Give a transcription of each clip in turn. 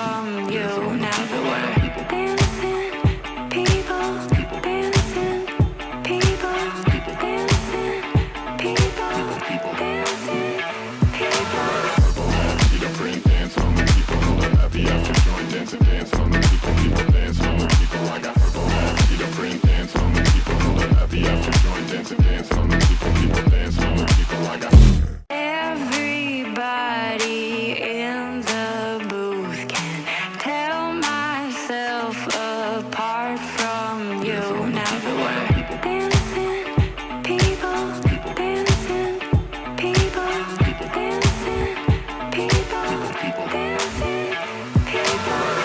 from you. Now that we're dancing, people dancing, people dancing, people dancing, people. Purple hat, see the print dance on the people. All the happy after join dance and dance on the people. People dance on the people. I got purple hat, see the print dance on the people. All the happy after join dance and dance on the people. People dance on the people. I got everybody in the booth can tell myself apart from you. Now that we're dancing, people dancing, people dancing, people dancing, people.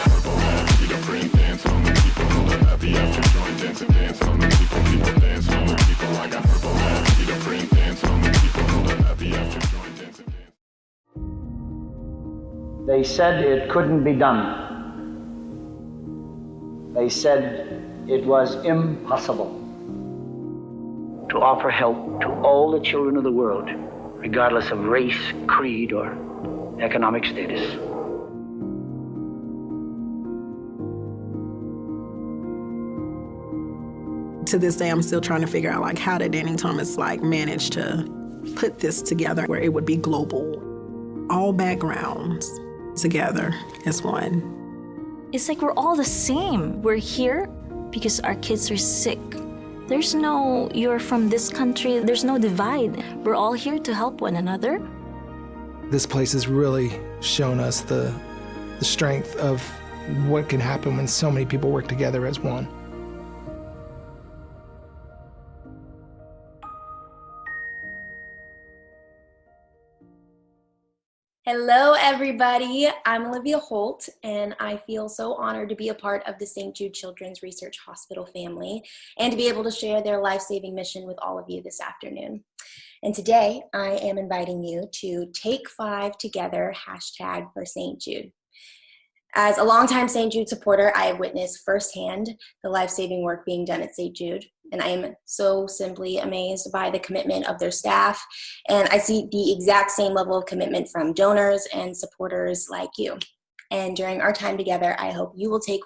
Purple hat, see the print dance on the people. All the happy after join dance and dance on the people. People dance on the people. I got purple hat, see the print dance on the people. All the happy after join dance and dance. They said it couldn't be done. They said it was impossible to offer help to all the children of the world, regardless of race, creed, or economic status. To this day, I'm still trying to figure out, like, how did Danny Thomas, like, manage to put this together where it would be global? All backgrounds together as one. It's like we're all the same. We're here because our kids are sick. There's no, you're from this country, there's no divide. We're all here to help one another. This place has really shown us the strength of what can happen when so many people work together as one. Hello, everybody. I'm Olivia Holt, and I feel so honored to be a part of the St. Jude Children's Research Hospital family and to be able to share their life-saving mission with all of you this afternoon. And today, I am inviting you to Take 5 Together hashtag for St. Jude. As a longtime St. Jude supporter, I have witnessed firsthand the life-saving work being done at St. Jude, and I am so simply amazed by the commitment of their staff, and I see the exact same level of commitment from donors and supporters like you. And during our time together, I hope you will take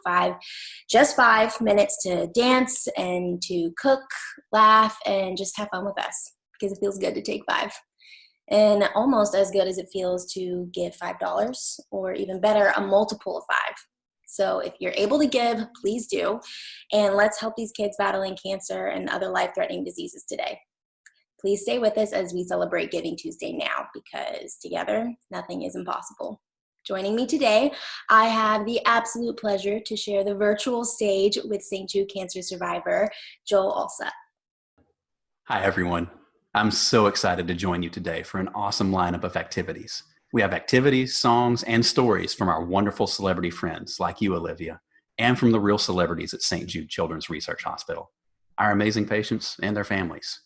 just 5 minutes to dance and to cook, laugh, and just have fun with us, because it feels good to take 5. And almost as good as it feels to give $5, or even better, a multiple of 5. So if you're able to give, please do. And let's help these kids battling cancer and other life-threatening diseases today. Please stay with us as we celebrate Giving Tuesday now, because together, nothing is impossible. Joining me today, I have the absolute pleasure to share the virtual stage with St. Jude cancer survivor, Joel Alsup. Hi, everyone. I'm so excited to join you today for an awesome lineup of activities. We have activities, songs, and stories from our wonderful celebrity friends like you, Olivia, and from the real celebrities at St. Jude Children's Research Hospital, our amazing patients and their families.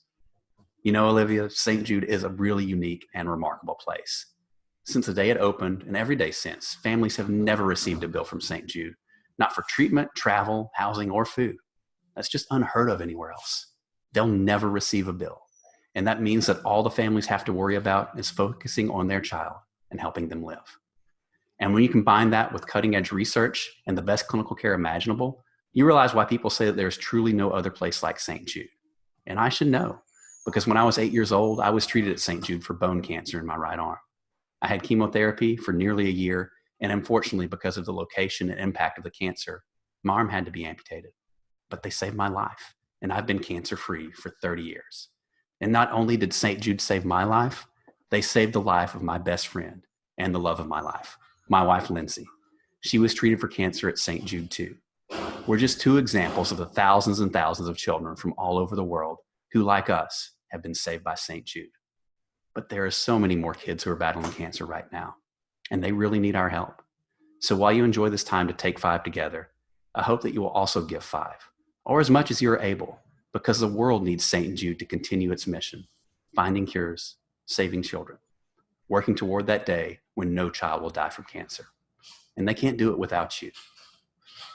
You know, Olivia, St. Jude is a really unique and remarkable place. Since the day it opened, and every day since, families have never received a bill from St. Jude, not for treatment, travel, housing, or food. That's just unheard of anywhere else. They'll never receive a bill. And that means that all the families have to worry about is focusing on their child and helping them live. And when you combine that with cutting edge research and the best clinical care imaginable, you realize why people say that there's truly no other place like St. Jude. And I should know, because when I was 8 years old, I was treated at St. Jude for bone cancer in my right arm. I had chemotherapy for nearly a year, and unfortunately, because of the location and impact of the cancer, my arm had to be amputated. But they saved my life, and I've been cancer-free for 30 years. And not only did St. Jude save my life, they saved the life of my best friend and the love of my life, my wife, Lindsay. She was treated for cancer at St. Jude too. We're just 2 examples of the thousands and thousands of children from all over the world who, like us, have been saved by St. Jude. But there are so many more kids who are battling cancer right now, and they really need our help. So while you enjoy this time to take 5 together, I hope that you will also give 5, or as much as you are able, because the world needs St. Jude to continue its mission, finding cures, saving children, working toward that day when no child will die from cancer. And they can't do it without you.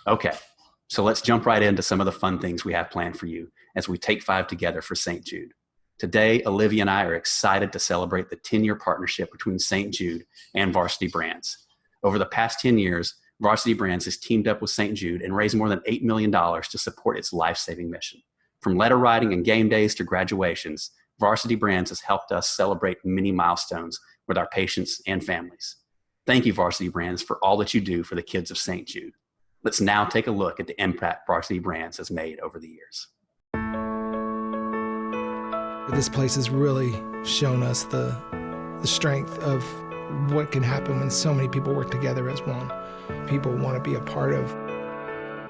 Okay, so let's jump right into some of the fun things we have planned for you as we take 5 together for St. Jude. Today, Olivia and I are excited to celebrate the 10-year partnership between St. Jude and Varsity Brands. Over the past 10 years, Varsity Brands has teamed up with St. Jude and raised more than $8 million to support its life-saving mission. From letter writing and game days to graduations, Varsity Brands has helped us celebrate many milestones with our patients and families. Thank you, Varsity Brands, for all that you do for the kids of St. Jude. Let's now take a look at the impact Varsity Brands has made over the years. This place has really shown us the strength of what can happen when so many people work together as one. People want to be a part of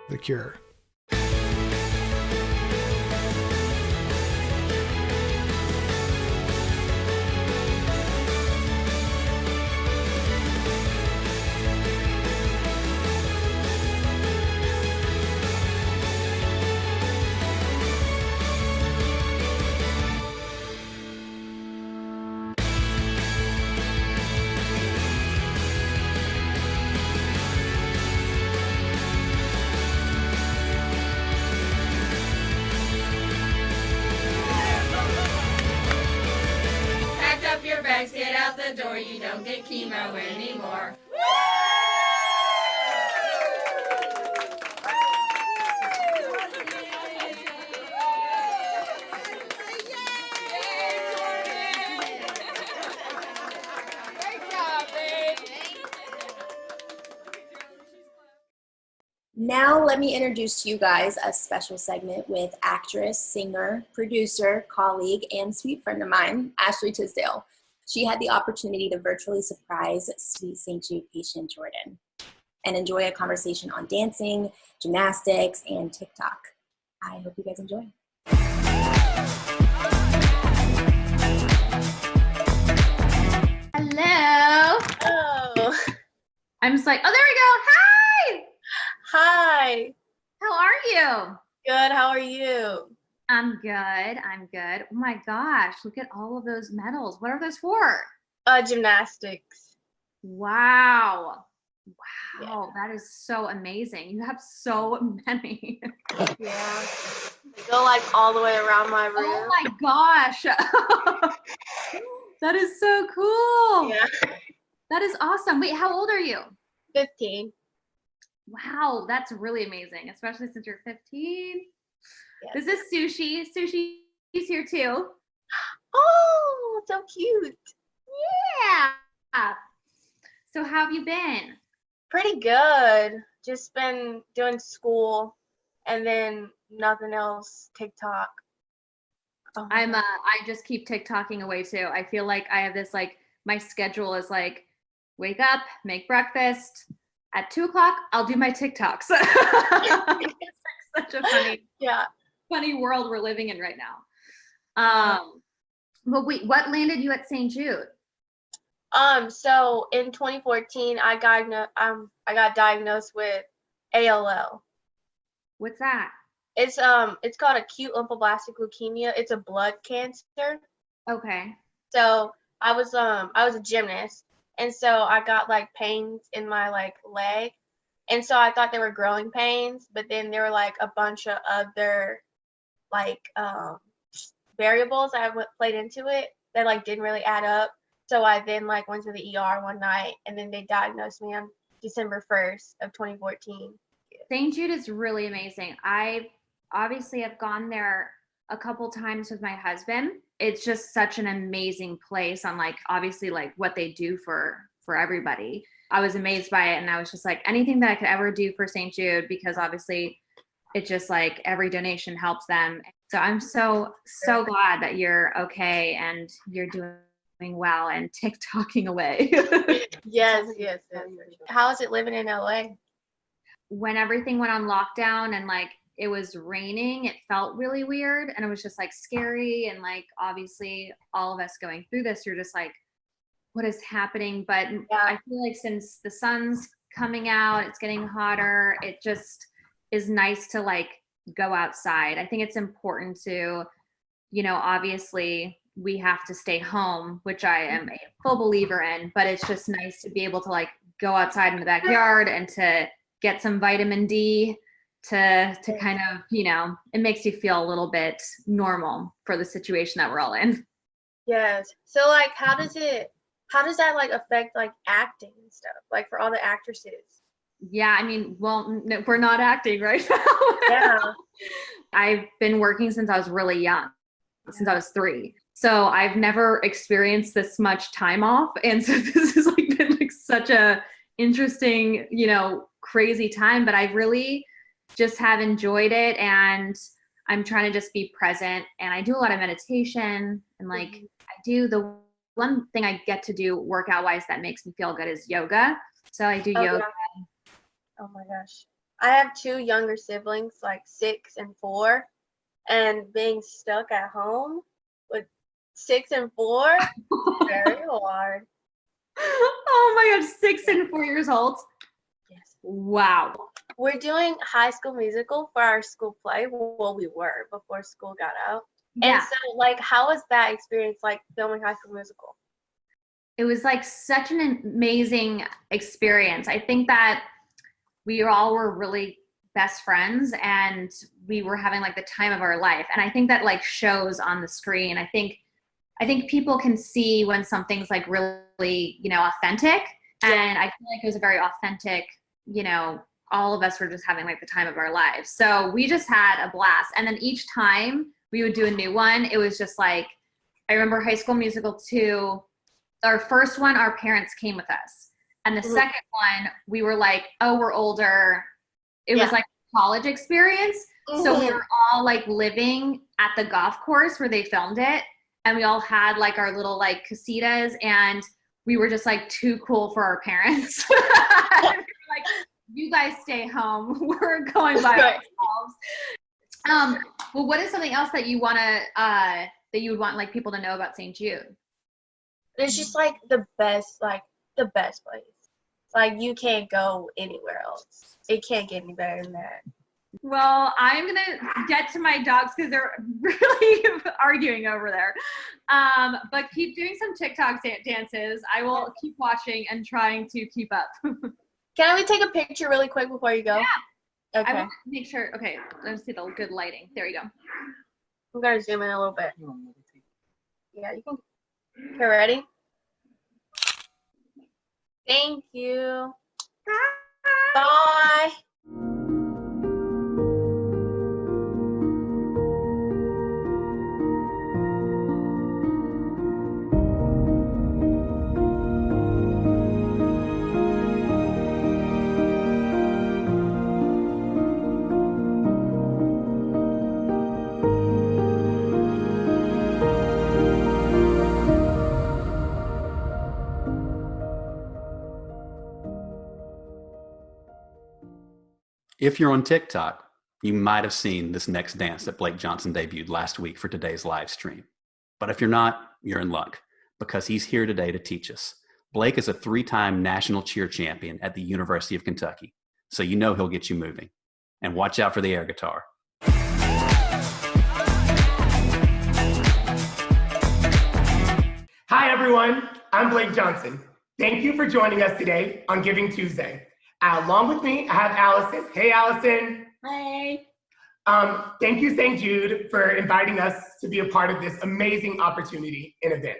the cure. Get out the door, you don't get chemo anymore. Now let me introduce to you guys a special segment with actress, singer, producer, colleague, and sweet friend of mine, Ashley Tisdale. She had the opportunity to virtually surprise sweet St. Jude patient Jordan and enjoy a conversation on dancing, gymnastics, and TikTok. I hope you guys enjoy. Hello. Oh. I'm just like, oh, there we go. Hi. Hi. How are you? Good. How are you? I'm good. I'm good. Oh my gosh, look at all of those medals. What are those for? Gymnastics. Wow. Wow. Yeah. That is so amazing. You have so many. Yeah. They go like all the way around my room. Oh my gosh. That is so cool. Yeah. That is awesome. Wait, how old are you? 15. Wow, that's really amazing, especially since you're 15. Yes. This is Sushi. Sushi's here too. Oh, so cute. Yeah. So how have you been? Pretty good. Just been doing school and then nothing else. TikTok. Oh. I just keep TikToking away too. I feel like I have this my schedule is wake up, make breakfast. At 2:00, I'll do my TikToks. It's such a funny world we're living in right now. But wait, what landed you at St. Jude? So in 2014, I got diagnosed with ALL. What's that? It's called acute lymphoblastic leukemia. It's a blood cancer. Okay. So I was a gymnast, and so I got pains in my leg, and so I thought they were growing pains, but then there were a bunch of other variables that played into it that didn't really add up. So I then went to the ER one night, and then they diagnosed me on December 1st of 2014. St. Jude is really amazing. I obviously have gone there a couple times with my husband. It's just such an amazing place on obviously what they do for everybody. I was amazed by it, and I was just anything that I could ever do for St. Jude, because obviously it's just every donation helps them. So I'm so glad that you're okay and you're doing well and TikToking away. Yes. How is it living in LA? When everything went on lockdown and it was raining, it felt really weird, and it was just scary, and obviously all of us going through this, you're just what is happening? But yeah. I feel since the sun's coming out, it's getting hotter, it just is nice to go outside. I think it's important to, obviously we have to stay home, which I am a full believer in, but it's just nice to be able to go outside in the backyard and to get some vitamin D to kind of, it makes you feel a little bit normal for the situation that we're all in. Yes. So how does that affect acting and stuff, for all the actresses? Yeah, I mean, well, no, we're not acting right now. Yeah. I've been working since I was really young, since I was 3. So I've never experienced this much time off. And so this has like been like such a interesting, crazy time, but I really just have enjoyed it. And I'm trying to just be present, and I do a lot of meditation, and like I do the one thing I get to do workout wise that makes me feel good is yoga. So I do yoga. Yeah. Oh my gosh. I have 2 younger siblings, like 6 and 4, and being stuck at home with 6 and 4, very hard. Oh my gosh, 6 and 4 years old. Yes. Wow. We're doing High School Musical for our school play. Well, we were before school got out. Yeah. And so, like, how was that experience, like, filming High School Musical? It was like such an amazing experience. I think that we all were really best friends, and we were having like the time of our life. And I think that like shows on the screen. I think people can see when something's like really, authentic. And I feel like it was a very authentic, all of us were just having like the time of our lives. So we just had a blast. And then each time we would do a new one, it was just like, I remember High School Musical 2, our first one, our parents came with us. And the second one, we were like, oh, we're older. It was like a college experience. So we were all like living at the golf course where they filmed it. And we all had like our little like casitas, and we were just like too cool for our parents. Like, you guys stay home. We're going by ourselves. Well, what is something else that you want to, that you would want like people to know about St. Jude? It's just like the best place. Like, you can't go anywhere else. It can't get any better than that. Well, I'm going to get to my dogs because they're really arguing over there. But keep doing some TikTok dances. I will keep watching and trying to keep up. Can we take a picture really quick before you go? Yeah. Okay. I want to make sure. Okay, let's see the good lighting. There you go. I'm going to zoom in a little bit. Yeah, you can. Okay, ready? Thank you. Bye. If you're on TikTok, you might have seen this next dance that Blake Johnson debuted last week for today's live stream. But if you're not, you're in luck, because he's here today to teach us. Blake is a 3-time national cheer champion at the University of Kentucky, so you know he'll get you moving. And watch out for the air guitar. Hi, everyone. I'm Blake Johnson. Thank you for joining us today on Giving Tuesday. Along with me, I have Allison. Hey, Allison. Hi. Thank you, St. Jude, for inviting us to be a part of this amazing opportunity and event.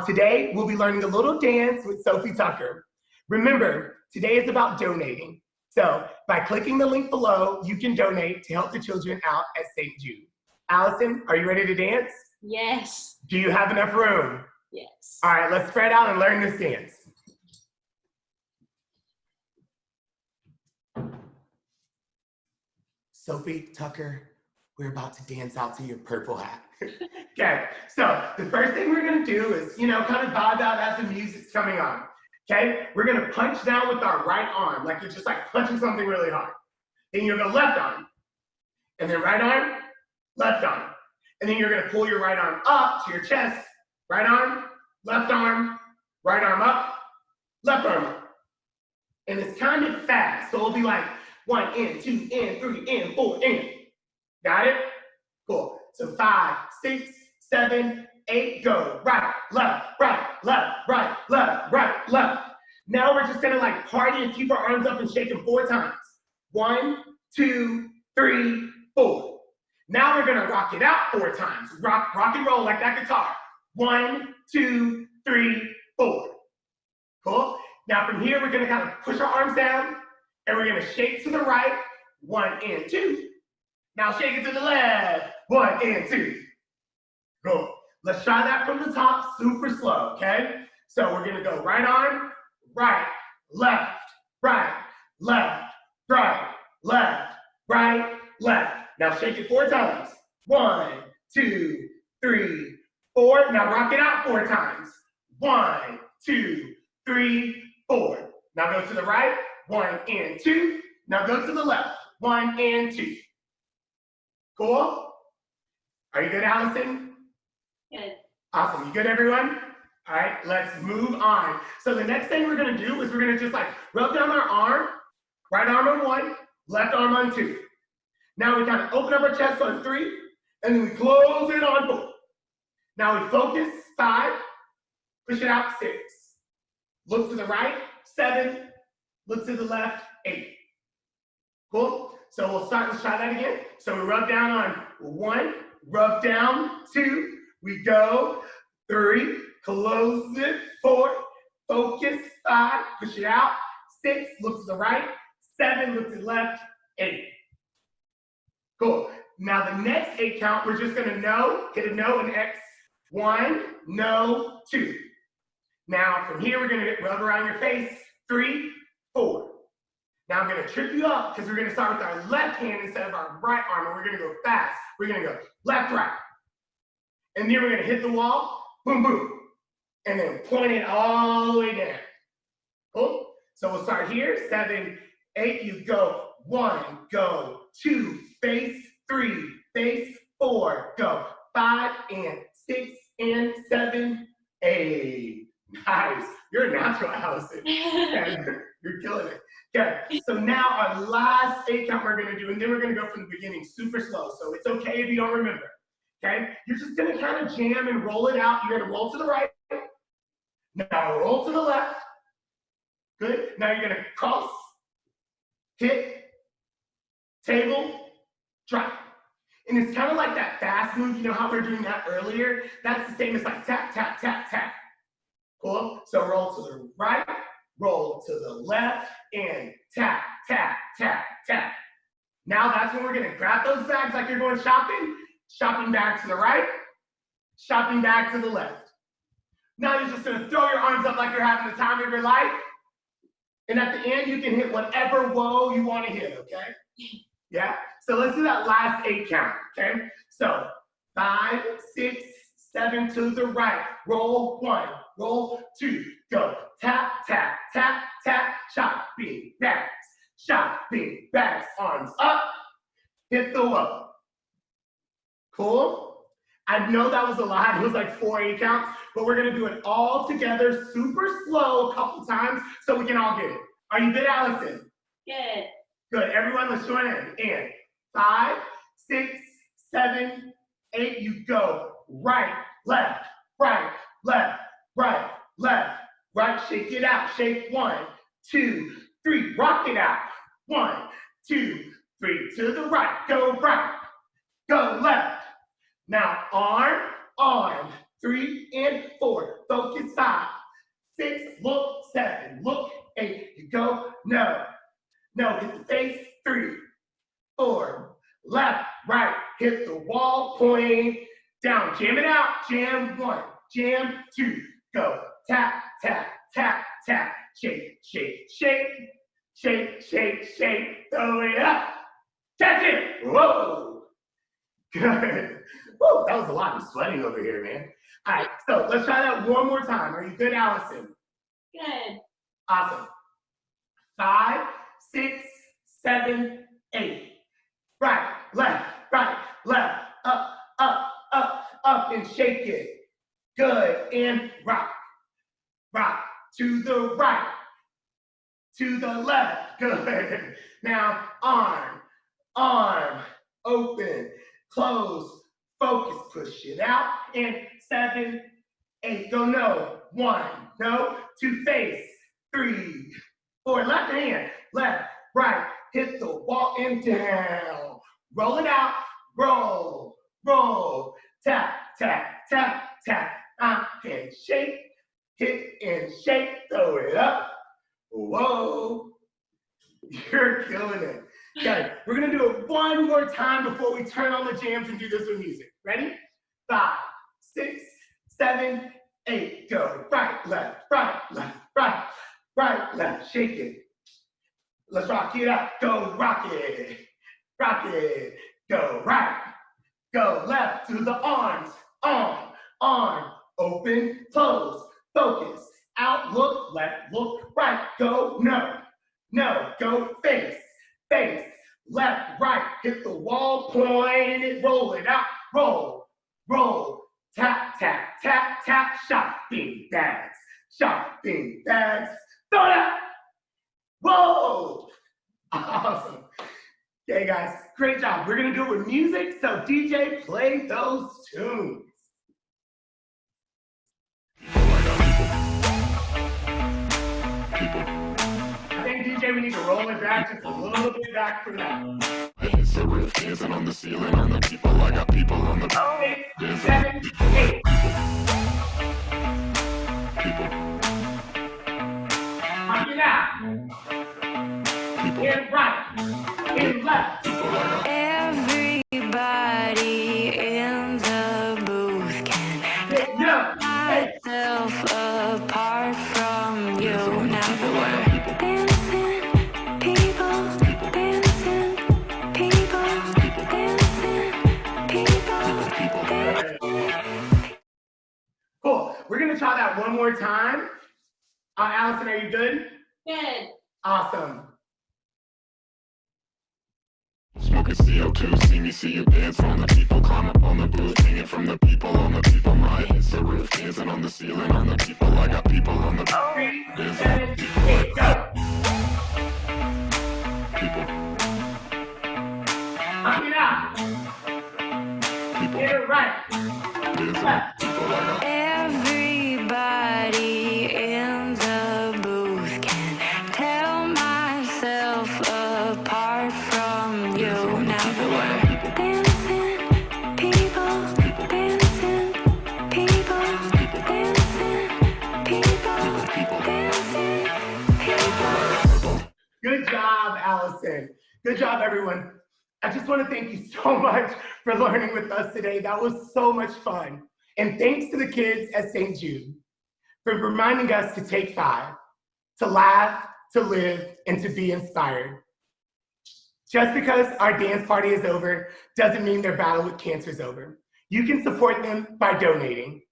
Today, we'll be learning a little dance with Sophie Tucker. Remember, today is about donating. So by clicking the link below, you can donate to help the children out at St. Jude. Allison, are you ready to dance? Yes. Do you have enough room? Yes. All right, let's spread out and learn this dance. Sophie Tucker, we're about to dance out to your purple hat. Okay, so the first thing we're gonna do is, kind of vibe out as the music's coming on. Okay, we're gonna punch down with our right arm, like you're just like punching something really hard. Then you're gonna left arm, and then right arm, left arm. And then you're gonna pull your right arm up to your chest, right arm, right arm up, left arm up. And it's kind of fast, so it'll be like 1 in, 2 in, 3 in, 4 in. Got it? Cool. So 5, 6, 7, 8, go. Right, left, right, left, right, left, right, left. Now we're just gonna like party and keep our arms up and shake them 4 times. 1, 2, 3, 4. Now we're gonna rock it out 4 times. Rock and roll like that guitar. 1, 2, 3, 4. Cool? Now from here, we're gonna kind of push our arms down And we're gonna shake to the right, 1 and 2. Now shake it to the left, 1 and 2. Go. Let's try that from the top, super slow, okay? So we're gonna go right arm, right, left, right, left, right, left, right, left. Now shake it 4 times. 1, 2, 3, 4. Now rock it out 4 times. 1, 2, 3, 4. Now go to the right, 1 and 2. Now go to the left, 1 and 2. Cool? Are you good, Allison? Good. Awesome. You good, everyone? All right, let's move on. So the next thing we're gonna do is we're gonna just like rub down our arm, right arm on 1, left arm on 2. Now we kind of open up our chest on 3, and then we close it on 4. Now we focus, 5, push it out, 6. Look to the right, 7, look to the left, 8. Cool? So we'll start, let's try that again. So we rub down on 1, rub down, 2, we go, 3, close it, 4, focus, 5, push it out, 6, look to the right, 7, look to the left, 8. Cool. Now the next 8 count, we're just gonna no, hit a no and X. 1, no, 2. Now from here, we're gonna rub around your face, 3, 4. Now I'm gonna trip you up because we're gonna start with our left hand instead of our right arm, and we're gonna go fast. We're gonna go left, right. And then we're gonna hit the wall, boom, boom. And then point it all the way down. Cool? So we'll start here, 7, 8, you go 1, go 2, face, 3, face, 4, go 5 and 6 and 7, 8. Nice. You're a natural, Allison. You're killing it. Okay, so now our last 8 count we're gonna do, and then we're gonna go from the beginning super slow. So it's okay if you don't remember. Okay? You're just gonna kind of jam and roll it out. You're gonna roll to the right. Now roll to the left. Good. Now you're gonna cross, hit, table, drop. And it's kind of like that fast move. You know how we were doing that earlier? That's the same as like tap, tap, tap, tap. Cool? So roll to the right, roll to the left, and tap, tap, tap, tap. Now that's when we're gonna grab those bags like you're going shopping. Shopping bag to the right, shopping bag to the left. Now you're just gonna throw your arms up like you're having the time of your life. And at the end, you can hit whatever whoa you wanna hit, okay? Yeah? So let's do that last 8 count, okay? So 5, 6, 7 to the right. Roll 1, roll 2, go. Tap, tap, tap, tap, shopping bags. Shopping bags, arms up, hit the whoa. Cool? I know that was a lot. It was like 4 8 counts, but we're gonna do it all together, super slow a couple times so we can all get it. Are you good, Allison? Good. Good. Everyone, let's join in. And 5, 6, 7, 8. You go right, left, right, left, right, left, right. Shake it out. Shake 1, 2, 3. Rock it out. 1, 2, 3. To the right. Go right. Go left. Now arm, arm. 3 and 4. Focus 5, 6. Look 7. Look 8. You go no. No, hit the face, 3, 4, left, right, hit the wall, point, down, jam it out, jam 1, jam 2, go, tap, tap, tap, tap, shake, shake, shake, shake, shake, shake, throw it up, catch it, whoa, good, whoa, that was a lot of sweating over here, man. All right, so let's try that one more time. Are you good, Allison? Good. Awesome. 5, 6, 7, 8. Right, left, up, up, up, up, and shake it. Good, and rock. Rock to the right, to the left. Good. Now, arm, open, close, focus, push it out, and 7, 8. Go no. 1, no. 2, face. 3, 4, left hand, left, right, hit the wall and down. Roll it out, roll, roll, tap, tap, tap, tap, and shake, hit and shake, throw it up, whoa. You're killing it. Okay, we're gonna do it one more time before we turn on the jams and do this with music. Ready? 5, 6, 7, 8, go. Right, left, right, left. Shake it. Let's rock it out. Go rock it. Rock it. Go right. Go left to the arms. On. Open, close, focus. Out, look, left, look, right. Go, no. Go face. Left, right. Hit the wall, point it, roll it out. Roll. Tap. Shopping bags. Throw it out. Whoa! Awesome. Okay, guys, great job. We're gonna do it with music, so DJ, play those tunes. I think, DJ, we need to roll it back just a little bit back from that. It's the roof, dancing on the ceiling, on the people. I got people on the 6, 7, 8. people. Knock it out. In right, in left. Everybody in the booth can tell myself apart from you. Now that we're dancing, people, dancing, Cool. We're gonna try that one more time. Allison, are you good? Good. Awesome. Smoking CO2, see you dance on the people. Climb up on the booth, hanging from the people on the people. My hits the roof, dancing on the ceiling on the people. I got people on the 3, 7, 8, go. people. Knock it out. People. Get it right. Dancing. Left. People I got. everybody in the booth can tell myself apart from you. Now that we're dancing, people, dancing, people, dancing, people. Good job, Allison. Good job, everyone. I just want to thank you so much for learning with us today. That was so much fun. And thanks to the kids at St. Jude for reminding us to take 5, to laugh, to live, and to be inspired. Just because our dance party is over doesn't mean their battle with cancer is over. You can support them by donating.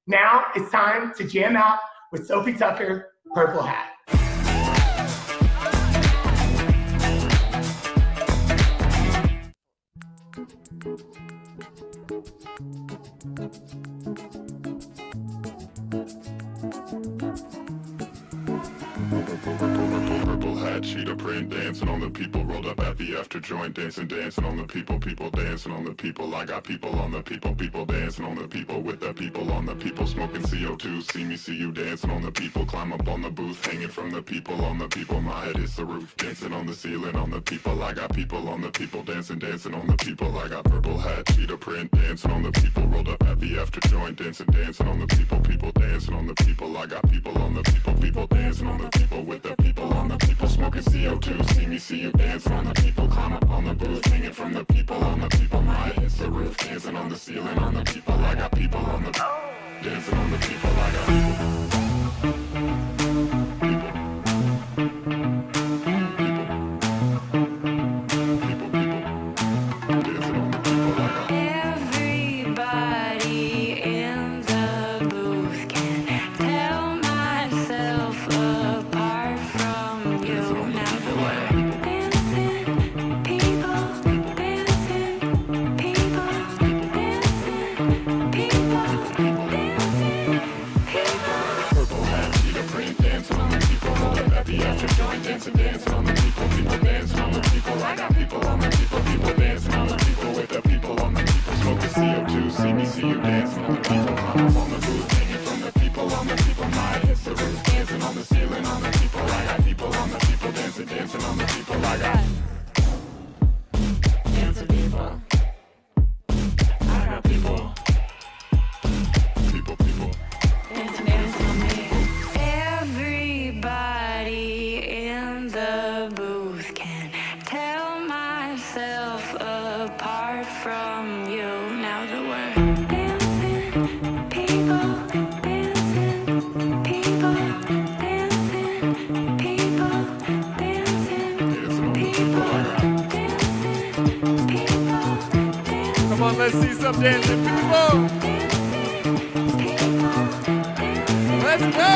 Now it's time to jam out with Sophie Tucker, Purple Hat. Purple hat, cheetah print, dancing on the people. Rolled up at the after joint, dancing on the people dancing on the people. I got people on the people dancing on the people with the people on the people. Smoking CO2, see you dancing on the people. Climb up on the booth, hanging from the people on the people. My head is the roof, dancing on the ceiling on the people. I got people on the people dancing on the people. I got purple hat, cheetah print, dancing on the people. Rolled up at the after joint, dancing on the people dancing on the people. I got people on the people dancing on the people with the people on the people. Smoking CO2, see you dancing on the people. Climb up on the booth, hanging from the people on the people. My head hits the roof, dancing on the ceiling on the people. I got people on the dancing on the people. I got people. Dancing on the people dancing on the people. I got people on the people dancing on the people with the people on the people. Smoking CO2, see you dancing on the people. Climb up on the booth, hanging from the people on the people. My hits the roof, dancing on the ceiling on the people. I got people on the people dancing on the people. I got dancing people. I got people dancing on me. Everybody in the booth myself apart from you. Now that we're dancing, people, dancing, people, dancing, people, dancing, people, dancing, Come on, let's see some dancing people. Let's go.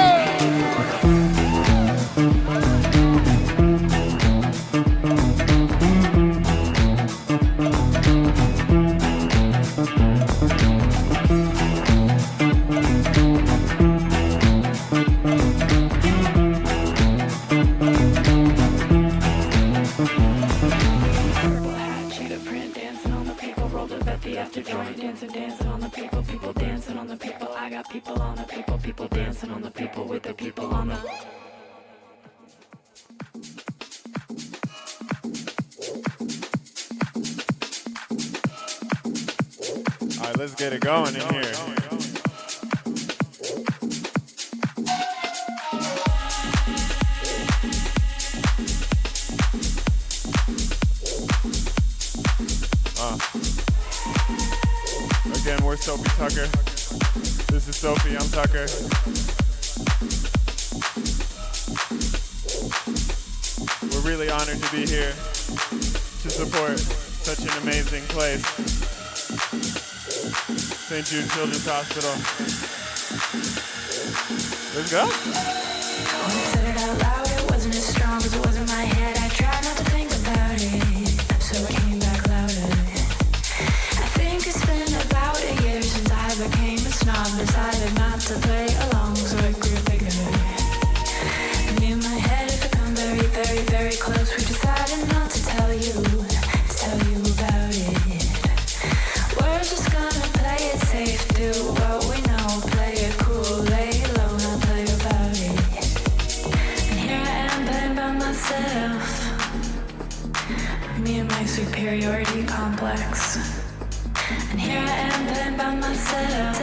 Dancing, dancing on the people, people dancing on the people. I got people on the people, people dancing on the people with the people on the. All right, let's get it going in here. Again, we're Sophie Tucker. This is Sophie, I'm Tucker. We're really honored to be here to support such an amazing place. St. Jude Children's Hospital. Let's go. I said it out loud, it wasn't as strong as it was in my head. I tried not to think about it, so it came back louder. I think it's been about a year since I became a snob. Decided not to play along, so it grew bigger. And in my head it became very, very, very close. We decided not to tell you about it. We're just gonna play it safe, do what we know, play it cool, lay low, not tell you about it. And here I am playing by myself, me and my superiority complex. And here I am playing by myself.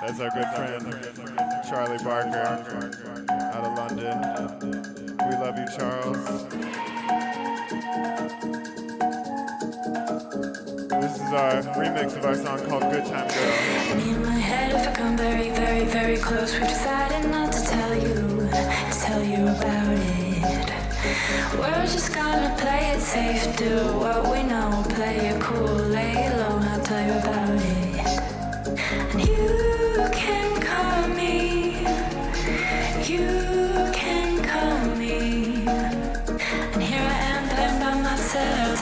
That's our good friend, Charlie Barker, out of London. We love you, Charles. This is our remix of our song called Good Time Girl. Me and my head have become very, very, very close. We decided not to tell you about it. We're just gonna play it safe, do what we know, play it cool, lay low, not tell you about it. And you can call me, you can call me. And here I am playing by myself.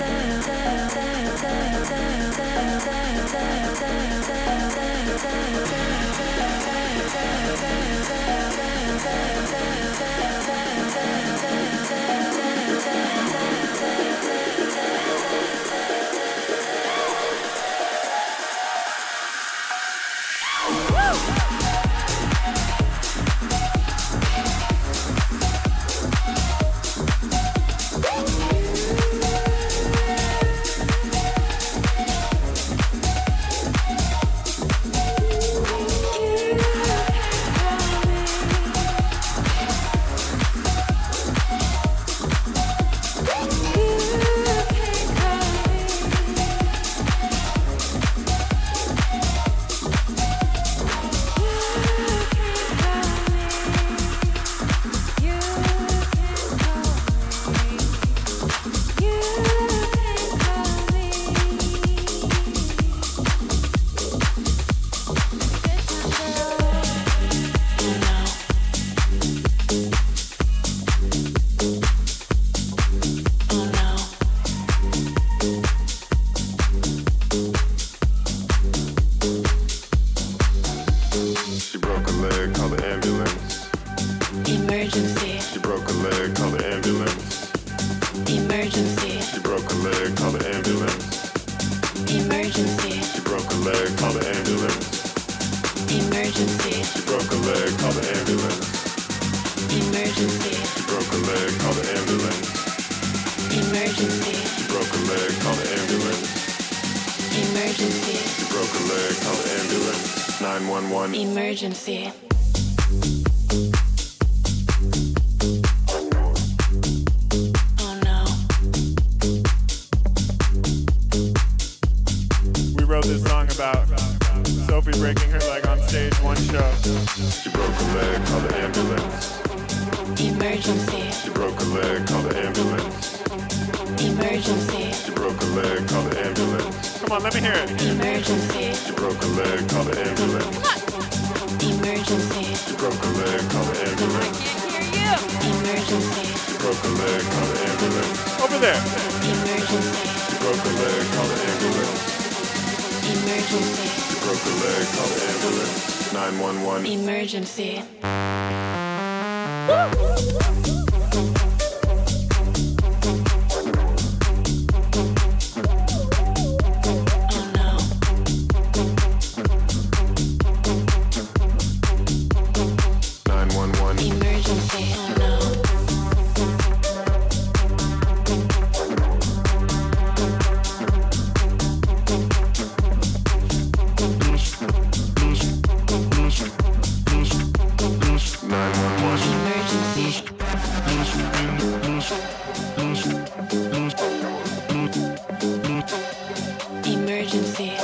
911. Emergency. Oh no. We wrote this song about Sophie breaking her leg on stage one show. She broke her leg, call the ambulance. Emergency. She broke her leg, call the ambulance. Emergency. She broke her leg, call the ambulance. Come on, let me hear it. Emergency. She broke her leg, call the ambulance. Emergency. She broke her leg, call the ambulance. Emergency. She broke her leg, call the ambulance. Over there. Emergency. She broke her leg, call the ambulance. Emergency. She broke her leg, call the ambulance. 911. Emergency. Oh no. 911. Emergency. Oh no. Emergency.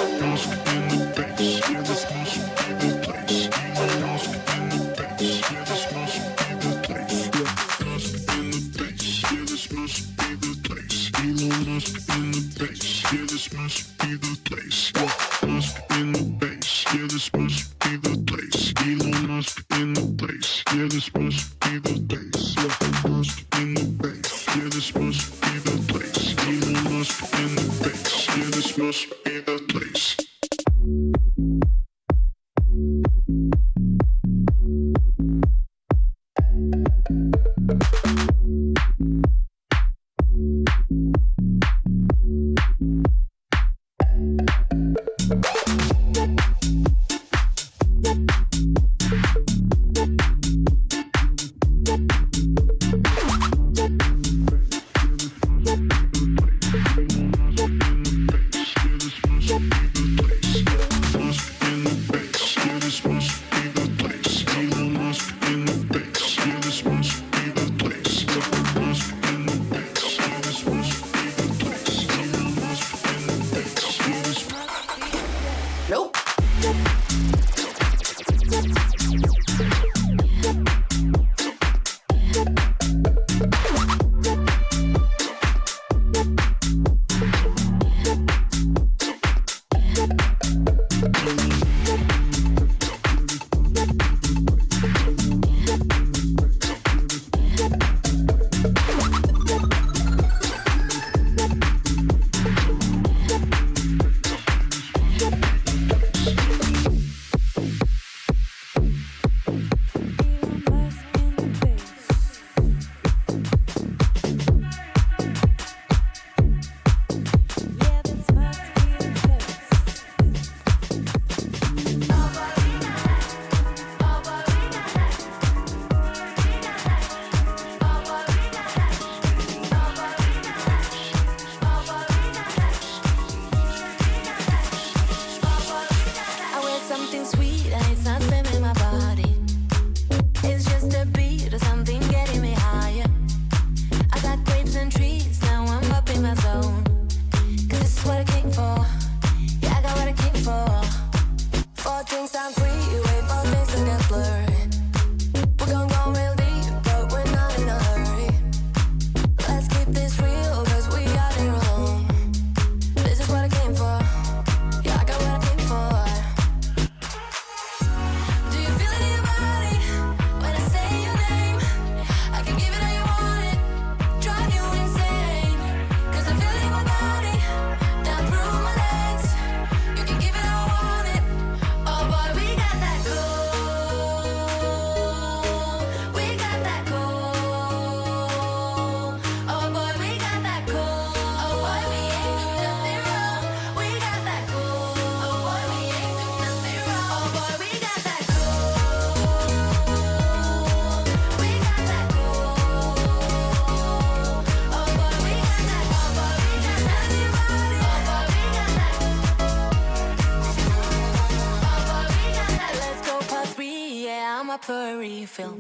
back for a refill.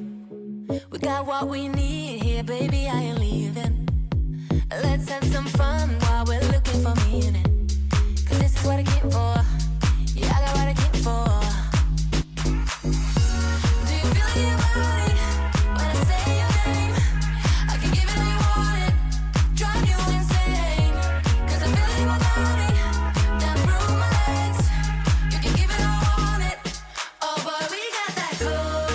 We got what we need here, baby, I ain't leaving. Let's have some fun while we're looking for meaning. Cause this is what I came for. Yeah, I got what I came for. Do you feel it in your body when I say your name? I can give it all you want it, drive you insane. Cause I feel it in my body, down through my legs. You can give it all I want it. Oh boy, we got that cold.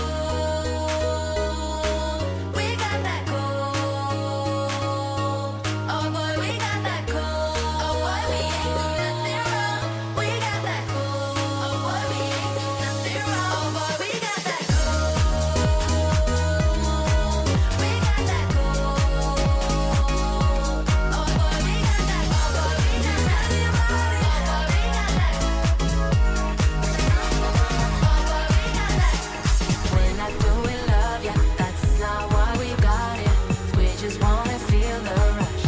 We got that cold. Oh boy, we got that cold. Oh boy, we ain't do nothing wrong. We got that cold. Oh boy, we ain't do nothing wrong. Oh boy, we got that cold. We got that cold. Oh boy, we got that. Oh boy, we got that in your body. Oh boy, we got that. We're not doing love, yeah, that's not why we got it. We just wanna feel the rush.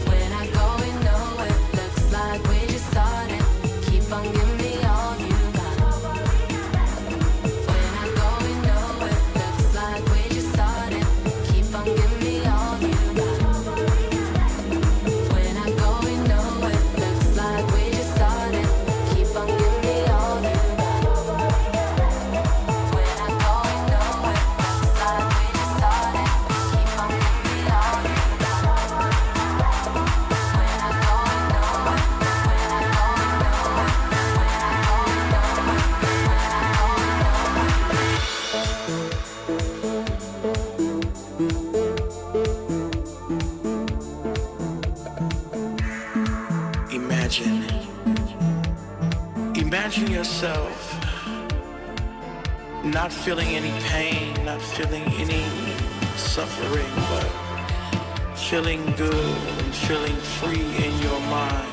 We're not going nowhere, looks like we just started. Keep on giving me all you got. We're not going nowhere, looks like we just started. Keep on giving me all you got. We're not going nowhere, looks like we just started. Keep on giving me all you got. We're not going nowhere, looks like we just started. Keep on giving me all you got. We're not going Imagine yourself not feeling any pain, not feeling any suffering, but feeling good and feeling free in your mind.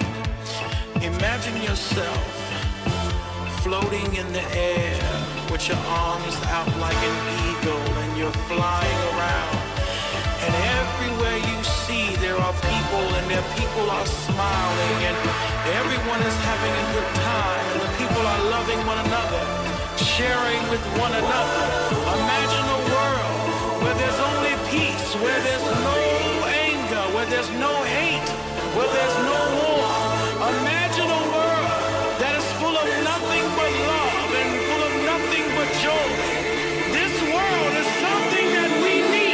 Imagine yourself floating in the air with your arms out like an eagle and you're flying around. And everywhere you see there are people and their people are smiling and everyone is having a good time and the people are loving one another, sharing with one another. Imagine a world where there's only peace, where there's no anger, where there's no hate, where there's no war. Imagine a world that is full of nothing but love and full of nothing but joy. This world is something that we need.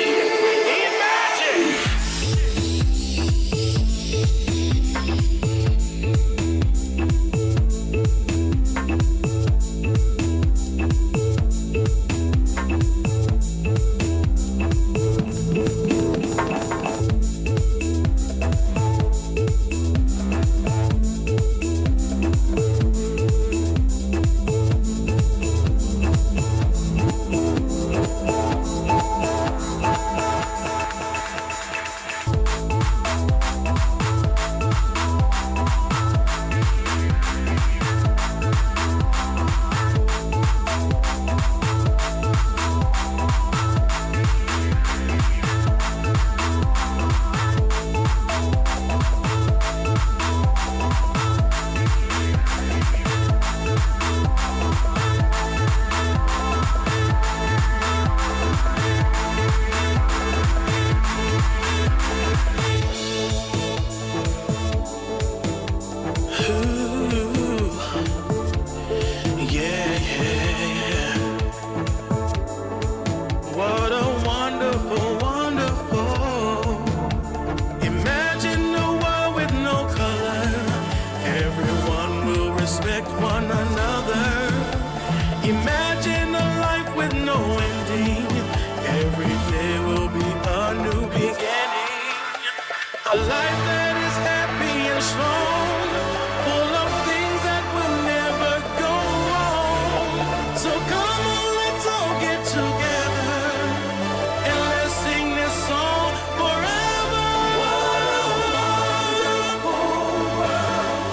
A life that is happy and strong, full of things that will never go wrong. So come on, let's all get together and let's sing this song forever.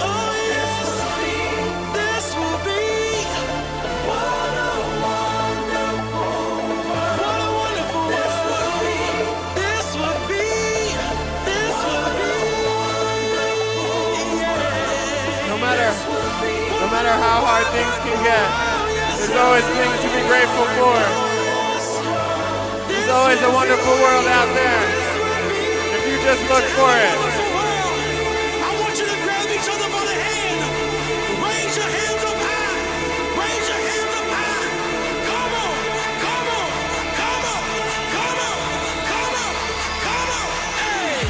Oh yes, this will be what a wonderful world. What a wonderful world. This would be. No matter how hard things can get, There's always things to be grateful for. There's always a wonderful world out there if you just look for it. I want you to grab each other by the hand. Raise your hands up high. Raise your hands up high. Come on, come on, come on, come on, come on, come on. Hey.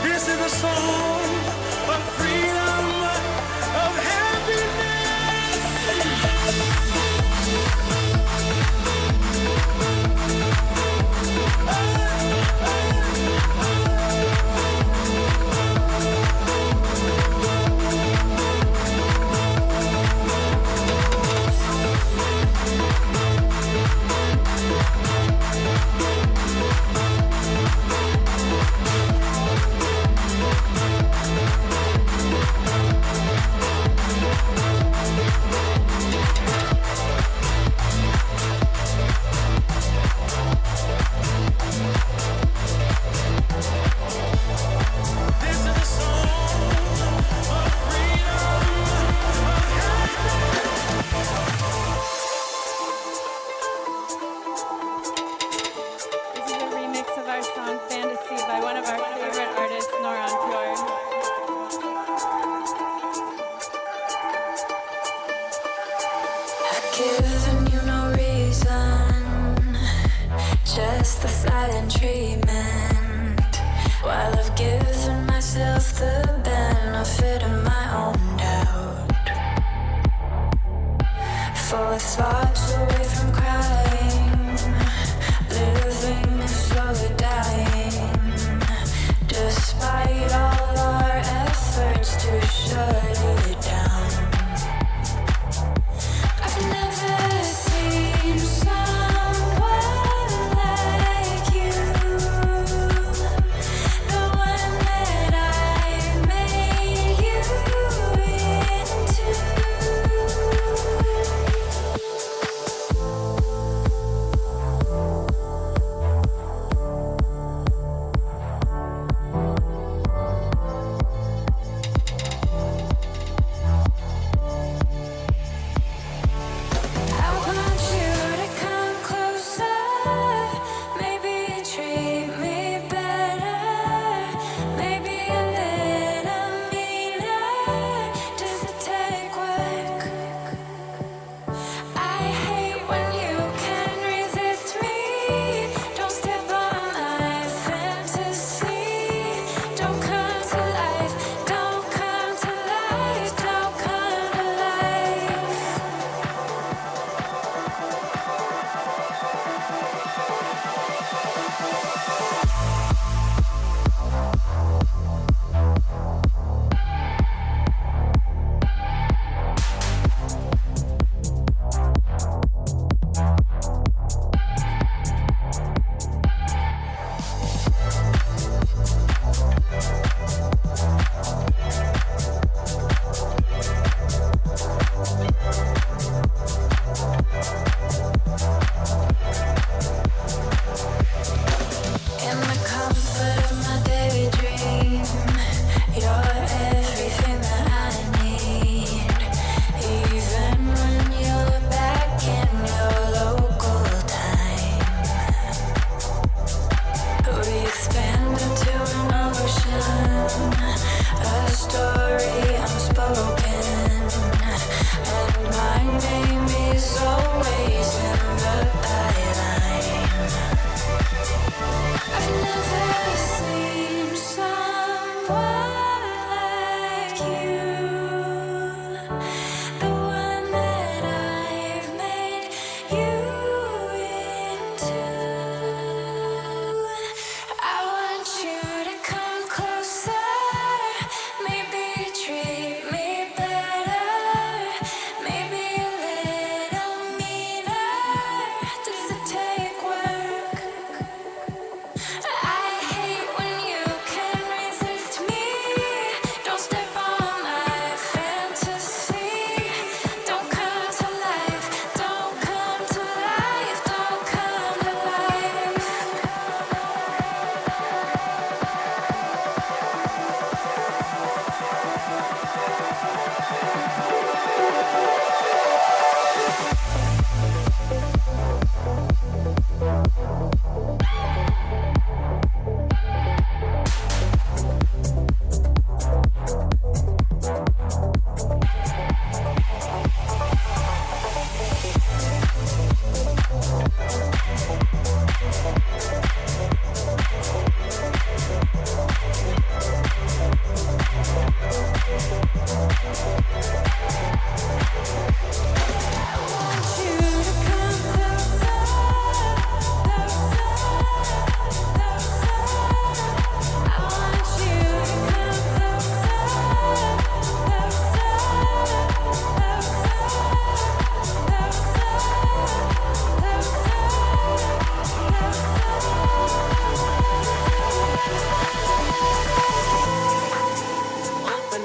This is a song of freedom, of happiness. This is a remix of our song Fantasy by one of our favorite artists, Nora En Pure. I've given you no reason, just the silent treatment, while I've given myself the benefit of my own doubt. For thoughts away from crying, living and slowly dying, despite all our efforts to shut it down. I've never seen someone like you, the one that I made you.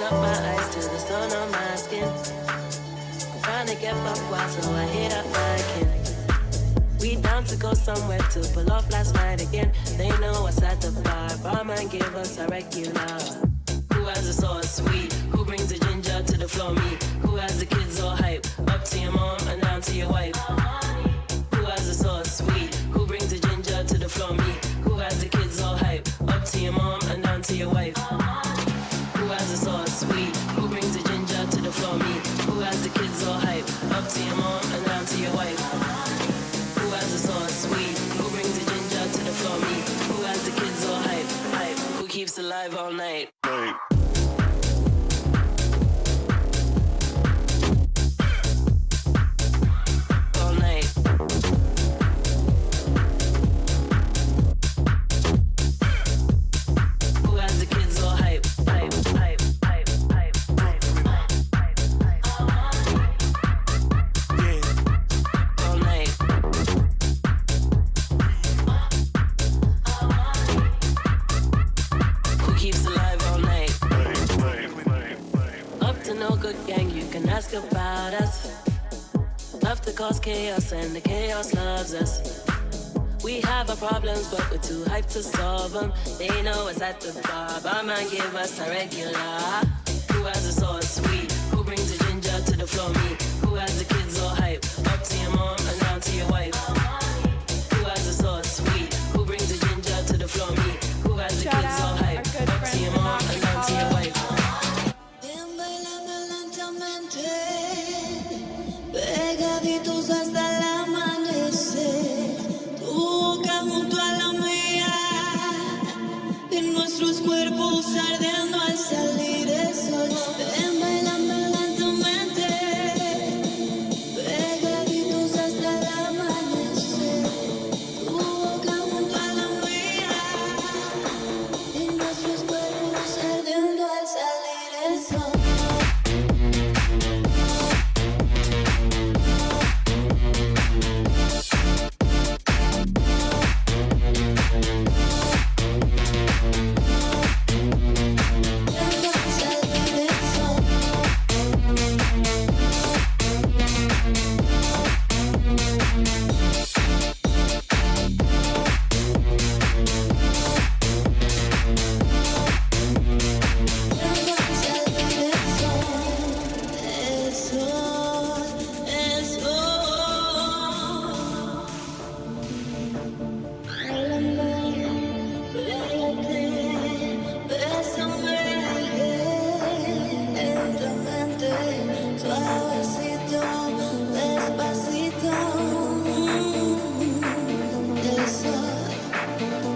up my eyes to the sun on my skin. I'm trying to get buck wild, so I hit up my kin. We down to go somewhere to pull off last night again. They know us at the bar. Barman give us a regular. Who has a sauce sweet? Who brings the ginger to the floor? Me. Who has the kids all hype? Up to your mom and down to your wife. Who has the sauce sweet? Who brings the ginger to the floor? Me. Who has the kids all hype? Up to your mom and down to your wife. Who has the sauce sweet? Who brings the ginger to the floor? Me. Who has the kids all hype? Up to your mom and down to your wife. Who has the sauce sweet? Who brings the ginger to the floor? Me. Who has the kids all hype? Hype. Who keeps alive all night? All night. Who has the kids all hype? Hype, hype, hype, hype, hype, hype, yeah. All night. Who keeps alive all night? Up to no good gang, you can ask about us. Love to cause chaos and the chaos loves us. We have our problems, but we're too hyped to solve them. They know us at the bar, barman give us a regular. Who has the sauce sweet? Who brings the ginger to the floor? Me. Who has the kids all hype? Up to your mom and down to your wife. Who has the sauce sweet? Who brings the ginger to the floor? Me. Who has the Shout kids all out hype? our good Up to friend your mom and down to your wife. Pegaditos hasta el amanecer, tu boca junto a la mía, en nuestros cuerpos ardiendo al salir el sol. Ven bailando lentamente, pegaditos hasta el amanecer, tu boca junto a la mía, en nuestros cuerpos ardiendo al salir el sol. Suavecito, despacito,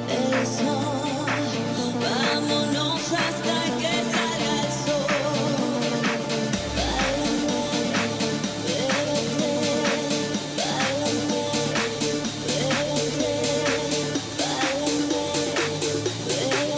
el sol, vámonos hasta que salga el sol. Báilame, pégate, báilame, pégate, báilame, pégate.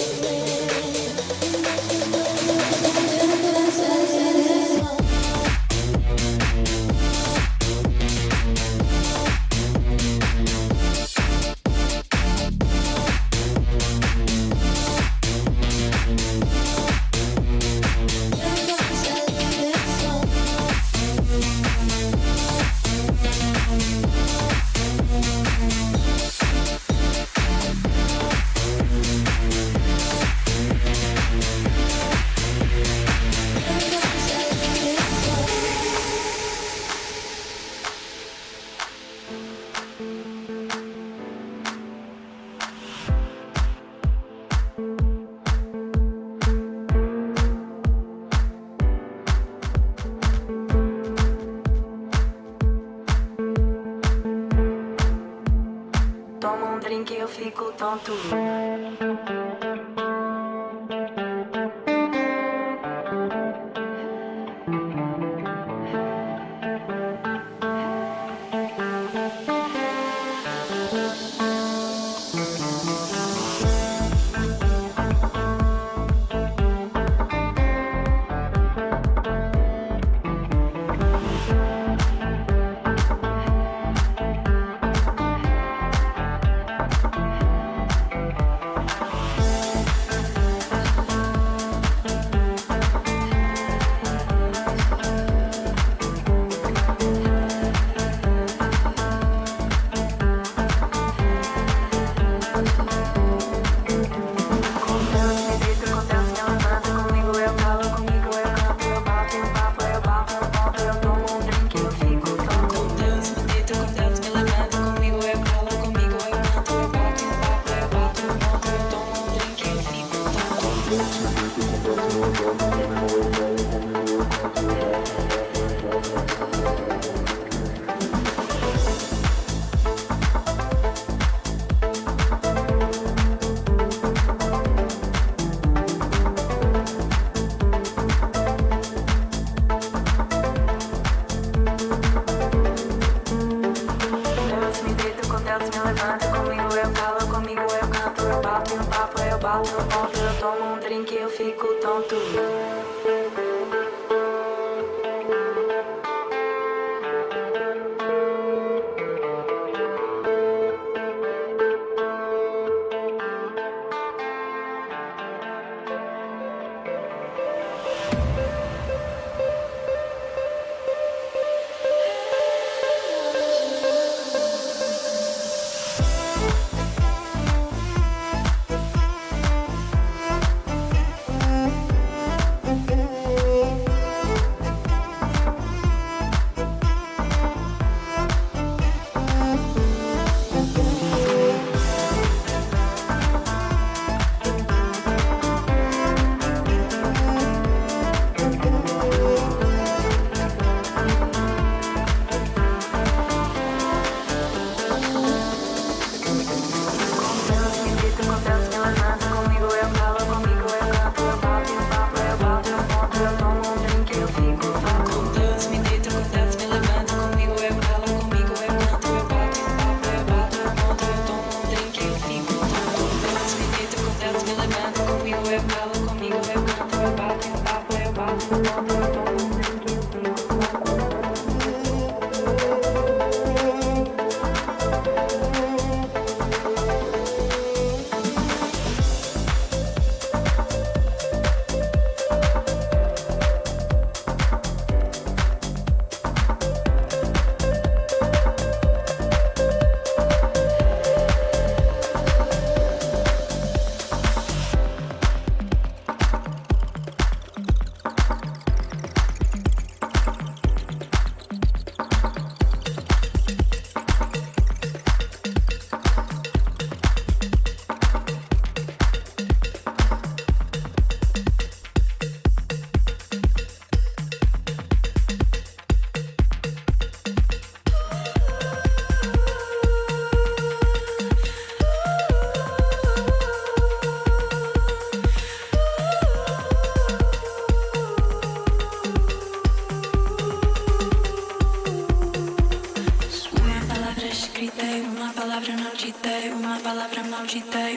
Toma drink e eu fico tonto. Deus me deito com Deus me levanta, comigo eu calo, comigo eu canto, eu bato no papo, eu bato no ponto, eu tomo um drink, eu fico tonto.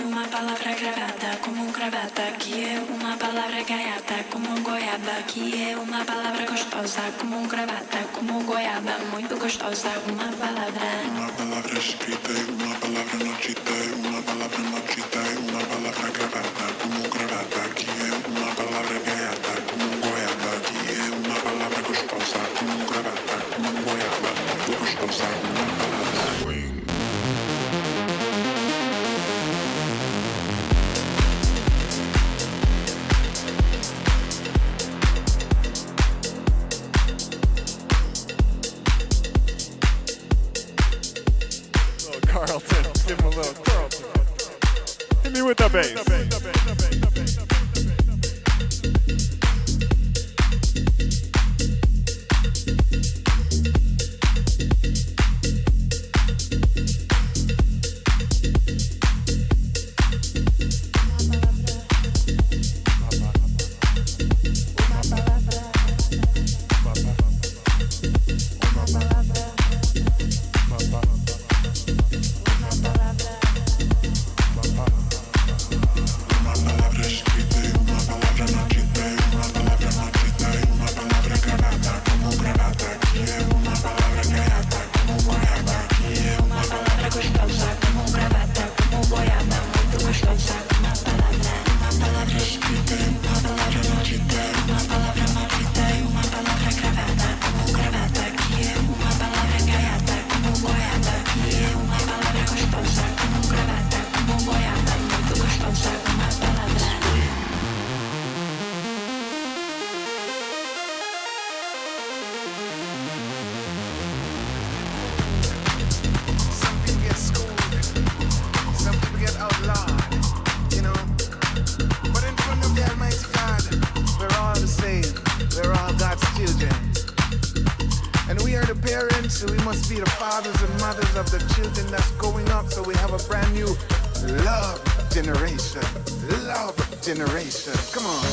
Uma palavra gravada como gravata, que é uma palavra gaiata como goiaba, que é uma palavra gostosa como gravata, como goiaba, muito gostosa, uma palavra escrita, uma palavra não dita, uma palavra não dita, uma palavra gravada como gravata, que é uma palavra gaiata como goiaba, que é uma palavra gostosa como gravata, como goiaba, muito gostosa, uma palavra. Carlton, give him a little Carlton. Hit me with the bass. are the parents, so we must be the fathers and mothers of the children that's growing up. So we have a brand new love generation. Love generation. Come on.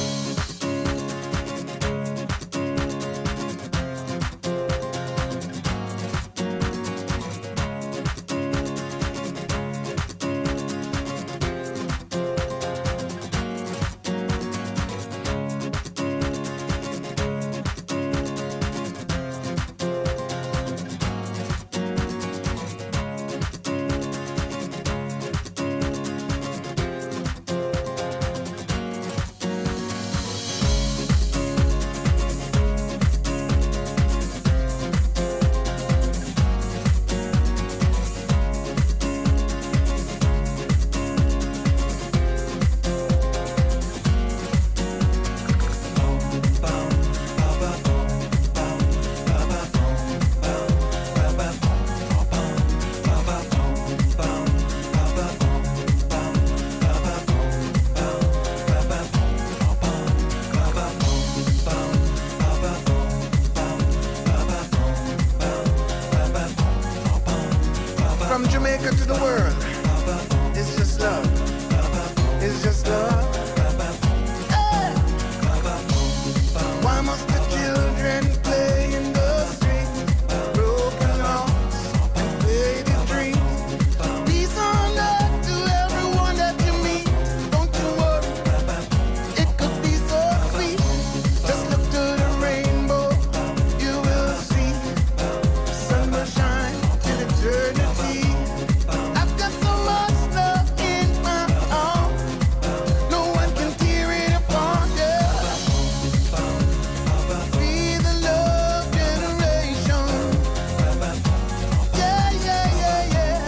From Jamaica to the world, it's just love. It's just love. Hey! Why must the children play in the streets? Broken hearts and faded dreams. Peace on earth to everyone that you meet. Don't you worry, it could be so sweet. Just look to the rainbow, you will see. The sun will shine till eternity. I've got so much love in my arms, no one can tear it apart, yeah. Be the love generation. Yeah, yeah, yeah, yeah.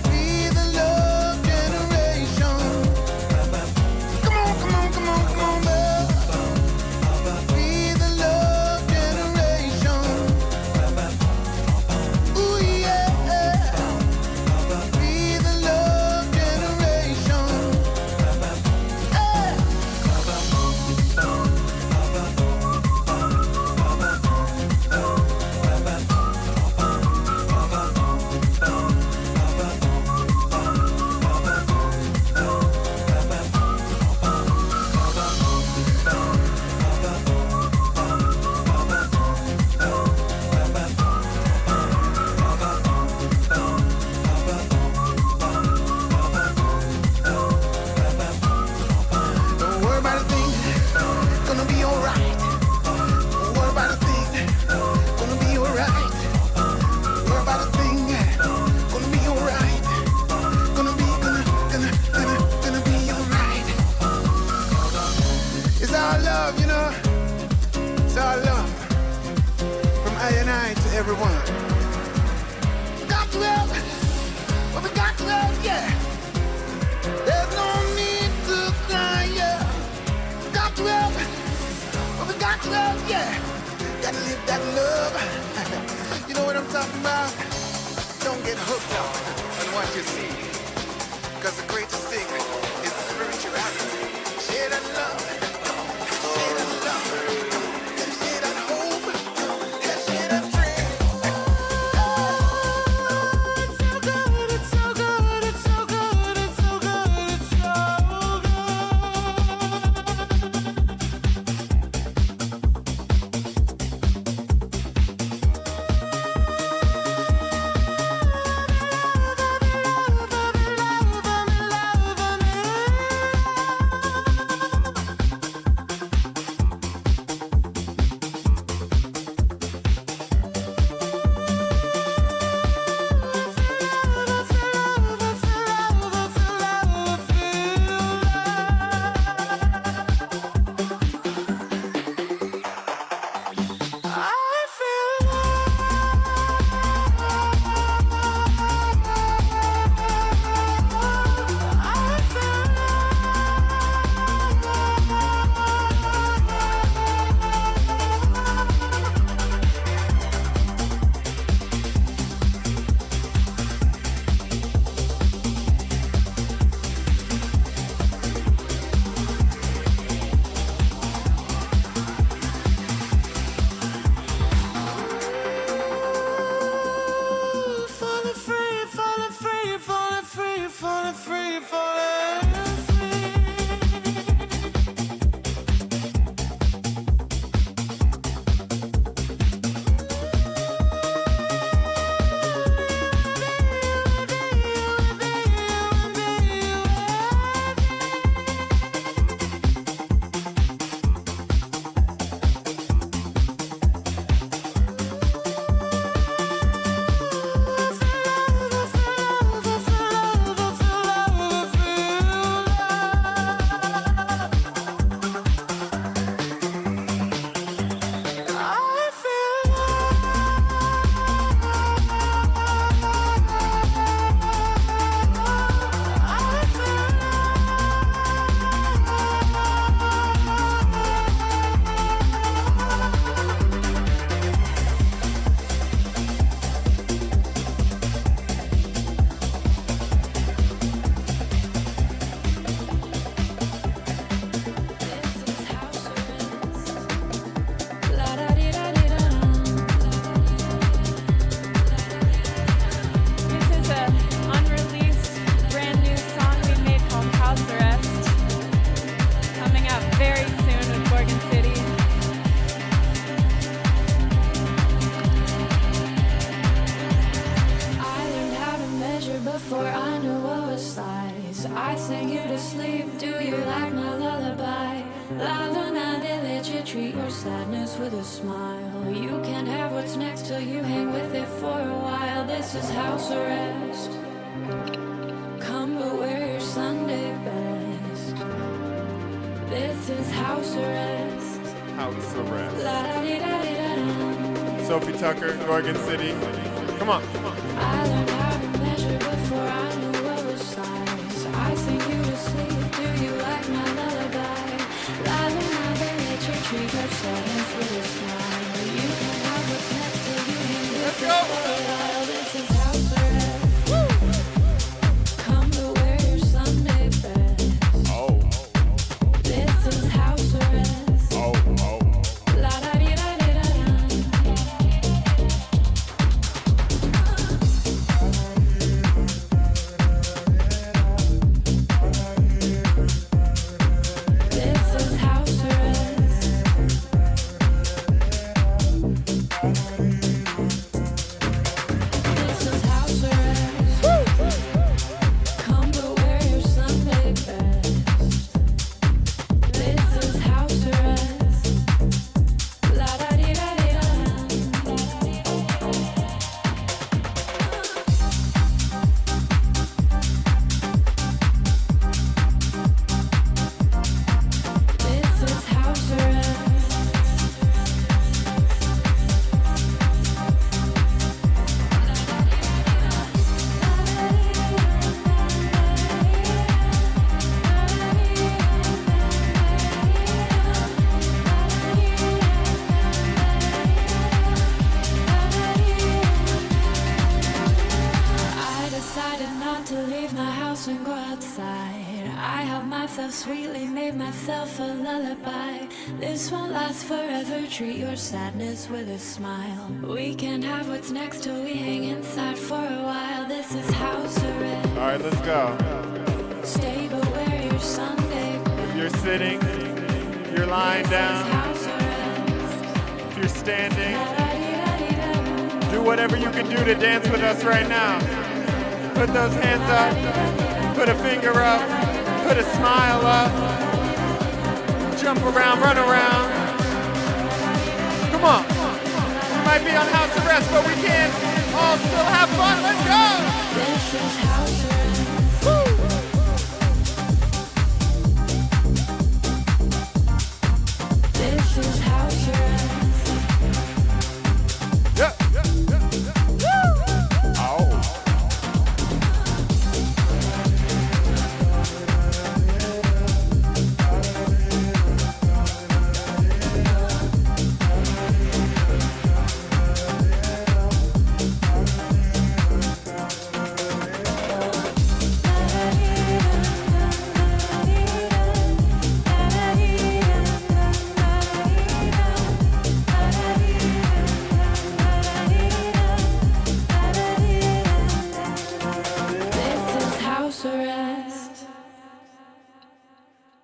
Be the love generation. Come on, come on, come on, come on, babe. Be the love generation. Ooh, yeah. Be the love generation. Hey. Don't worry about a thing, gonna be alright. Don't worry about a thing, gonna be alright. Don't worry about a thing, gonna be alright. Gonna be alright. It's our love, you know. It's our love from I and I to everyone. Got to help, but we got to help, yeah. There's no need to cry, yeah. Got to help, but we got to help, yeah. Gotta live that love. You know what I'm talking about? Don't get hooked up on what you see. Cause the greatest thing is spirituality. Share that love. Come on, share that love. Come on, share that hope. Share that dream. It's so good, it's so good, it's so good, it's so good, it's so your sadness with a smile. You can't have what's next till you hang with it for a while. This is house arrest. Come but wear your Sunday best. This is house arrest. House arrest. La-da-dee-da-dee-da-da. Sophie Tucker, Oregon City. Come on. I learned how to measure before I knew what was size. I sing you to sleep. Do you like my lullaby? Treat your sadness with a smile. You can have what's next till you hang with it for a while. This is house arrest. Come to wear your Sunday best. Oh. This is house arrest. Oh. La da dee da dee da This is house arrest. Sweetly made myself a lullaby. This won't last forever. Treat your sadness with a smile. We can't have what's next till we hang inside for a while. This is house arrest. All right, let's go. Stay but wear your Sunday. If you're sitting, if you're lying down, if you're standing, do whatever you can do to dance with us right now. Put those hands up, put a finger up. Put a smile up, jump around, run around. Come on. We might be on house arrest, but we can all still have fun. Let's go. This is house arrest. This is house arrest. Yeah. Oh.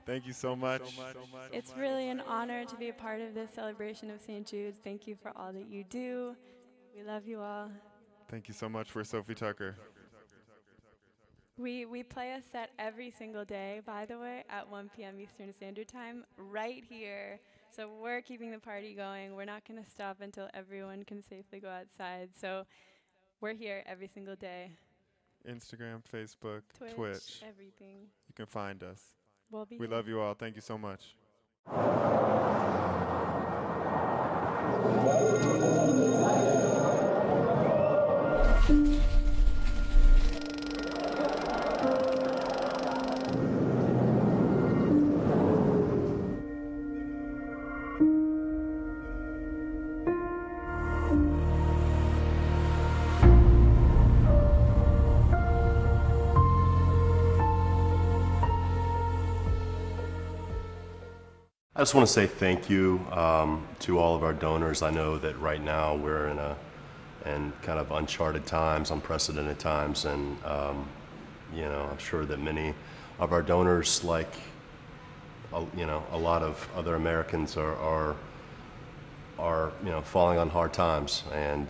Thank you so much. It's really an honor to be a part of this celebration of St. Jude's. Thank you for all that you do. We love you all. Thank you so much for Sophie Tucker. We play a set every single day, by the way, at 1 p.m. Eastern Standard Time, right here. So we're keeping the party going. We're not going to stop until everyone can safely go outside. So we're here every single day. Instagram, Facebook, Twitch. Everything. You can find us. We love you all. Thank you so much. I just want to say thank you to all of our donors. I know that right now we're in kind of uncharted times, unprecedented times, and I'm sure that many of our donors, like a lot of other Americans, are falling on hard times, and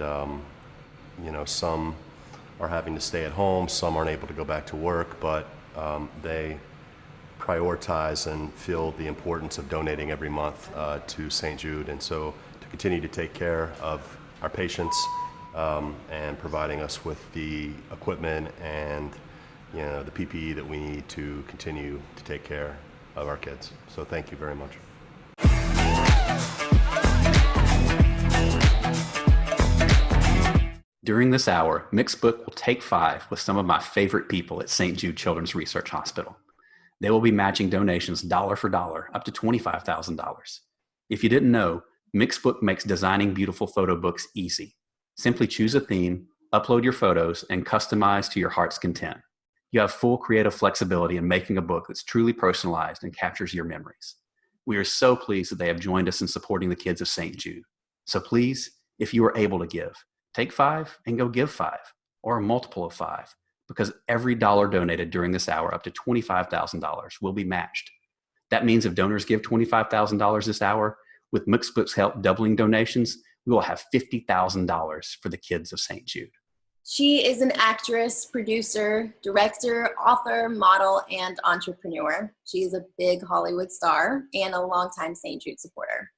some are having to stay at home, some aren't able to go back to work, but they prioritize and feel the importance of donating every month to St. Jude. And so to continue to take care of our patients and providing us with the equipment and the PPE that we need to continue to take care of our kids. So thank you very much. During this hour, Mixed Book will take 5 with some of my favorite people at St. Jude Children's Research Hospital. They will be matching donations dollar for dollar up to $25,000. If you didn't know, Mixed Book makes designing beautiful photo books easy. Simply choose a theme, upload your photos, and customize to your heart's content. You have full creative flexibility in making a book that's truly personalized and captures your memories. We are so pleased that they have joined us in supporting the kids of St. Jude. So please, if you are able to give, take 5 and go give 5, or a multiple of 5, because every dollar donated during this hour up to $25,000 will be matched. That means if donors give $25,000 this hour, with Mixed Book's help doubling donations, we will have $50,000 for the kids of St. Jude. She is an actress, producer, director, author, model, and entrepreneur. She is a big Hollywood star and a longtime St. Jude supporter.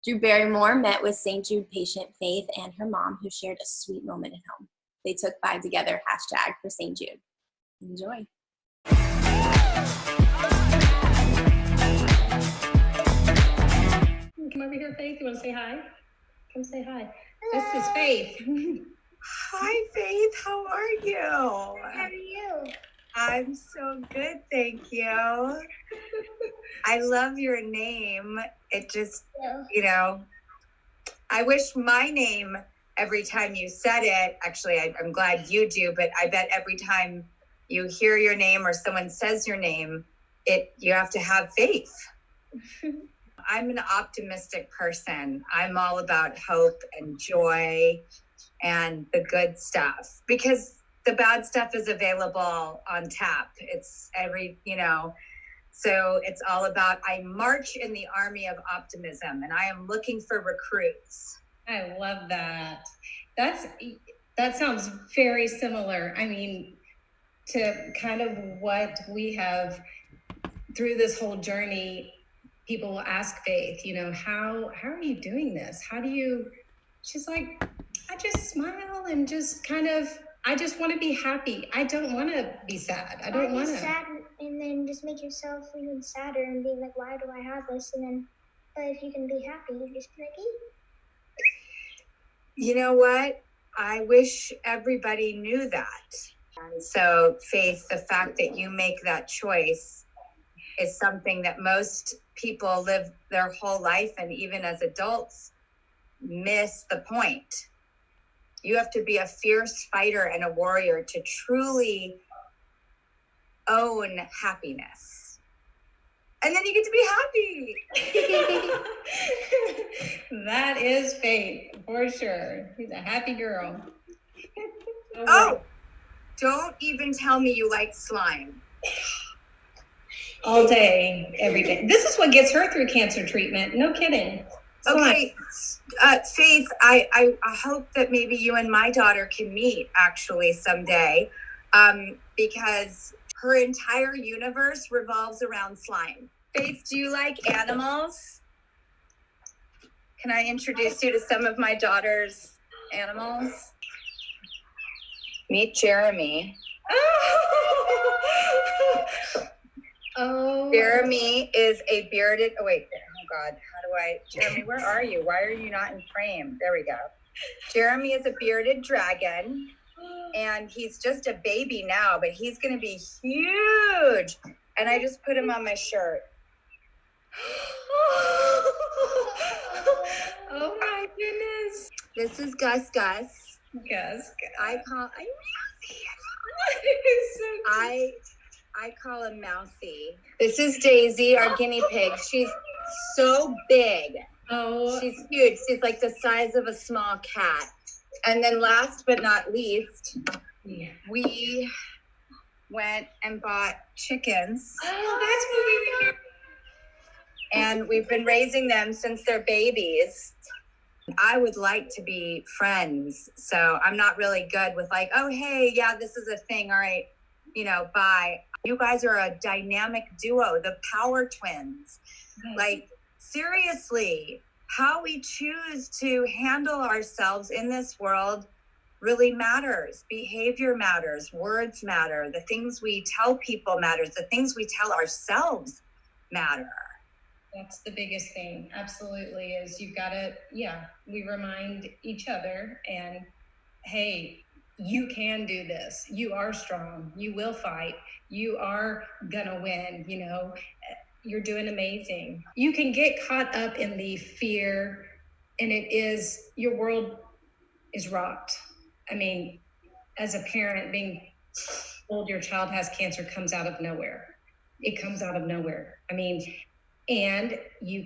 Drew Barrymore met with St. Jude patient Faith and her mom, who shared a sweet moment at home. They took 5 together, # for St. Jude. Enjoy. Come over here, Faith. You want to say hi? Come say hi. This is Faith. Hi, Faith. How are you? How are you? I'm so good, thank you. I love your name. It just, I wish my name every time you said it, actually, I'm glad you do, but I bet every time you hear your name or someone says your name, you have to have faith. I'm an optimistic person. I'm all about hope and joy and the good stuff, because the bad stuff is available on tap. It's so it's all about, I march in the army of optimism, and I am looking for recruits. I love that. That sounds very similar. I mean, to kind of what we have through this whole journey. People will ask Faith, how are you doing this? She's like, I just smile and just kind of, I just want to be happy. I don't want to be sad. I don't want to. Sad and then just make yourself even sadder and be like, why do I have this? And then, but if you can be happy, you just be like, You know what? I wish everybody knew that. And so, Faith, the fact that you make that choice is something that most people live their whole life, and even as adults, miss the point. You have to be a fierce fighter and a warrior to truly own happiness. And then you get to be happy. That is Faith, for sure. She's a happy girl. Don't even tell me you like slime. All day, every day. This is what gets her through cancer treatment. No kidding. Okay, Faith, I hope that maybe you and my daughter can meet actually someday, because her entire universe revolves around slime. Faith, do you like animals? Can I introduce you to some of my daughter's animals? Meet Jeremy. Oh. Jeremy is a bearded, Jeremy, where are you? Why are you not in frame? There we go. Jeremy is a bearded dragon, and he's just a baby now, but he's going to be huge. And I just put him on my shirt. Oh my goodness. This is Gus. I call him Mousy. This is Daisy, our guinea pig. She's so big. Oh. She's huge. She's like the size of a small cat. And then last but not least, we went and bought chickens. Oh, that's what we were doing. And we've been raising them since they're babies. I would like to be friends. So I'm not really good with like, oh, hey, yeah, this is a thing. All right, bye. You guys are a dynamic duo, the power twins. Like, seriously, how we choose to handle ourselves in this world really matters. Behavior matters, words matter, the things we tell people matters, the things we tell ourselves matter. That's the biggest thing, absolutely, is you've got to, we remind each other and, hey, you can do this. You are strong. You will fight. You are gonna win, you're doing amazing. You can get caught up in the fear, and your world is rocked. I mean, as a parent, being told your child has cancer comes out of nowhere. It comes out of nowhere. I mean, and you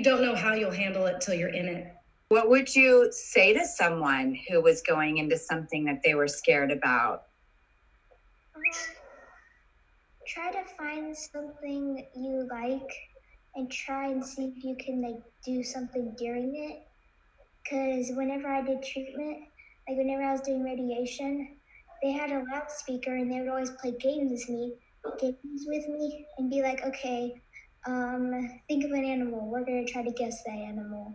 don't know how you'll handle it till you're in it. What would you say to someone who was going into something that they were scared about? Try to find something you like and try and see if you can do something during it. Because whenever I did treatment, whenever I was doing radiation, they had a loudspeaker and they would always play games with me and be like, okay, think of an animal. We're going to try to guess that animal.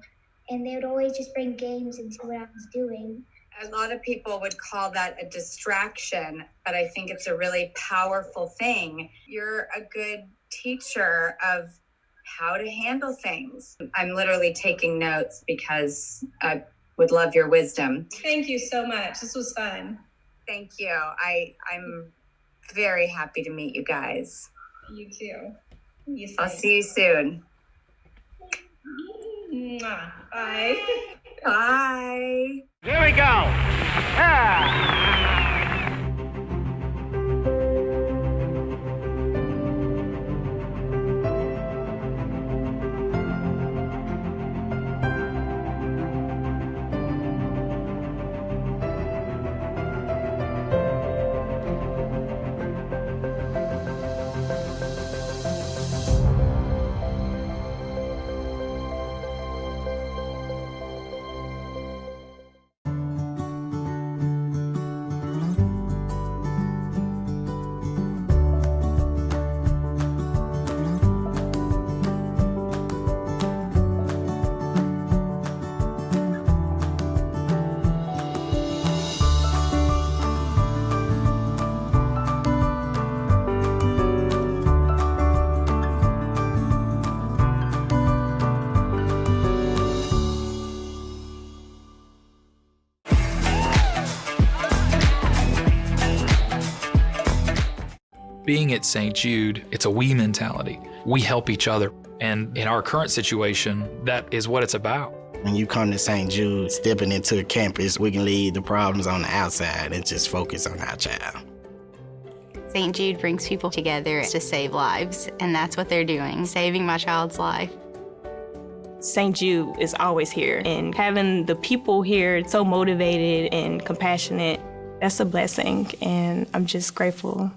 And they would always just bring games into what I was doing. A lot of people would call that a distraction, but I think it's a really powerful thing. You're a good teacher of how to handle things. I'm literally taking notes because I would love your wisdom. Thank you so much. This was fun. Thank you. I'm very happy to meet you guys. You too. I'll see you soon. Mwah. Bye. Bye. Here we go. Being at St. Jude, it's a we mentality. We help each other. And in our current situation, that is what it's about. When you come to St. Jude, stepping into a campus, we can leave the problems on the outside and just focus on our child. St. Jude brings people together to save lives, and that's what they're doing, saving my child's life. St. Jude is always here, and having the people here so motivated and compassionate, that's a blessing, and I'm just grateful.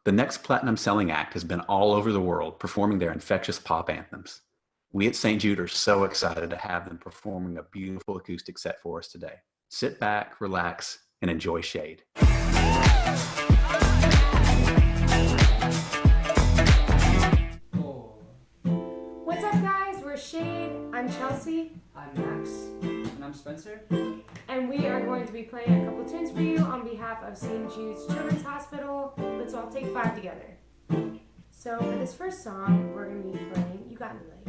The next platinum selling act has been all over the world performing their infectious pop anthems. We at St. Jude are so excited to have them performing a beautiful acoustic set for us today. Sit back, relax, and enjoy Shade. What's up, guys? We're Shade. I'm Chelsea. I'm Max. And I'm Spencer. And we are going to be playing a couple tunes for you on behalf of St. Jude's Children's Hospital. Let's all take 5 together. So for this first song, we're going to be playing You Got Me Late.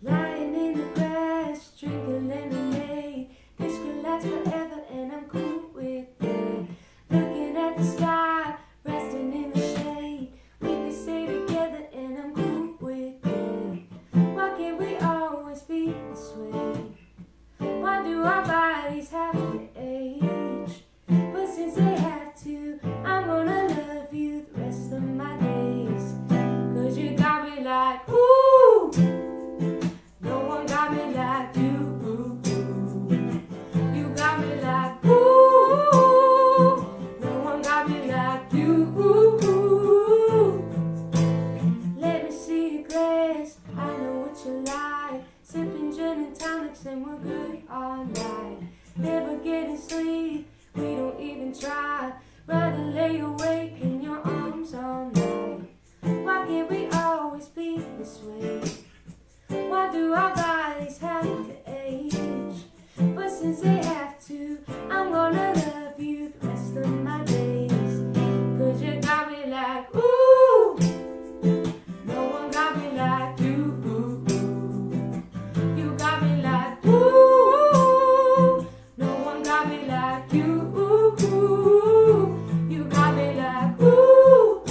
Lying in the grass, drinking lemonade. This could last forever and I'm cool with it. Looking at the sky, resting in the shade. We can stay together and I'm cool with it. Why can't we always be this way? Why do our bodies have to age? But since they have to, I'm gonna love you the rest like, ooh. No one got me like you. You got me like, ooh. No one got me like you. You got me like, ooh.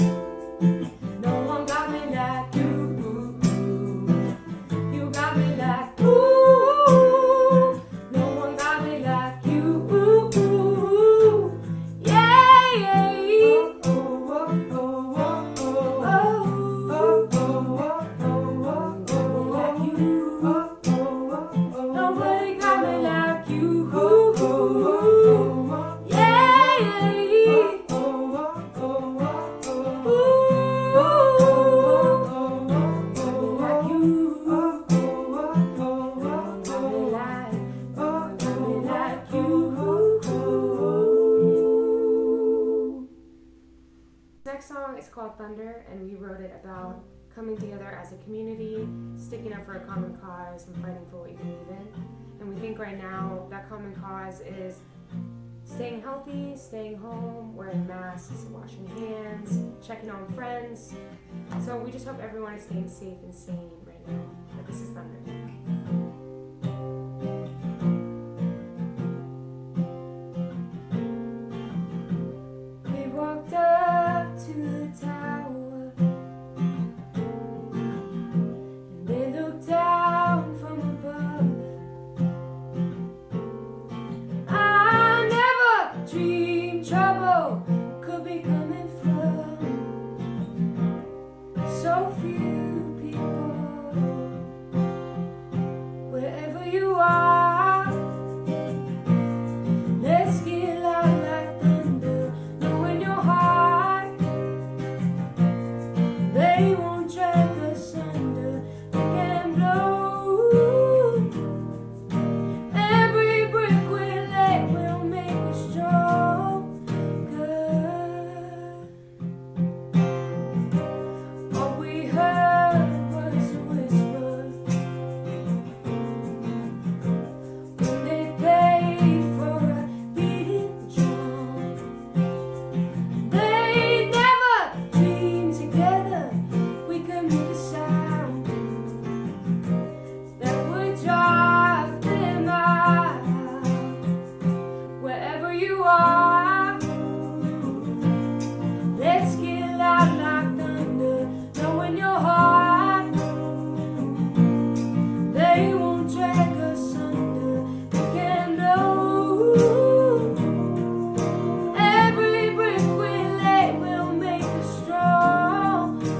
No one got me like you. You got me like, ooh. No one got me like you. Yeah, yeah. Nobody got me like you. Yeah, Next song is called Thunder, and we wrote it about coming together as a community, sticking up for a common cause, and fighting for what you believe in. And we think right now that common cause is staying healthy, staying home, wearing masks, washing hands, checking on friends. So we just hope everyone is staying safe and sane right now. But this is Thunder. we walked up to the tower, and they looked down from above. I never dreamed trouble could be coming from so few people. Wherever you are, let's get loud like thunder. Know in your heart, they won't drag us under. They can blow. Every brick we lay will make us stronger. All we heard was a whisper when they paid for a beating drum. They never dreamed together we could make a sound that would drive them out. Wherever you are, let's get loud like thunder. Know in your heart, they won't drag us under. They can blow. Every brick we lay will make us stronger.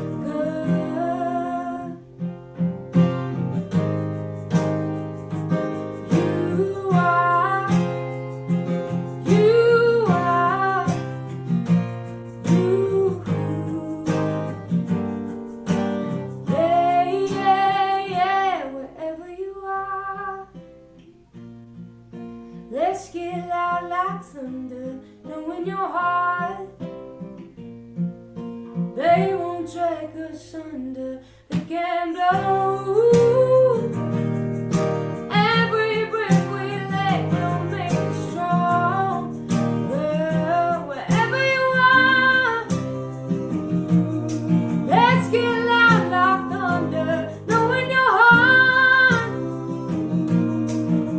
You are, you are, you. Yeah, yeah, yeah, wherever you are, let's get loud like thunder. Know in your heart, they won't drag us under. They can blow. Every brick we lay will make us stronger. Wherever you are, let's get loud like thunder. Know in your heart,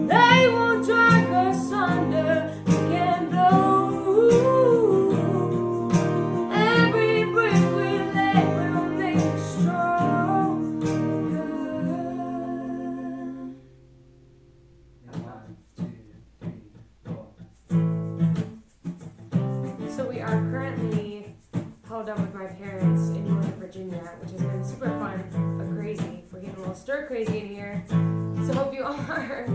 they won't drag us under. They can blow. Every brick we lay will make us stronger. So we are currently held up with my parents in Northern Virginia, which has been super fun but crazy. We're getting a little stir crazy in here. So hope you all are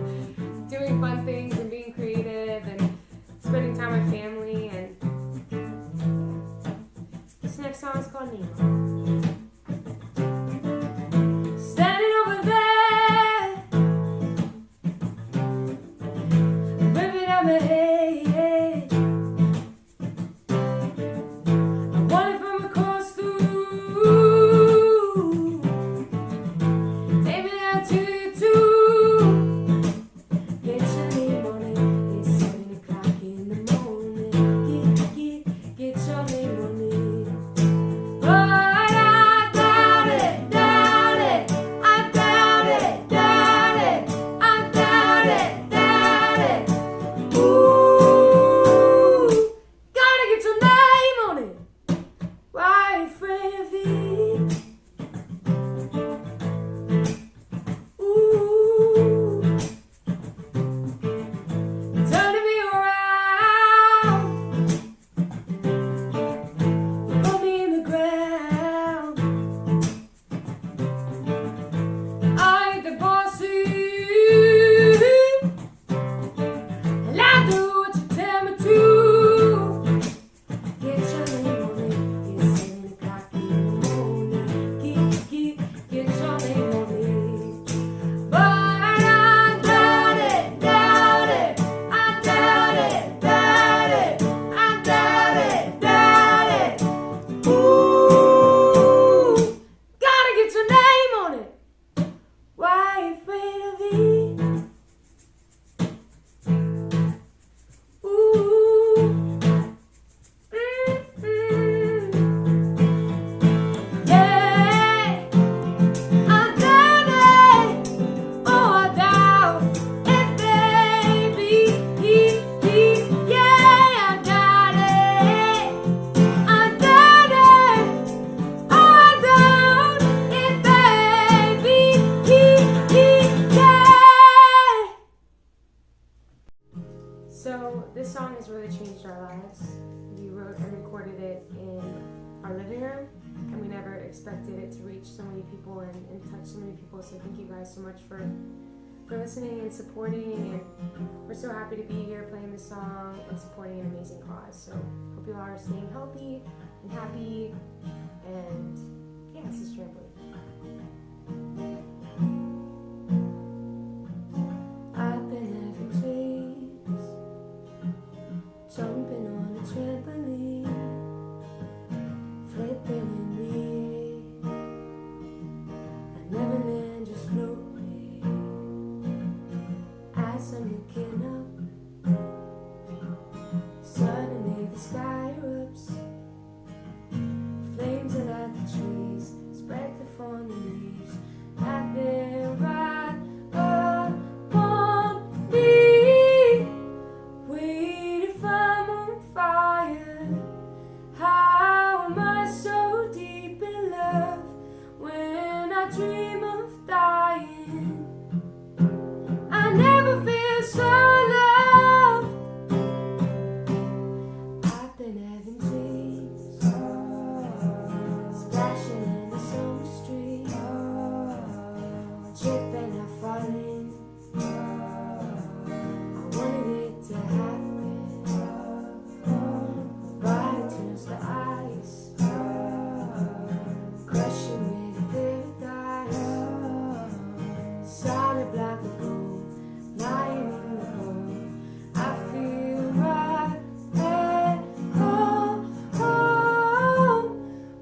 doing fun things and being creative and spending time with family. And this next song is called Nemo. Standing over there, ripping out my head. I want it from across the room. Take me down to you too. Get your name on it. It's 7 o'clock in the morning. Get your name on it. expected it to reach so many people and touch so many people. So thank you guys so much for listening and supporting, and we're so happy to be here playing this song and supporting an amazing cause. So hope you all are staying healthy and happy, and yeah, this is Trampoline. I've been having dreams, jumping on a trampoline, flipping in the air. I never land, just float me. As I'm looking up, suddenly the sky erupts. Flames are like the trees, spread the fallen leaves. I've been right upon me. Wait, if I'm on fire, how am I so deep in love when I dream of dying? I never feel so loved. I've been having dreams, splashing in the summer street, tripping and falling. I wanted it to happen. Body turns to ice, crushing me to paradise. Solid block of gold, lying in the hole. I feel right at home.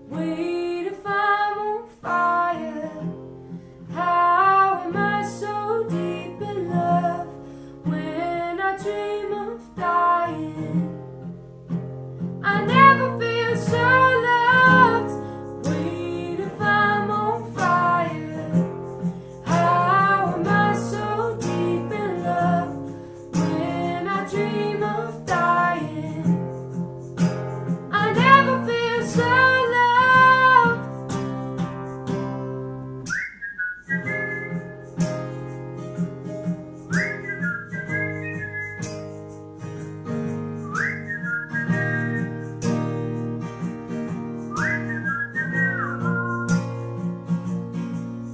Wait, if I'm on fire, how am I so deep in love when I dream of dying? I never feel so loved. Wait, if I'm on fire, how am I so deep in love when I dream of dying? I never feel so loved.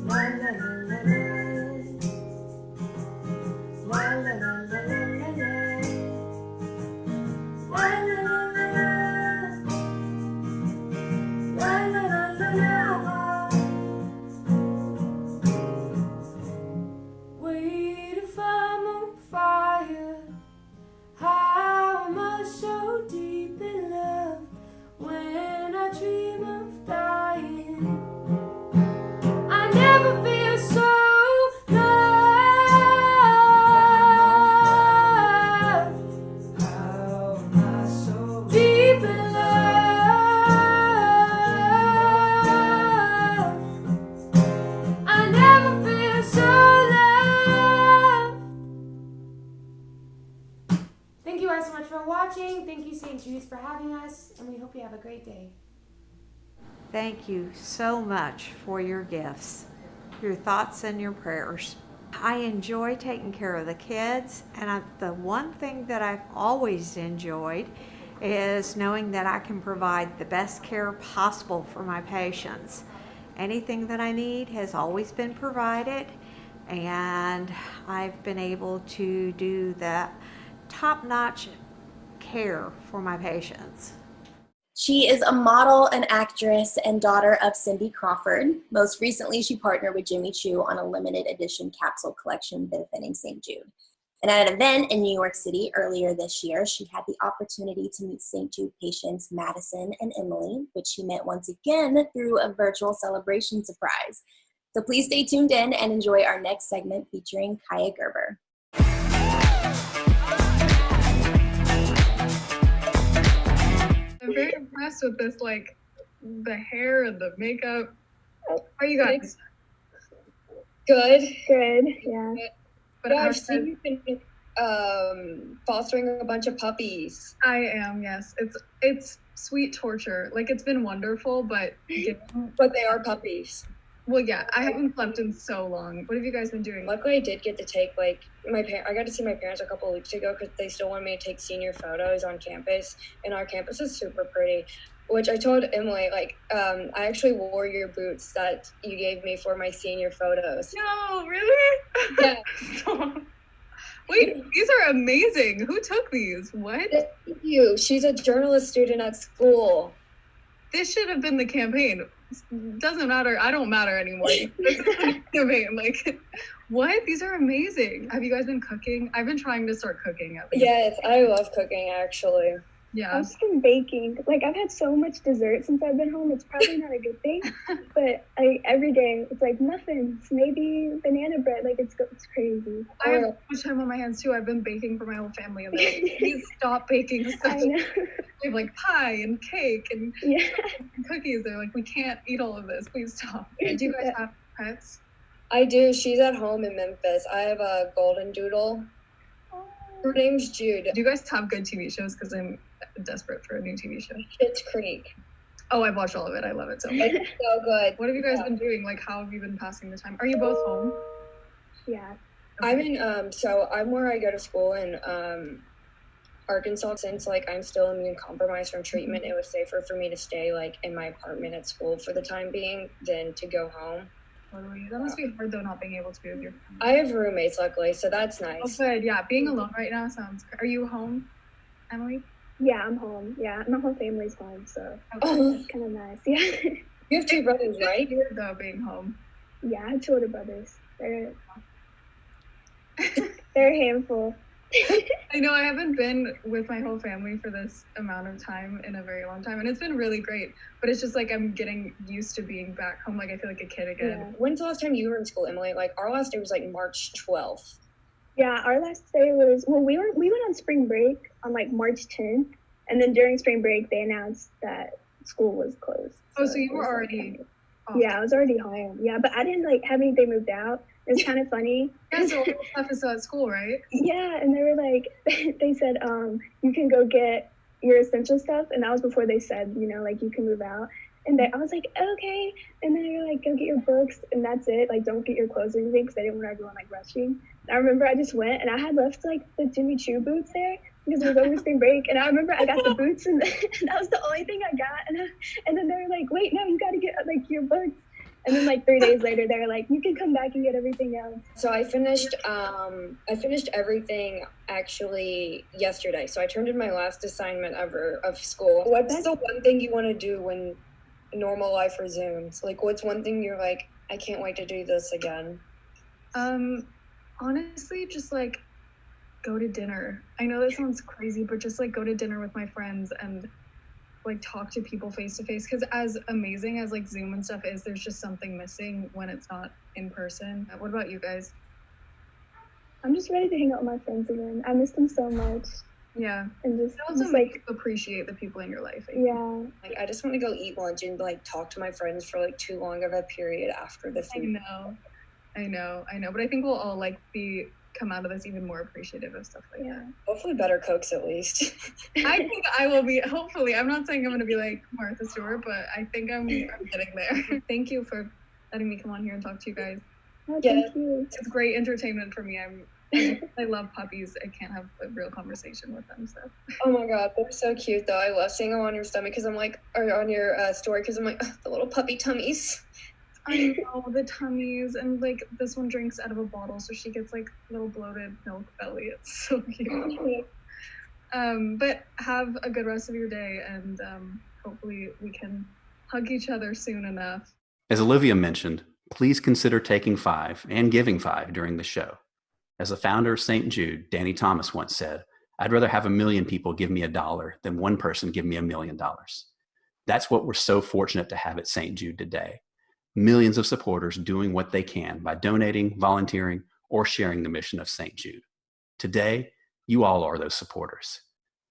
La la la la la. La la la la la la la. La la la la la. La la la la la. Wait, if I'm on fire, how am I so deep in love when I dream of dying? I never feel so loved. How am I so deep in love? I never feel so loved. Thank you guys so much for watching. Thank you, St. Jude's, for having us, and we hope you have a great day. Thank you so much for your gifts, your thoughts and your prayers. I enjoy taking care of the kids, and the one thing that I've always enjoyed is knowing that I can provide the best care possible for my patients. Anything that I need has always been provided, and I've been able to do the top-notch care for my patients. She is a model, an actress, and daughter of Cindy Crawford. Most recently, she partnered with Jimmy Choo on a limited edition capsule collection benefiting St. Jude. And at an event in New York City earlier this year, she had the opportunity to meet St. Jude patients Madison and Emily, which she met once again through a virtual celebration surprise. So please stay tuned in and enjoy our next segment featuring Kaya Gerber. I'm very impressed with this, like, the hair and the makeup. How are you guys? Good. Good, yeah. But Yeah, I've seen you've been fostering a bunch of puppies. I am, yes. It's sweet torture. Like, it's been wonderful, but But they are puppies. Well, yeah, I haven't slept in so long. What have you guys been doing? Luckily, I did get to take, like, I got to see my parents a couple of weeks ago because they still wanted me to take senior photos on campus, and our campus is super pretty. which I told Emily, like, I actually wore your boots that you gave me for my senior photos. No, really? Yeah. Wait, these are amazing. Who took these? What? Thank you. She's a journalist student at school. This should have been the campaign. Doesn't matter. I don't matter anymore. This is the campaign. Like, what? These are amazing. Have you guys been cooking? I've been trying to start cooking at least. Yes, I love cooking, actually. Yeah. I've just been baking. Like, I've had so much dessert since I've been home. It's probably not a good thing, but every day it's like muffins, maybe banana bread. Like, it's crazy. I have so much time on my hands too. I've been baking for my whole family, and they're like, please stop baking stuff. I know. We have like pie and cake and cookies. They're like, we can't eat all of this. Please stop. Do you guys have pets? I do. She's at home in Memphis. I have a golden doodle. Her name's Jude. Do you guys have good TV shows? Because I'm desperate for a new TV show. Schitt's Creek. Oh, I've watched all of it. I love it so much. It's so good. What have you guys been doing? Like, how have you been passing the time? Are you both home? Yeah. I'm in, so I'm where I go to school in Arkansas. Since, like, I'm still immune compromised from treatment, it was safer for me to stay, like, in my apartment at school for the time being than to go home. Totally. That must be hard, though, not being able to be with your family. I have roommates, luckily, so that's nice. Oh, good. Yeah, being alone right now sounds great. Are you home, Emily? Yeah, I'm home. Yeah, my whole family's home, so that's kind of nice. Yeah. You have two brothers, right? Weird, though, being home. Yeah, I have two older brothers. They're a handful. I know I haven't been with my whole family for this amount of time in a very long time, and it's been really great, but it's just like I'm getting used to being back home. Like, I feel like a kid again. Yeah. When's the last time you were in school, Emily? Like, our last day was like March 12th. Yeah, our last day was, well, we went on spring break on like March 10th, and then during spring break they announced that school was closed. Oh, so you were already off. Yeah, I was already home. Yeah, but I didn't like have anything moved out. It was kind of funny. Yeah, so all the stuff is still at school, right? Yeah, and they were like, they said, you can go get your essential stuff, and that was before they said, you know, like, you can move out. And I was like, okay. And then they were like, go get your books, and that's it. Like, don't get your clothes or anything, because I didn't want everyone, like, rushing. And I remember I just went, and I had left, like, the Jimmy Choo boots there, because it was over spring break. And I remember I got the boots, and that was the only thing I got. And then they were like, wait, no, you got to get, like, your books. And then like 3 days later, they were like, you can come back and get everything else. So I finished everything actually yesterday. So I turned in my last assignment ever of school. What's the one thing you want to do when normal life resumes? Like, what's one thing you're like, I can't wait to do this again? Honestly, just like go to dinner. I know that sounds crazy, but just like go to dinner with my friends and like talk to people face to face, because as amazing as like Zoom and stuff is, there's just something missing when it's not in person. What about you guys? I'm just ready to hang out with my friends again. I miss them so much. Yeah. And just also like make you appreciate the people in your life. Yeah. Like, I just want to go eat lunch and like talk to my friends for like too long of a period after the food. I know. But I think we'll all like come out of this even more appreciative of stuff like that. Hopefully better cooks at least. I think I will be, hopefully. I'm not saying I'm going to be like Martha Stewart, but I think I'm getting there. Thank you for letting me come on here and talk to you guys. Oh, thank you. It's great entertainment for me. I love puppies. I can't have a real conversation with them. So. Oh my God, they're so cute though. I love seeing them on your stomach because I'm like, or on your story because I'm like, the little puppy tummies. I know, the tummies, and like this one drinks out of a bottle, so she gets like little bloated milk belly. It's so cute. But have a good rest of your day, and hopefully we can hug each other soon enough. As Olivia mentioned, please consider taking 5 and giving 5 during the show. As the founder of St. Jude, Danny Thomas once said, I'd rather have 1 million people give me $1 than one person give me $1 million. That's what we're so fortunate to have at St. Jude today. Millions of supporters doing what they can by donating, volunteering, or sharing the mission of St. Jude. Today, you all are those supporters.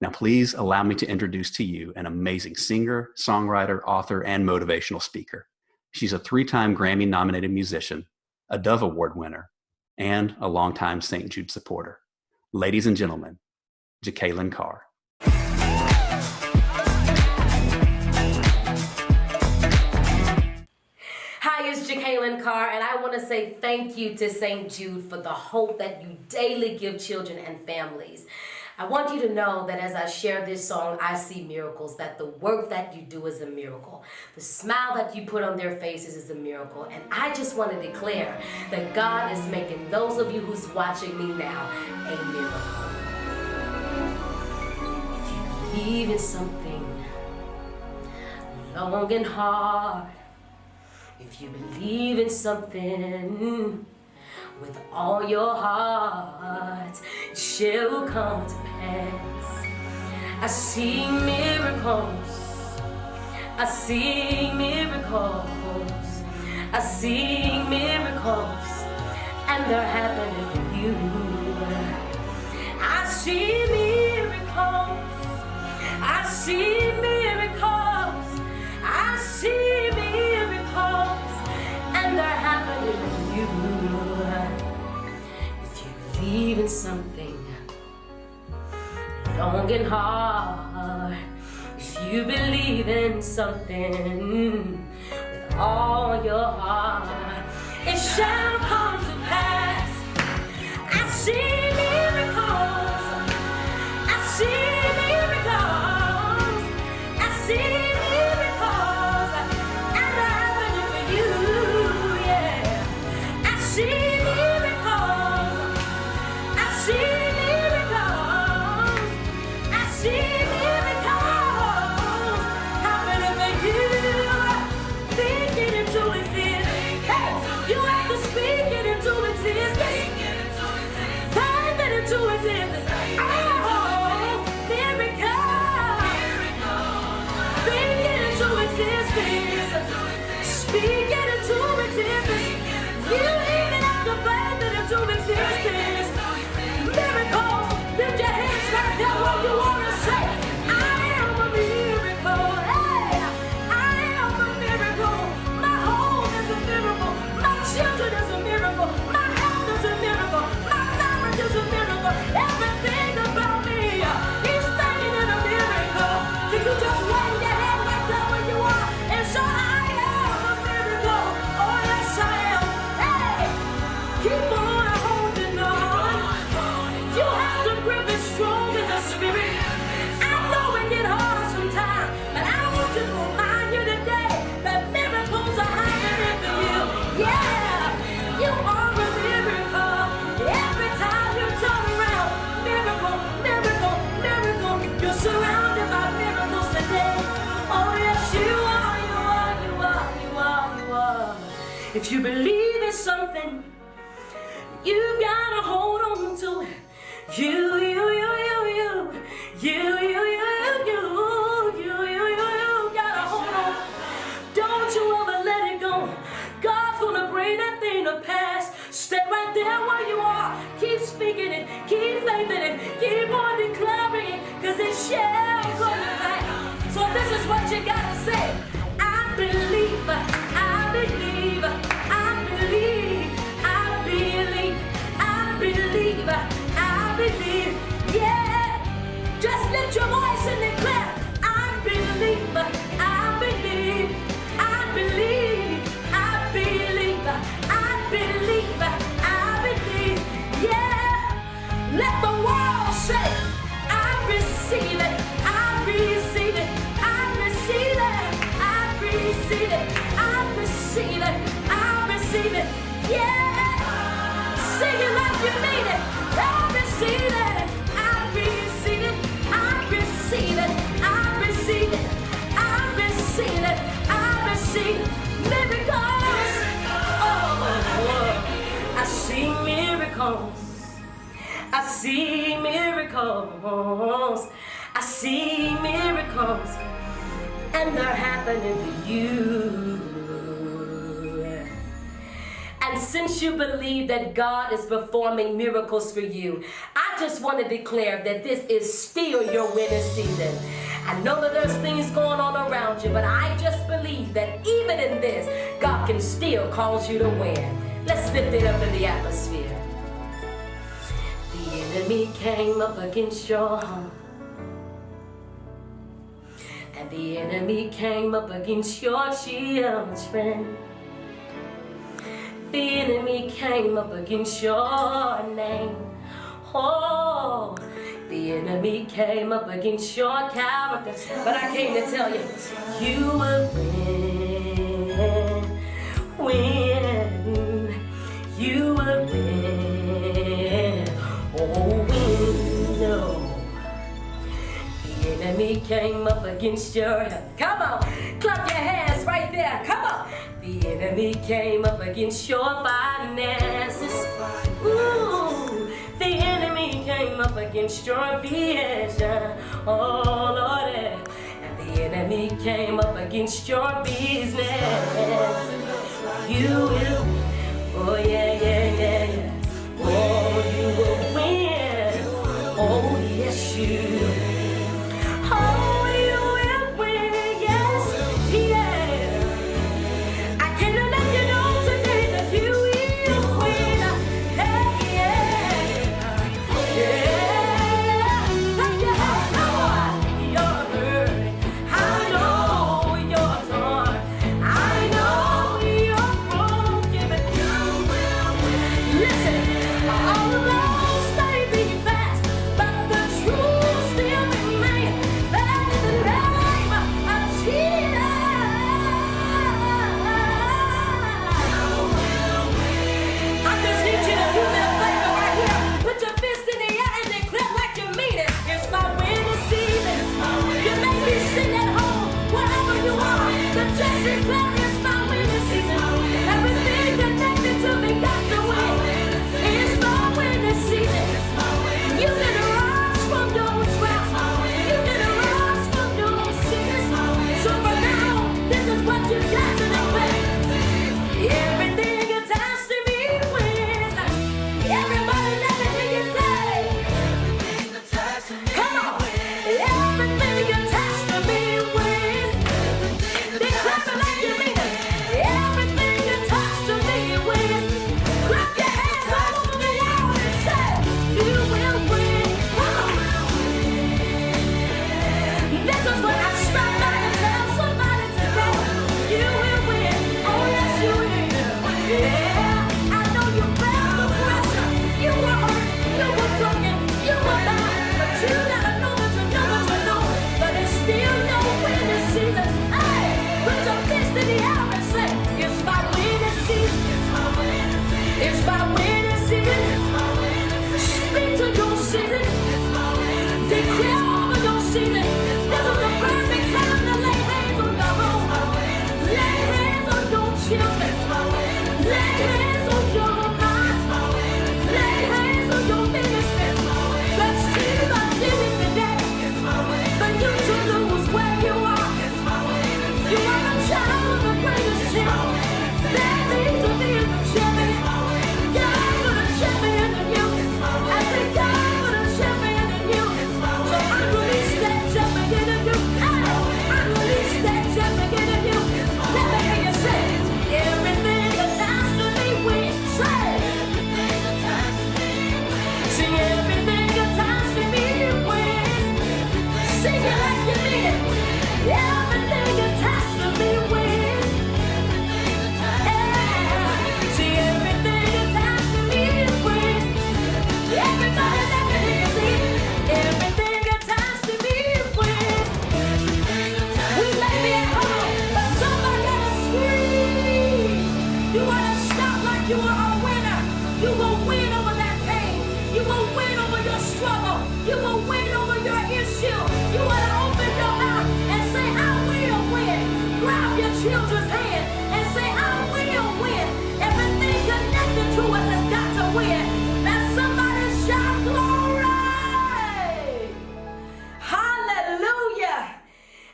Now, please allow me to introduce to you an amazing singer, songwriter, author, and motivational speaker. She's a 3-time Grammy-nominated musician, a Dove Award winner, and a longtime St. Jude supporter. Ladies and gentlemen, Jacqueline Carr. Hi, it's Jacqueline Carr, and I want to say thank you to St. Jude for the hope that you daily give children and families. I want you to know that as I share this song, I see miracles, that the work that you do is a miracle. The smile that you put on their faces is a miracle. And I just want to declare that God is making those of you who's watching me now a miracle. If you believe in something long and hard, if you believe in something with all your heart, it shall come to pass. I see miracles, I see miracles, I see miracles, and they're happening for you. I see miracles, I see miracles, I see miracles, and they're happening for you. Believe in something long and hard. If you believe in something with all your heart, it shall come to pass. I see miracles, I see miracles, I see miracles, and they're happening for you, yeah. I see if you believe in something, you gotta hold on to it. You gotta hold on. Don't you ever let it go. God's gonna bring that thing to pass. Stay right there where you are. Keep speaking it. Keep faithing it. Keep on declaring it, because it shall come to pass. So this is what you gotta say. I believe, I believe, I believe, I believe, I believe, I believe, yeah. Just lift your voice and declare, I believe, I believe, I believe, I believe, I believe, I believe, yeah. Let the world say, I receive it, I receive it, I receive it, I receive it, I receive it, I receive it, yeah. Sing it like you mean it. I receive it, I receive it, I receive it, I receive it, I receive it, I receive miracles. Oh, I see miracles, I see miracles, I see miracles, and they're happening for you. And since you believe that God is performing miracles for you, I just want to declare that this is still your winning season. I know that there's things going on around you, but I just believe that even in this, God can still cause you to win. Let's lift it up in the atmosphere. The enemy came up against your home, and the enemy came up against your children. The enemy came up against your name. Oh, The enemy came up against your character, but I came to tell you, you will win. You will win. Oh, win. No. The enemy came up against your health. Come on, clap your hands right there. Come on. The enemy came up against your finances. Ooh. The enemy came up against your vision, oh Lord, and the enemy came up against your business. You will, oh yeah, yeah, yeah, yeah. Oh, you will win. Oh, yes, you will. Oh, you will win, yes, yeah. I cannot let you know today that you will win. Hey, yeah.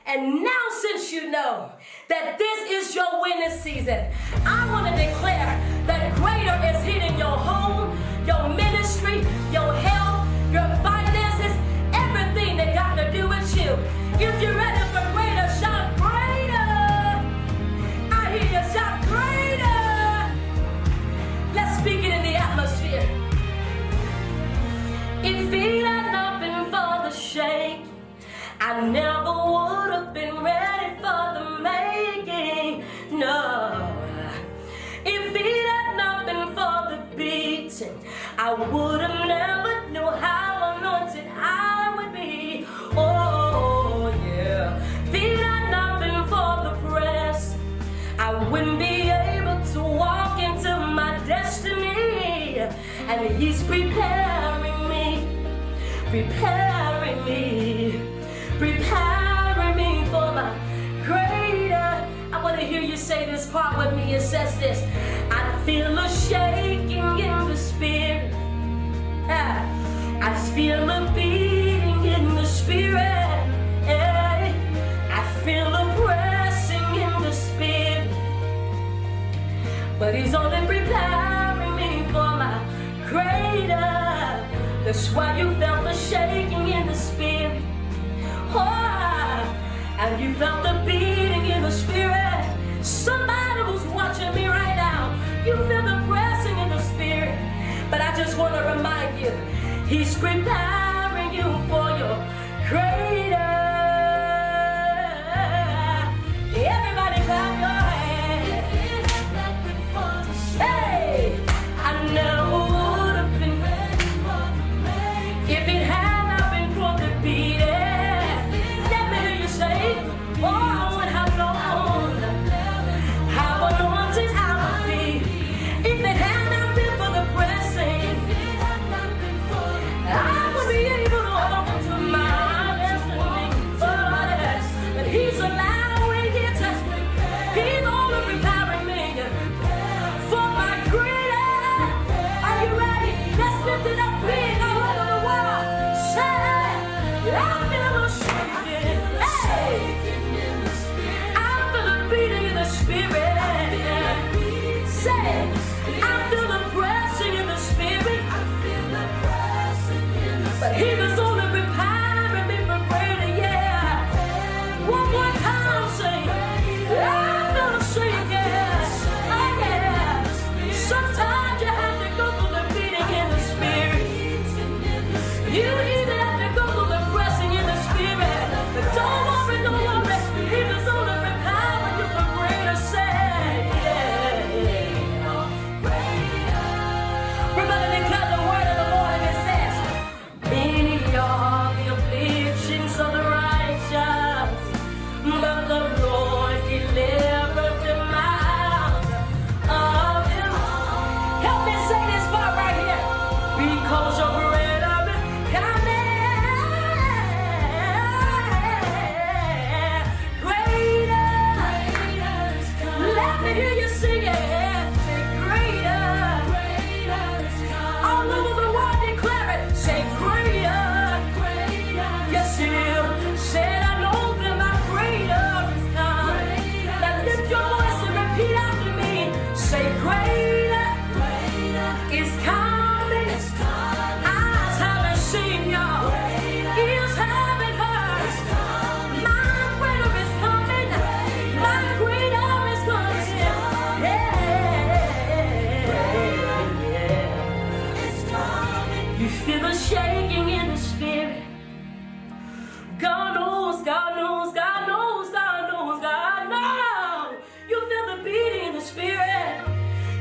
And now, since you know that this is your winning season, I want to declare that greater is hitting your home, your ministry, your health, your finances, everything that got to do with you. If you're ready for greater, shout greater. I hear you shout greater. Let's speak it in the atmosphere. If it had not been for the shake, I never would have been ready for the making, no. If it had not been for the beating, I would have never knew how anointed I and he's preparing me for my greater. I want to hear you say this part with me. It says this: I feel a shaking in the spirit. I feel a beating in the spirit. I feel a pressing in the spirit. But he's only preparing me for my greater. That's why you felt the shaking in the spirit. And you felt the beating in the spirit. Somebody who's watching me right now, you feel the pressing in the spirit. But I just want to remind you, he's preparing you for your greater. Everybody clap your hands. Hey, I never would have been ready for the rain if it had not been for the beating. Let me hear you say, oh, I would have known how anointed I would be if it had not been for the pressing. I would be able to walk into my destiny. Oh, yes. But he's allowing it to. He's only preparing me for my greater. Are you ready? Let's lift it up big all over the world. Say, I feel a shaking. Hey, I feel a beating in the spirit. Say, I feel the pressing in the spirit. But he was only preparing me for greater, yeah. One more time, say, I feel a shaking. Oh, yeah. Sometimes you have to go through the beating in the spirit. You even have to go through the pressing in the spirit. But don't worry, don't worry. He was only preparing you for greater, say, yeah. We're going to declare the word of the Lord, and it says, many are the afflictions of the righteous, but the Lord delivered them out of them. Help me say this part right here. Because you're greater than greater. Let me hear you sing it. Say greater. All over the world declare it. Say greater. Yes, you said, I know that my greater is come. Now lift your voice and repeat after me. Say greater is coming. Eyes haven't seen, y'all. Ears haven't heard. My greater is coming. My greater is coming. Yeah. You feel the shaking in the spirit. God knows, God knows, God knows, God knows, God knows. You feel the beating in the spirit.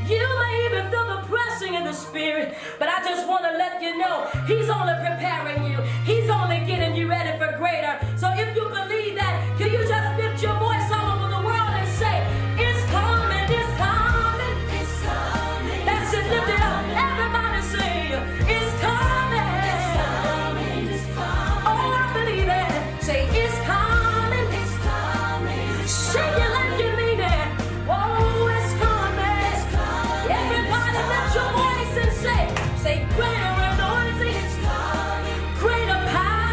You may even feel the pressing in the spirit. But I just want to let you know, he's only preparing you. He's only getting you ready for greater. So if you believe that, can you just lift your voice all over the world and say, it's coming, it's coming, it's coming. That's it, lift it up. Everybody say, it's coming, it's coming, it's coming. Oh, I believe it. Say, it's coming, it's coming. Shake it like you mean it. Oh, it's coming, it's coming. Everybody lift your voice and say greater anointing, it's coming. Greater power.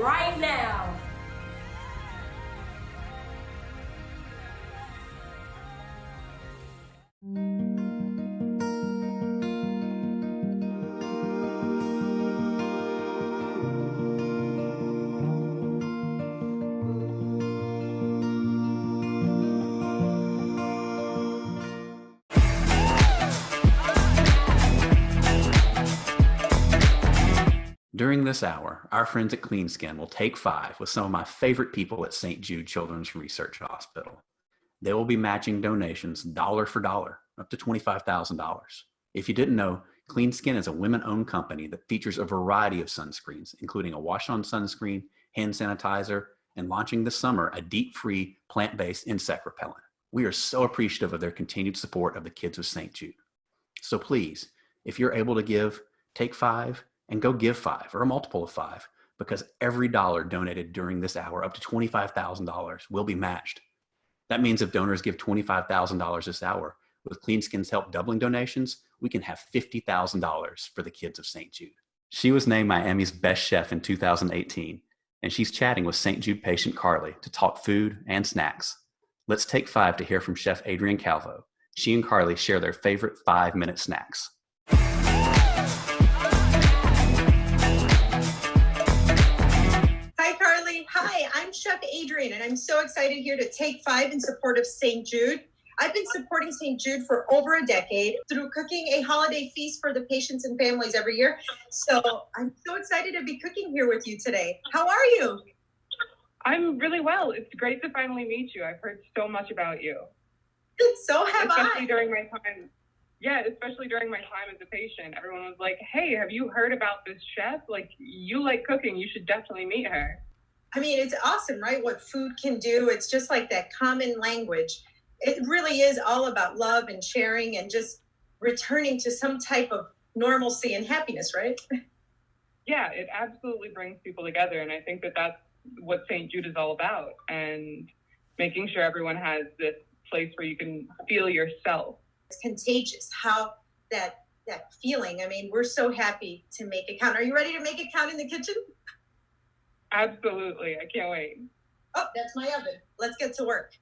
right now. During this hour, our friends at Clean Skin will take 5 with some of my favorite people at St. Jude Children's Research Hospital. They will be matching donations dollar for dollar, up to $25,000. If you didn't know, Clean Skin is a women-owned company that features a variety of sunscreens, including a wash-on sunscreen, hand sanitizer, and launching this summer a DEET-free plant-based insect repellent. We are so appreciative of their continued support of the kids of St. Jude. So please, if you're able to give, take 5 and go give 5 or a multiple of 5, because every dollar donated during this hour, up to $25,000, will be matched. That means if donors give $25,000 this hour, with Clean Skin's help doubling donations, we can have $50,000 for the kids of St. Jude. She was named Miami's best chef in 2018, and she's chatting with St. Jude patient Carly to talk food and snacks. Let's take 5 to hear from Chef Adrienne Calvo. She and Carly share their favorite 5-minute snacks. Hi, Carly. Hi, I'm Chef Adrienne, and I'm so excited here to take 5 in support of St. Jude. I've been supporting St. Jude for over a decade through cooking a holiday feast for the patients and families every year. So I'm so excited to be cooking here with you today. How are you? I'm really well. It's great to finally meet you. I've heard so much about you. So have especially I. During my time. Yeah, especially during my time as a patient. Everyone was like, hey, have you heard about this chef? Like, you like cooking. You should definitely meet her. I mean, it's awesome, right? What food can do. It's just like that common language. It really is all about love and sharing and just returning to some type of normalcy and happiness, right? Yeah, it absolutely brings people together. And I think that that's what St. Jude is all about. And making sure everyone has this place where you can feel yourself. It's contagious how that feeling. I mean, we're so happy to make it count. Are you ready to make it count in the kitchen? Absolutely. I can't wait. Oh, that's my oven. Let's get to work.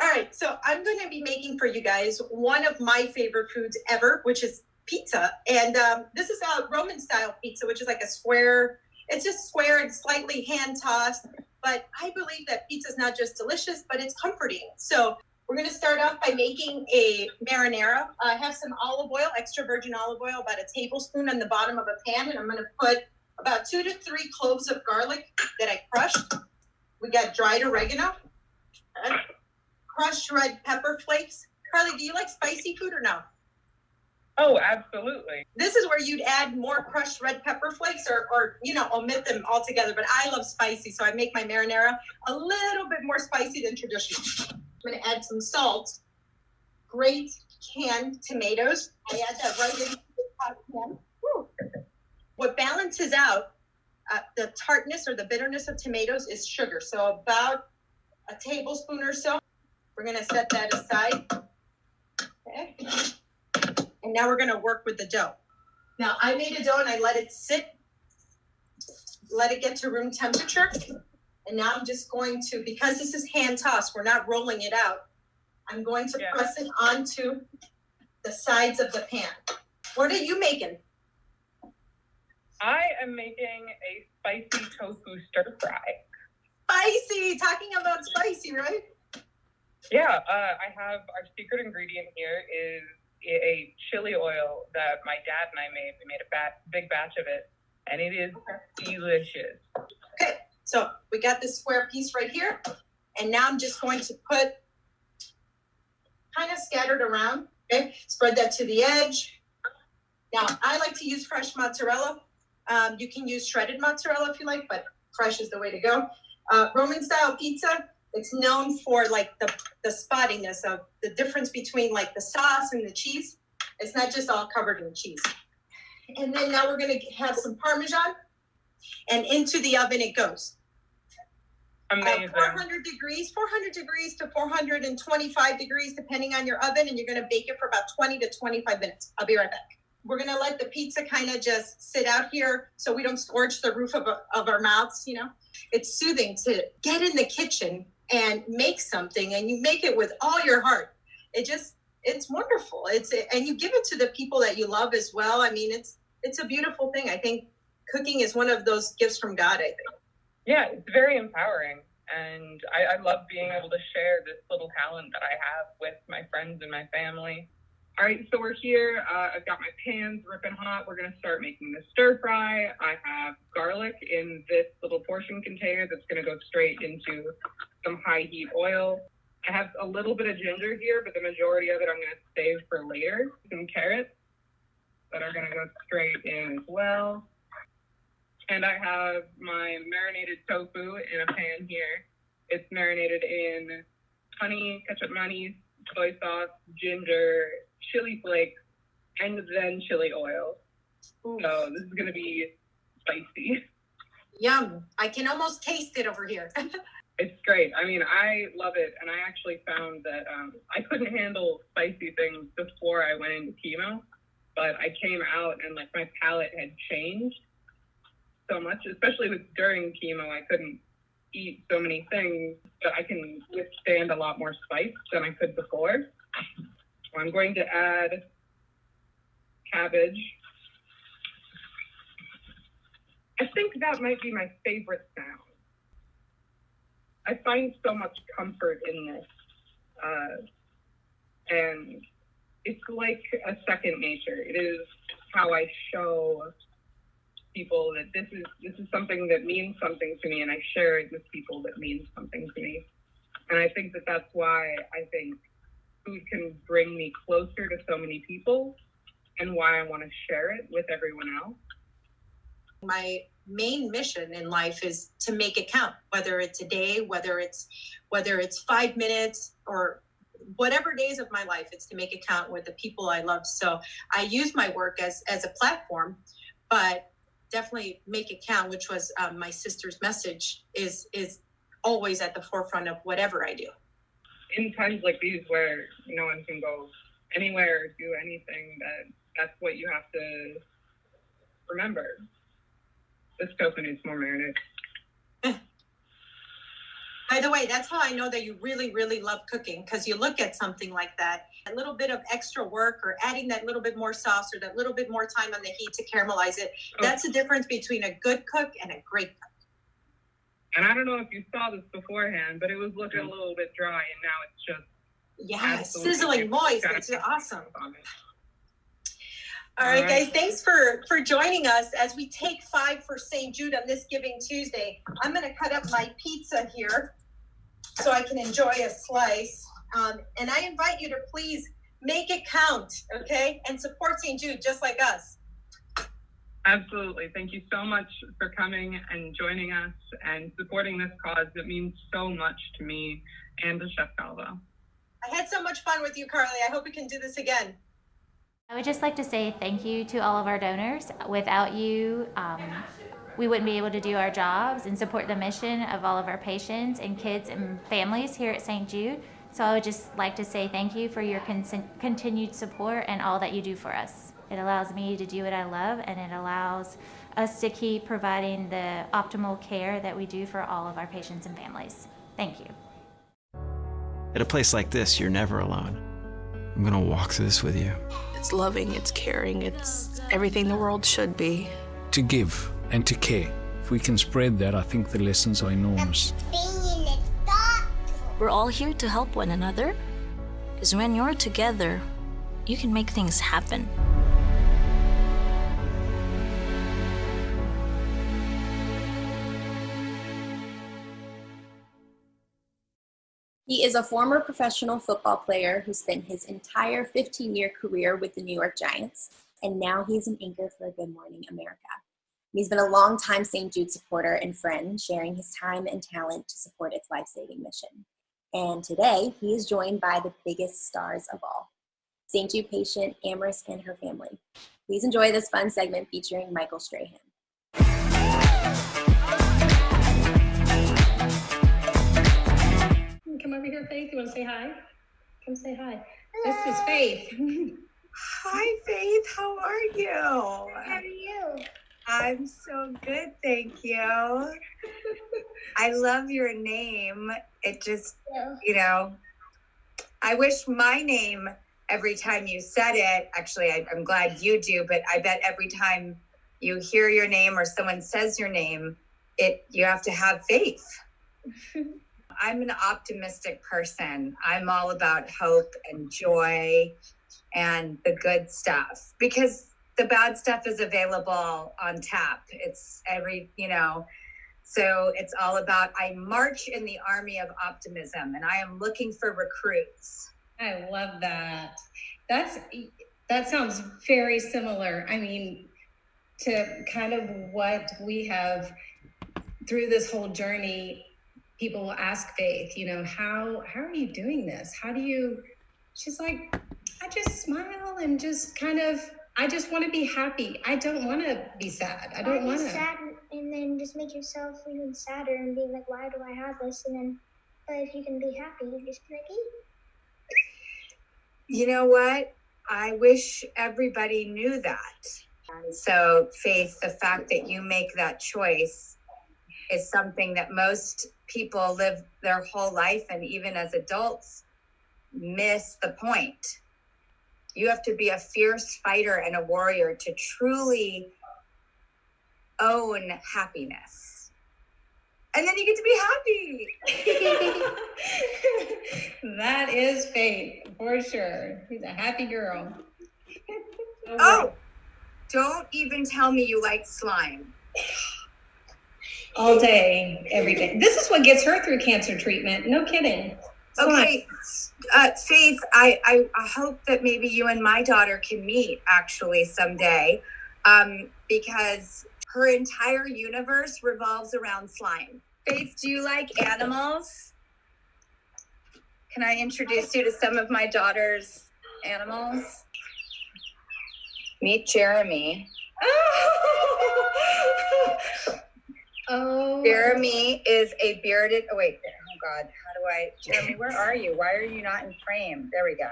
All right, so I'm going to be making for you guys one of my favorite foods ever, which is pizza. And this is a Roman style pizza, which is like a square. It's just square and slightly hand tossed. But I believe that pizza is not just delicious, but it's comforting. So we're going to start off by making a marinara. I have some olive oil, extra virgin olive oil, about a tablespoon on the bottom of a pan. And I'm going to put about 2 to 3 cloves of garlic that I crushed. We got dried oregano, crushed red pepper flakes. Carly, do you like spicy food or no? Oh, absolutely. This is where you'd add more crushed red pepper flakes or omit them altogether. But I love spicy, so I make my marinara a little bit more spicy than traditional. I'm going to add some salt, grate canned tomatoes. I add that right into the hot pan. Woo. What balances out the tartness or the bitterness of tomatoes is sugar. So about a tablespoon or so. We're going to set that aside. Okay. And now we're going to work with the dough. Now, I made a dough and I let it sit, let it get to room temperature. And now I'm just going to, because this is hand tossed, we're not rolling it out. I'm going to press it onto the sides of the pan. What are you making? I am making a spicy tofu stir fry. Spicy! Talking about spicy, right? Yeah, I have our secret ingredient here is a chili oil that my dad and I made. We made a big batch of it, and it is delicious. Okay, so we got this square piece right here, and now I'm just going to put kind of scattered around. Okay, spread that to the edge. Now, I like to use fresh mozzarella. You can use shredded mozzarella if you like, but fresh is the way to go. Roman style pizza, it's known for like the spottiness of the difference between like the sauce and the cheese. It's not just all covered in cheese. And then now we're going to have some Parmesan, and into the oven it goes. Amazing. 400 degrees to 425 degrees, depending on your oven, and you're going to bake it for about 20 to 25 minutes. I'll be right back. we're going to let the pizza kind of just sit out here so we don't scorch the roof of our mouths, you know. It's soothing to get in the kitchen and make something, and you make it with all your heart. It's wonderful. And you give it to the people that you love as well. I mean, it's a beautiful thing. I think cooking is one of those gifts from God, I think. Yeah, it's very empowering. And I love being able to share this little talent that I have with my friends and my family. All right, so we're here. I've got my pans ripping hot. We're going to start making the stir fry. I have garlic in this little portion container that's going to go straight into some high heat oil. I have a little bit of ginger here, but the majority of it I'm going to save for later. Some carrots that are going to go straight in as well. And I have my marinated tofu in a pan here. It's marinated in honey, ketchup mayonnaise, soy sauce, ginger, chili flakes, and then chili oil. Ooh. So this is going to be spicy. Yum. I can almost taste it over here. It's great. I mean, I love it. And I actually found that I couldn't handle spicy things before I went into chemo. But I came out and like my palate had changed so much, especially during chemo. I couldn't eat so many things, but I can withstand a lot more spice than I could before. I'm going to add cabbage. I think that might be my favorite sound. I find so much comfort in this. And it's like a second nature. It is how I show people that this is something that means something to me, and I share it with people that means something to me. And I think that that's why I think food can bring me closer to so many people, and why I want to share it with everyone else. My main mission in life is to make it count, whether it's a day, whether it's 5 minutes, or whatever days of my life, it's to make it count with the people I love. So I use my work as a platform, but definitely make it count, which was my sister's message, is always at the forefront of whatever I do. In times like these where no one can go anywhere or do anything, that's what you have to remember. This tofu needs more marinade. By the way, that's how I know that you really, really love cooking, because you look at something like that, a little bit of extra work or adding that little bit more sauce or that little bit more time on the heat to caramelize it. That's the difference between a good cook and a great cook. And I don't know if you saw this beforehand, but it was looking a little bit dry, and now it's just sizzling moist. It's awesome. All right, guys, thanks for joining us as we take 5 for St. Jude on this Giving Tuesday. I'm going to cut up my pizza here so I can enjoy a slice. And I invite you to please make it count, okay? And support St. Jude just like us. Absolutely. Thank you so much for coming and joining us and supporting this cause that means so much to me and to Chef Calvo. I had so much fun with you, Carly. I hope we can do this again. I would just like to say thank you to all of our donors. Without you, we wouldn't be able to do our jobs and support the mission of all of our patients and kids and families here at St. Jude. So I would just like to say thank you for your continued support and all that you do for us. It allows me to do what I love, and it allows us to keep providing the optimal care that we do for all of our patients and families. Thank you. At a place like this, you're never alone. I'm gonna walk through this with you. It's loving, it's caring, it's everything the world should be. To give and to care. If we can spread that, I think the lessons are enormous. We're all here to help one another, because when you're together, you can make things happen. He is a former professional football player who spent his entire 15-year career with the New York Giants, and now he's an anchor for Good Morning America. He's been a longtime St. Jude supporter and friend, sharing his time and talent to support its life-saving mission. And today, he is joined by the biggest stars of all, St. Jude patient Amaris and her family. Please enjoy this fun segment featuring Michael Strahan. Come over here, Faith. You want to say hi? Come say hi. This is Faith. Hi, Faith. How are you? How are you? I'm so good, thank you. I love your name. It just, you know, I wish my name every time you said it. Actually, I'm glad you do, but I bet every time you hear your name or someone says your name, you have to have faith. I'm an optimistic person. I'm all about hope and joy and the good stuff, because the bad stuff is available on tap. It's so it's all about, I march in the army of optimism, and I am looking for recruits. I love that. That sounds very similar. I mean, to kind of what we have through this whole journey. People will ask Faith, you know, how are you doing this? She's like, I just smile and just kind of, I just want to be happy. I don't want to be sad. I don't want to. Sad and then just make yourself even sadder and be like, why do I have this? And then, but if you can be happy, you just be like, You know what? I wish everybody knew that. And so, Faith, the fact that you make that choice is something that most people live their whole life, and even as adults, miss the point. You have to be a fierce fighter and a warrior to truly own happiness. And then you get to be happy. That is Faith, for sure. She's a happy girl. Oh, don't even tell me you like slime. All day, every day. This is what gets her through cancer treatment. No kidding. Okay, Faith, I hope that maybe you and my daughter can meet actually someday, because her entire universe revolves around slime. Faith, do you like animals? Can I introduce you to some of my daughter's animals? Meet Jeremy. Oh. Jeremy is a bearded, Jeremy, where are you? Why are you not in frame? There we go.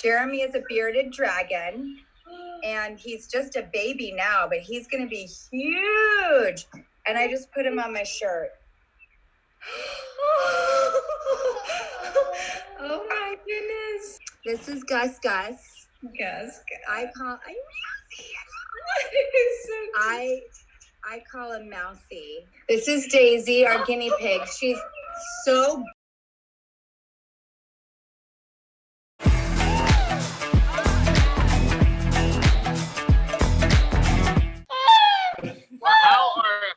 Jeremy is a bearded dragon, and he's just a baby now, but he's going to be huge. And I just put him on my shirt. Oh my goodness. This is Gus. Gus. I call him Mousy. This is Daisy, our guinea pig. She's so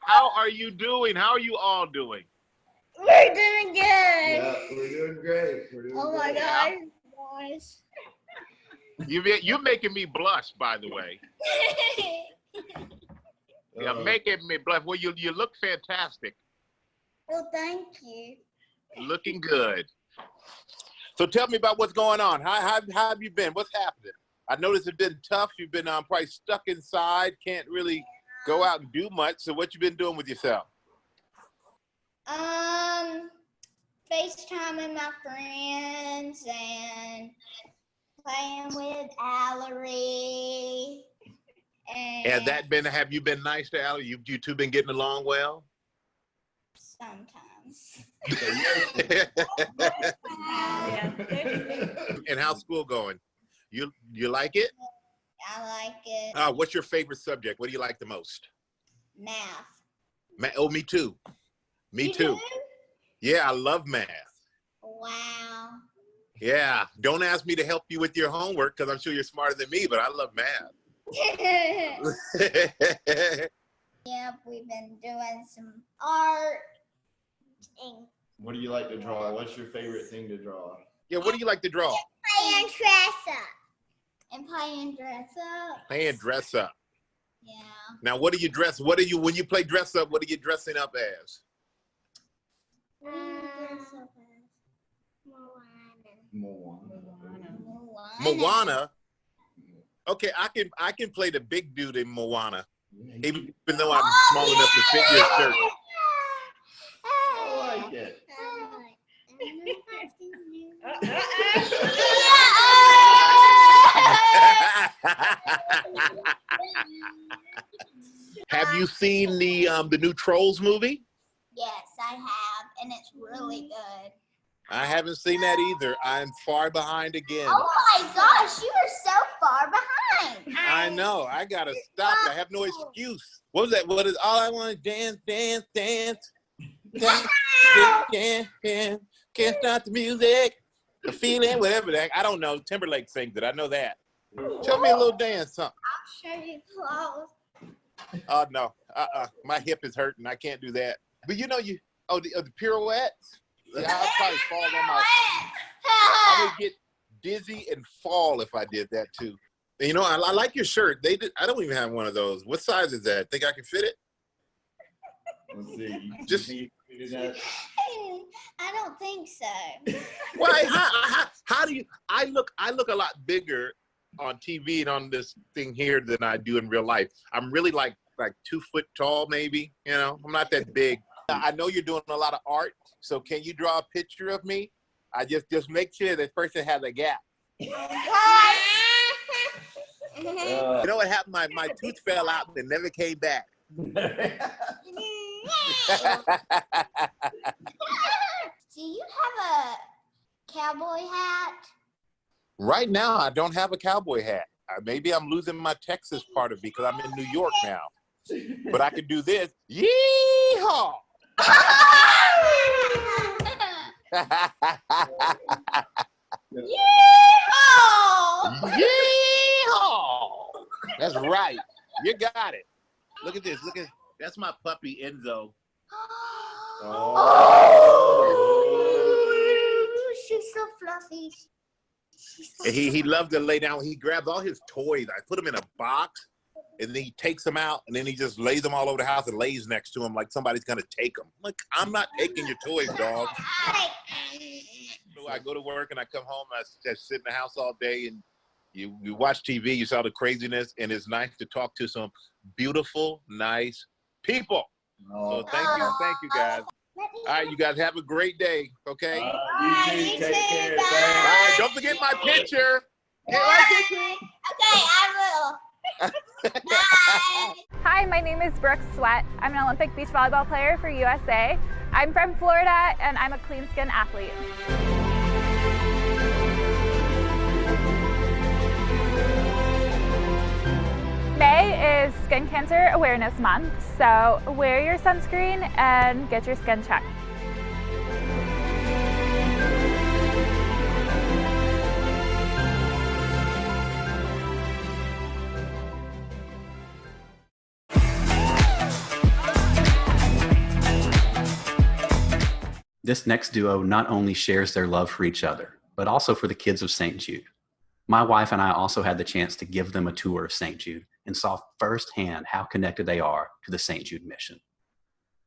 How are you doing? How are you all doing? We're doing good. Yeah, we're doing great. Oh my gosh. You're making me blush, by the way. You're making me blush. Well, you look fantastic. Well, thank you. Looking good. So tell me about what's going on. How have you been? What's happening? I noticed it's been tough. You've been probably stuck inside. Can't really go out and do much. So what you been doing with yourself? FaceTiming my friends and playing with Allery. And have you been nice to Allery? You two been getting along well? Sometimes. And how's school going? You like it? I like it. What's your favorite subject? What do you like the most? Math. Oh, me too. Me too. Do? Yeah, I love math. Wow. Yeah, don't ask me to help you with your homework because I'm sure you're smarter than me, but I love math. Yep, we've been doing some art. What do you like to draw? What's your favorite thing to draw? Yeah, what do you like to draw? Playing dress up. And playing dress up. Playing dress up. Yeah. Now, when you play dress up, what are you dressing up as? Moana. Okay, I can play the big dude in Moana, even though I'm small enough to fit your shirt. I like it. you seen the new Trolls movie? Yes, I have, and it's really good. I haven't seen that either. I'm far behind again. Oh my gosh, you are so far behind. I know. I gotta stop. I have no excuse. What was that? What is all I want to dance, dance, dance, dance, dance, dance. Can't stop the music, the feeling, whatever that. I don't know. Timberlake sings it. I know that. Show me a little dance, something. I'll show you clothes. Oh no. My hip is hurting. I can't do that. But you know the pirouettes. Yeah, I'd probably fall on my. I would get dizzy and fall if I did that too. And you know, I like your shirt. I don't even have one of those. What size is that? Think I can fit it? Let's see. Just. I don't think so. Why? How do you? I look a lot bigger on TV and on this thing here than I do in real life. I'm really like 2 foot tall, maybe. You know, I'm not that big. I know you're doing a lot of art, so can you draw a picture of me? I just make sure that person has a gap. You know what happened? My tooth fell out and it never came back. Do you have a cowboy hat? Right now, I don't have a cowboy hat. Maybe I'm losing my Texas part of it because I'm in New York now. But I can do this. Yeehaw! Yeehaw! Yeehaw! That's right. You got it. Look at this. That's my puppy Enzo. Oh, she's so fluffy. He loves to lay down. He grabs all his toys. I put them in a box, and then he takes them out, and then he just lays them all over the house and lays next to him like somebody's gonna take them. Like, I'm not taking your toys, dog. So I go to work and I come home. I just sit in the house all day, and you watch TV. You saw the craziness, and it's nice to talk to some beautiful, nice people. So thank you guys. All right, you guys have a great day, okay? You too. Take care. All right, don't forget my picture. Okay, I will. Hi, my name is Brooke Sweat. I'm an Olympic beach volleyball player for USA. I'm from Florida, and I'm a clean skin athlete. May is Skin Cancer Awareness Month, so wear your sunscreen and get your skin checked. This next duo not only shares their love for each other, but also for the kids of St. Jude. My wife and I also had the chance to give them a tour of St. Jude and saw firsthand how connected they are to the St. Jude mission.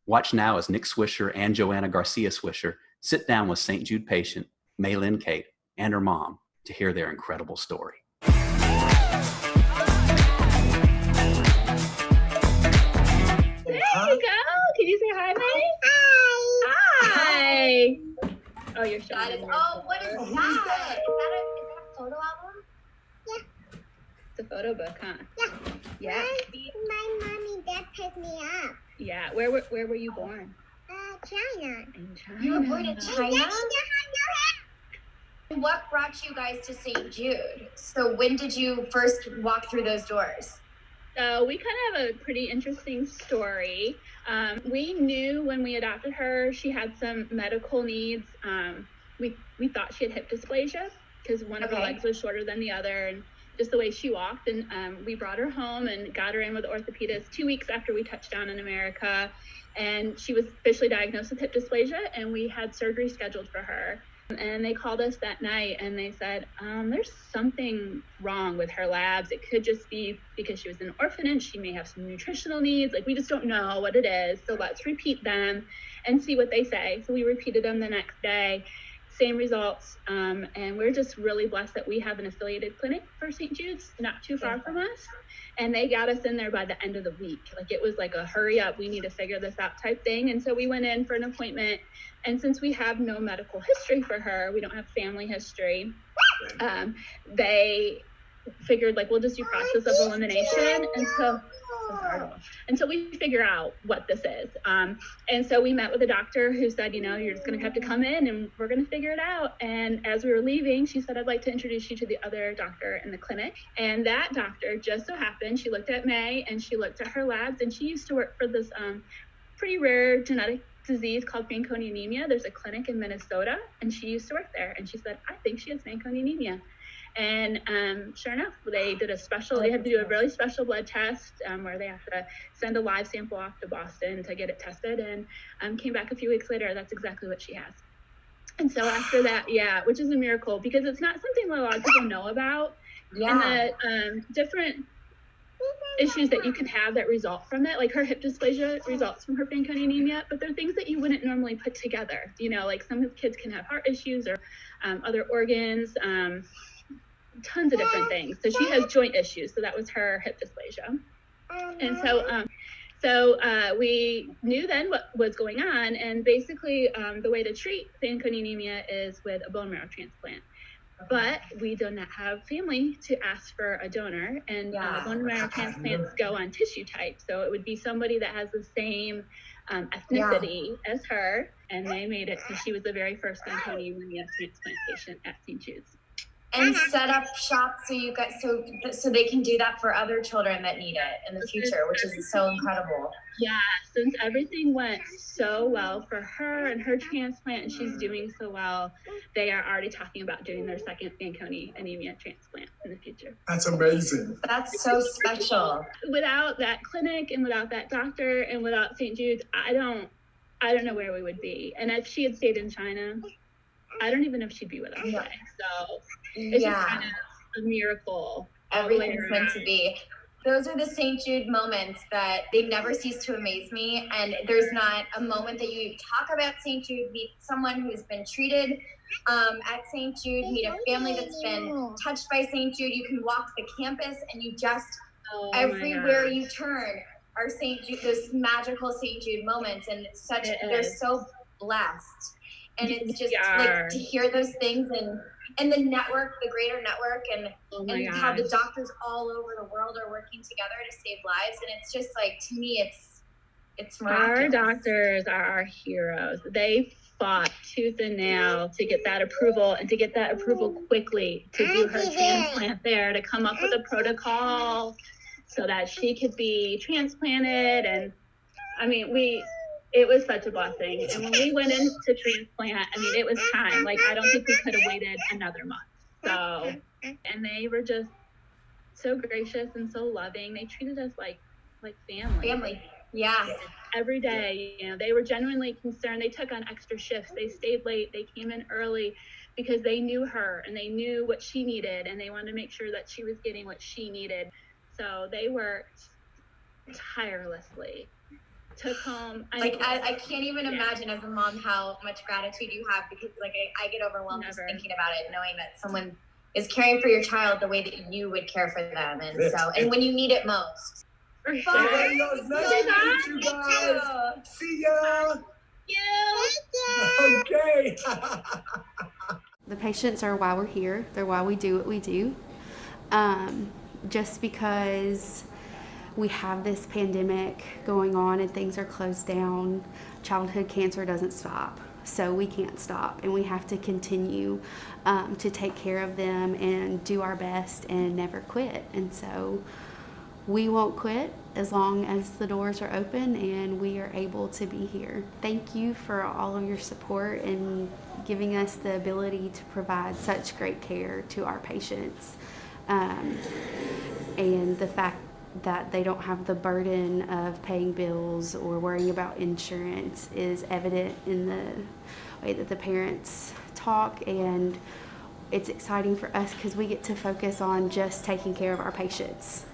Watch now as Nick Swisher and Joanna Garcia Swisher sit down with St. Jude patient Maylin Kate and her mom to hear their incredible story. There you go. Can you say hi, May? Hi. Oh, you're showing. What is that? Is that a photo album? Yeah. It's a photo book, huh? Yeah. Yeah. My mommy and dad picked me up. Yeah. Where were you born? China. In China. You were born in China? What brought you guys to St. Jude? So when did you first walk through those doors? So we kind of have a pretty interesting story. We knew when we adopted her, she had some medical needs. We thought she had hip dysplasia because one of her legs was shorter than the other, and just the way she walked. And we brought her home and got her in with the orthopedist 2 weeks after we touched down in America. And she was officially diagnosed with hip dysplasia, and we had surgery scheduled for her. And they called us that night and they said, there's something wrong with her labs. It could just be because she was an orphanage. She may have some nutritional needs. Like, we just don't know what it is. So let's repeat them and see what they say. So we repeated them the next day, same results. And we're just really blessed that we have an affiliated clinic for St. Jude's not too far from us. And they got us in there by the end of the week. Like, it was like a hurry up, we need to figure this out type thing. And so we went in for an appointment. And since we have no medical history for her, we don't have family history, they figured, like, we'll just do process of elimination. And so until we figure out what this is. And so we met with a doctor who said, you're just going to have to come in and we're going to figure it out. And as we were leaving, she said, I'd like to introduce you to the other doctor in the clinic. And that doctor just so happened, she looked at May and she looked at her labs, and she used to work for this pretty rare genetic disease called Fanconi anemia. There's a clinic in Minnesota, and she used to work there. And she said, I think she has Fanconi anemia. And sure enough, they had to do a really special blood test where they have to send a live sample off to Boston to get it tested, and came back a few weeks later. That's exactly what she has. And so after that, which is a miracle, because it's not something that a lot of people know about. And the different issues that you can have that result from it, like her hip dysplasia results from her Fanconi anemia, but they're things that you wouldn't normally put together. Like some kids can have heart issues or other organs, tons of different things. So she has joint issues. So that was her hip dysplasia. And so we knew then what was going on. And basically the way to treat Fanconi anemia is with a bone marrow transplant. But we do not have family to ask for a donor, and bone marrow transplants go on tissue type. So it would be somebody that has the same ethnicity as her, and they made it. So she was the very first Fanconi anemia transplant patient at St. Jude's. And set up shop so they can do that for other children that need it in the future, which is so incredible. Yeah, since everything went so well for her and her transplant, and she's doing so well, they are already talking about doing their second Fanconi anemia transplant in the future. That's amazing. That's so special. Without that clinic and without that doctor and without St. Jude's, I don't know where we would be. And if she had stayed in China, I don't even know if she'd be with us today. So it's just kind of a miracle. Everything's meant to be. Those are the St. Jude moments that they never cease to amaze me. And there's not a moment that you talk about St. Jude, meet someone who's been treated at St. Jude, meet a family that's been touched by St. Jude. You can walk the campus and you just, everywhere you turn are St. Jude, those magical St. Jude moments. And it's they're so blessed. And it's just like to hear those things and the network, the greater network, and how the doctors all over the world are working together to save lives. And it's just like, to me, it's miraculous. Our doctors are our heroes. They fought tooth and nail to get that approval, and to get that approval quickly, to do her transplant there, to come up with a protocol so that she could be transplanted. And I mean, it was such a blessing. And when we went into transplant, I mean, it was time. Like, I don't think we could have waited another month. So, and they were just so gracious and so loving. They treated us like family. Family, yeah. Every day, they were genuinely concerned. They took on extra shifts. They stayed late. They came in early because they knew her and they knew what she needed, and they wanted to make sure that she was getting what she needed. So they worked tirelessly. Took home. I can't even imagine as a mom how much gratitude you have, because I get overwhelmed just thinking about it, knowing that someone is caring for your child the way that you would care for them, and when you need it most. For sure. Nice to meet you guys. See ya. Okay. The patients are why we're here. They're why we do what we do. Just because we have this pandemic going on and things are closed down, childhood cancer doesn't stop. So we can't stop, and we have to continue to take care of them and do our best and never quit. And so we won't quit as long as the doors are open and we are able to be here. Thank you for all of your support and giving us the ability to provide such great care to our patients. And the fact that they don't have the burden of paying bills or worrying about insurance is evident in the way that the parents talk, and it's exciting for us because we get to focus on just taking care of our patients.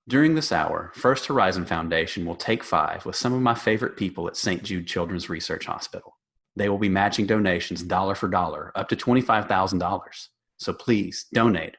During this hour, First Horizon Foundation will take 5 with some of my favorite people at St. Jude Children's Research Hospital. They will be matching donations dollar for dollar up to $25,000. So please donate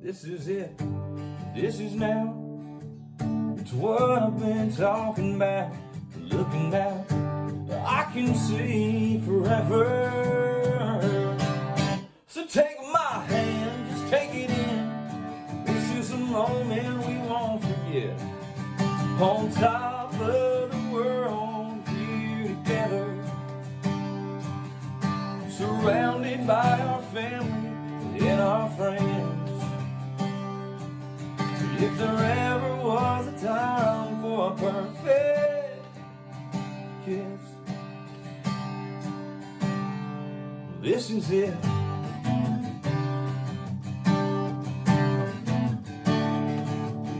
this is it. This is now. It's what I've been talking about. Looking out, I can see forever. So take my hand, just take it in. This is a moment we won't forget. On top of the world, here together, surrounded by our family and our friends. If there ever was a time for a perfect kiss, this is it.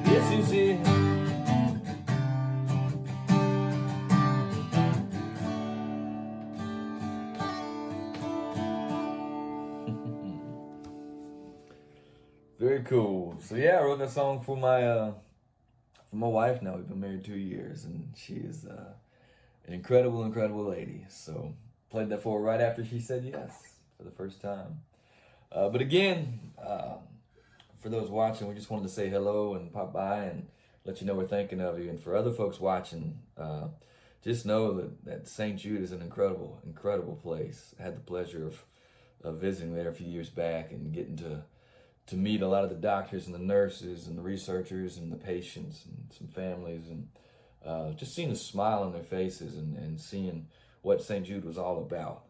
This is it. Very cool. So yeah, I wrote that song for my wife now. We've been married 2 years, and she is an incredible, incredible lady. So played that for her right after she said yes for the first time. But again, for those watching, we just wanted to say hello and pop by and let you know we're thinking of you. And for other folks watching, just know that St. Jude is an incredible, incredible place. I had the pleasure of visiting there a few years back and getting to meet a lot of the doctors and the nurses and the researchers and the patients and some families, and just seeing the smile on their faces and seeing what St. Jude was all about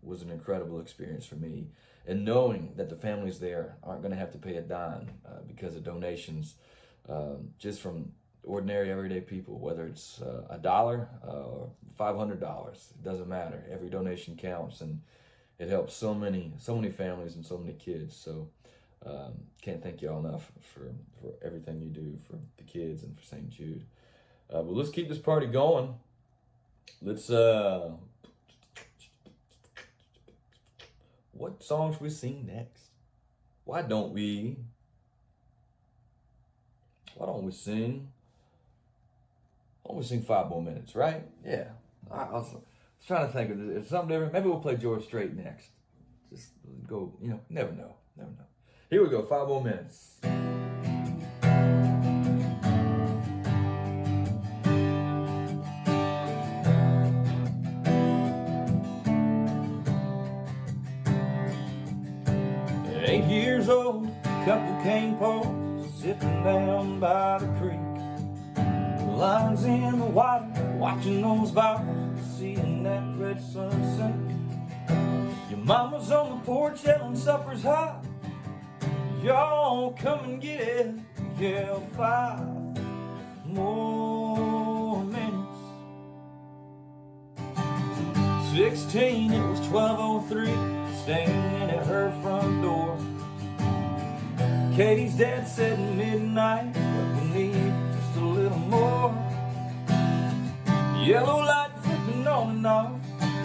was an incredible experience for me. And knowing that the families there aren't going to have to pay a dime because of donations just from ordinary everyday people, whether it's $1 or $500, it doesn't matter. Every donation counts, and it helps so many families and so many kids. So can't thank you all enough for everything you do for the kids and for St. Jude. But let's keep this party going. Let's what song should we sing next? Why don't we sing 5 more minutes, right? Yeah. I was trying to think of this. It's something different. Maybe we'll play George Strait next. Just go, never know. Here we go, 5 more minutes. 8 years old, couple cane poles sitting down by the creek. Lines in the water, watching those bottles, seeing that red sunset. Your mama's on the porch yelling supper's hot. Y'all come and get it. Yeah, 5 more minutes. 16, it was 12:03, standing at her front door. Katie's dad said midnight, but we need just a little more. Yellow light flipping on and off,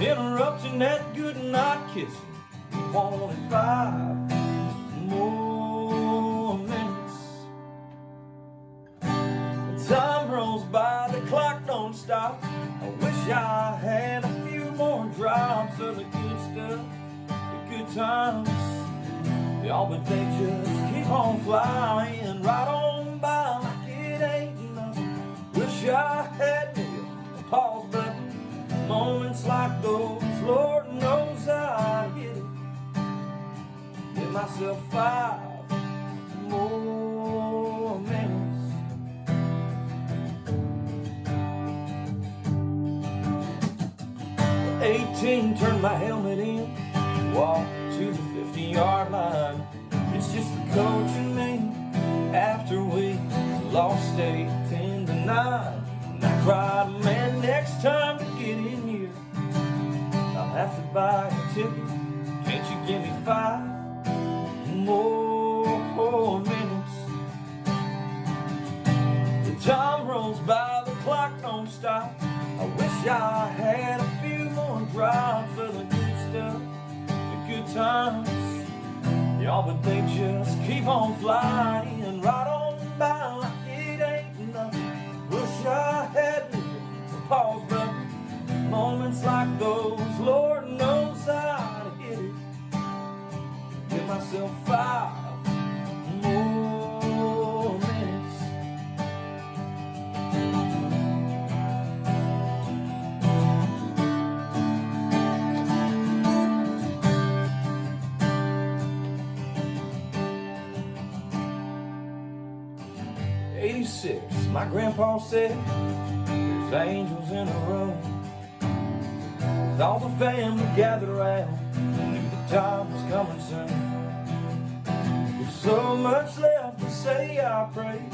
interrupting that good night kissing. We wanted 5 more minutes. Time rolls by, the clock don't stop. I wish I had a few more drops of the good stuff, the good times. Y'all, but they just keep on flying right on by like it ain't nothing. Wish I had a pause button. Moments like those, Lord knows I get it. Give myself 5 more minutes. 18, turned my helmet in, walked to the 50-yard line. It's just the coach and me after we lost 8-10-9. And I cried, man, next time to get in here, I'll have to buy a ticket. Can't you give me 5 more minutes? The time rolls by, the clock don't stop. I wish I had a few more drops of the good stuff, the good times. Y'all, but they just keep on flying right on by like it ain't nothing. Wish I had a pause button. Moments like those, Lord knows how to hit it. Give myself 5 more 86, my grandpa said, there's angels in the room. With all the family gathered around, I knew the time was coming soon. With so much left to say, I pray,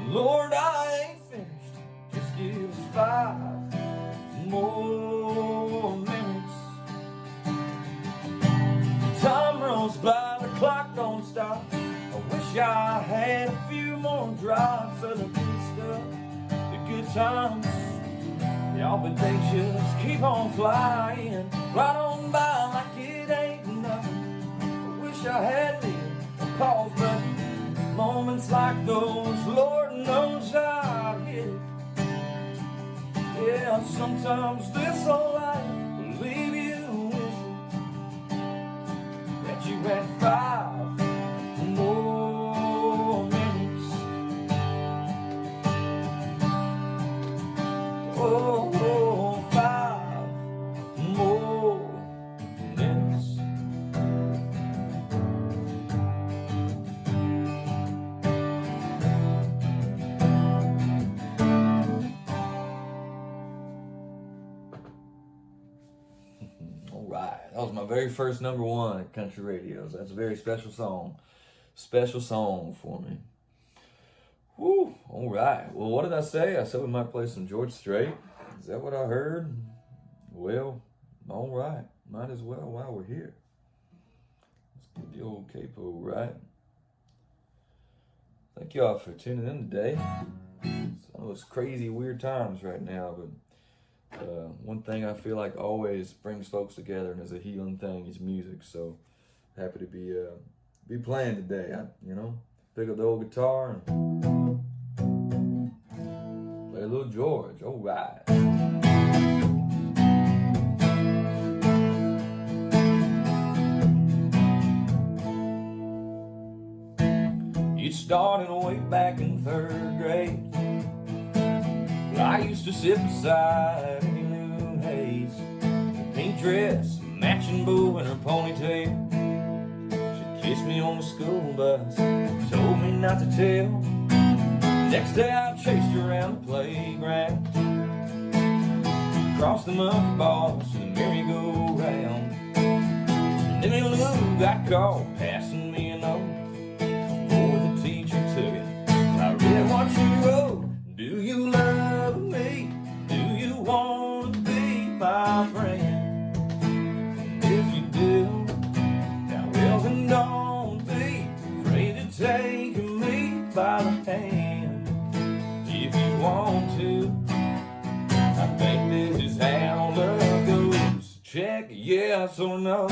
Lord, I ain't finished. Just give us 5 more minutes. Time runs by, the clock don't stop. I wish I had a few more drives of the good stuff, the good times. Y'all, but they just keep on flying right on by like it ain't nothing. I wish I had me a pause button. Moments like those, Lord knows I'd hit it. Yeah, sometimes this whole life will leave you wishing that you had 5 more minutes. Oh, 5 more minutes. All right, that was my very first #1 at Country Radios. That's a very special song for me. Woo, all right. Well, what did I say? I said we might play some George Strait. Is that what I heard? Well, all right. Might as well while we're here. Let's get the old capo right. Thank y'all for tuning in today. Some of those crazy, weird times right now, but one thing I feel like always brings folks together and is a healing thing is music. So happy to be playing today. Pick up the old guitar and play a little George. All right. It started way back in 3rd grade. I used to sit beside Annie Lou Hayes, a pink dress, matching bow in her ponytail. She kissed me on the school bus, told me not to tell. Next day I chased her around the playground, across the monkey bars to the merry-go-round. And Annie Lou got caught passing me a note before the teacher took it. I read what she wrote. Do you love me? Do you want to be my friend? And if you do, now well then don't be afraid to take me by the hand. If you want to, I think this is how love goes. Check yes or no.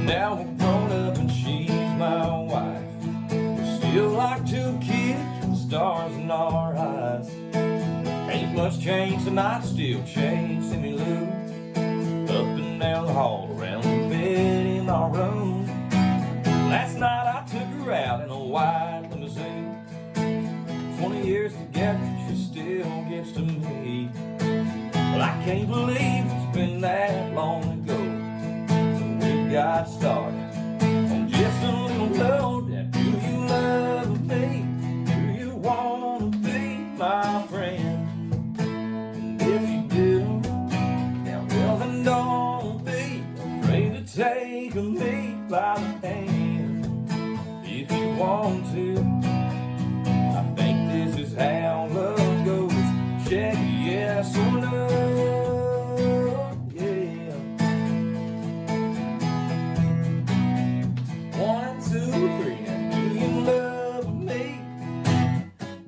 Now we're grown up and she's my wife. We're still like 2 kids with stars in our eyes. Ain't much changed tonight, still chasing me Lou up and down the hall, around the bed in our room. Last night I took her out in a white limousine. 20 years together, she still gets to me. Well, I can't believe it's been that long ago. Got started on just a little note. Now, do you love me? Do you want to be my friend? And if you do, now well then don't be afraid to take me by the hand. If you want to, I think this is how love goes. Check yes or no.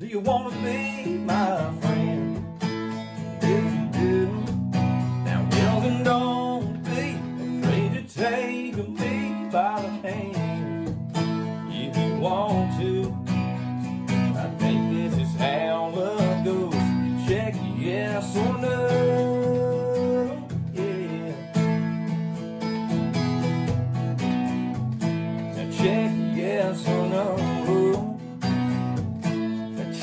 You wanna be my friend? If you do, now well then don't be afraid to take me by the hand. If you want to, I think this is how love goes. Check yes or no. Yeah. Now check yes or no.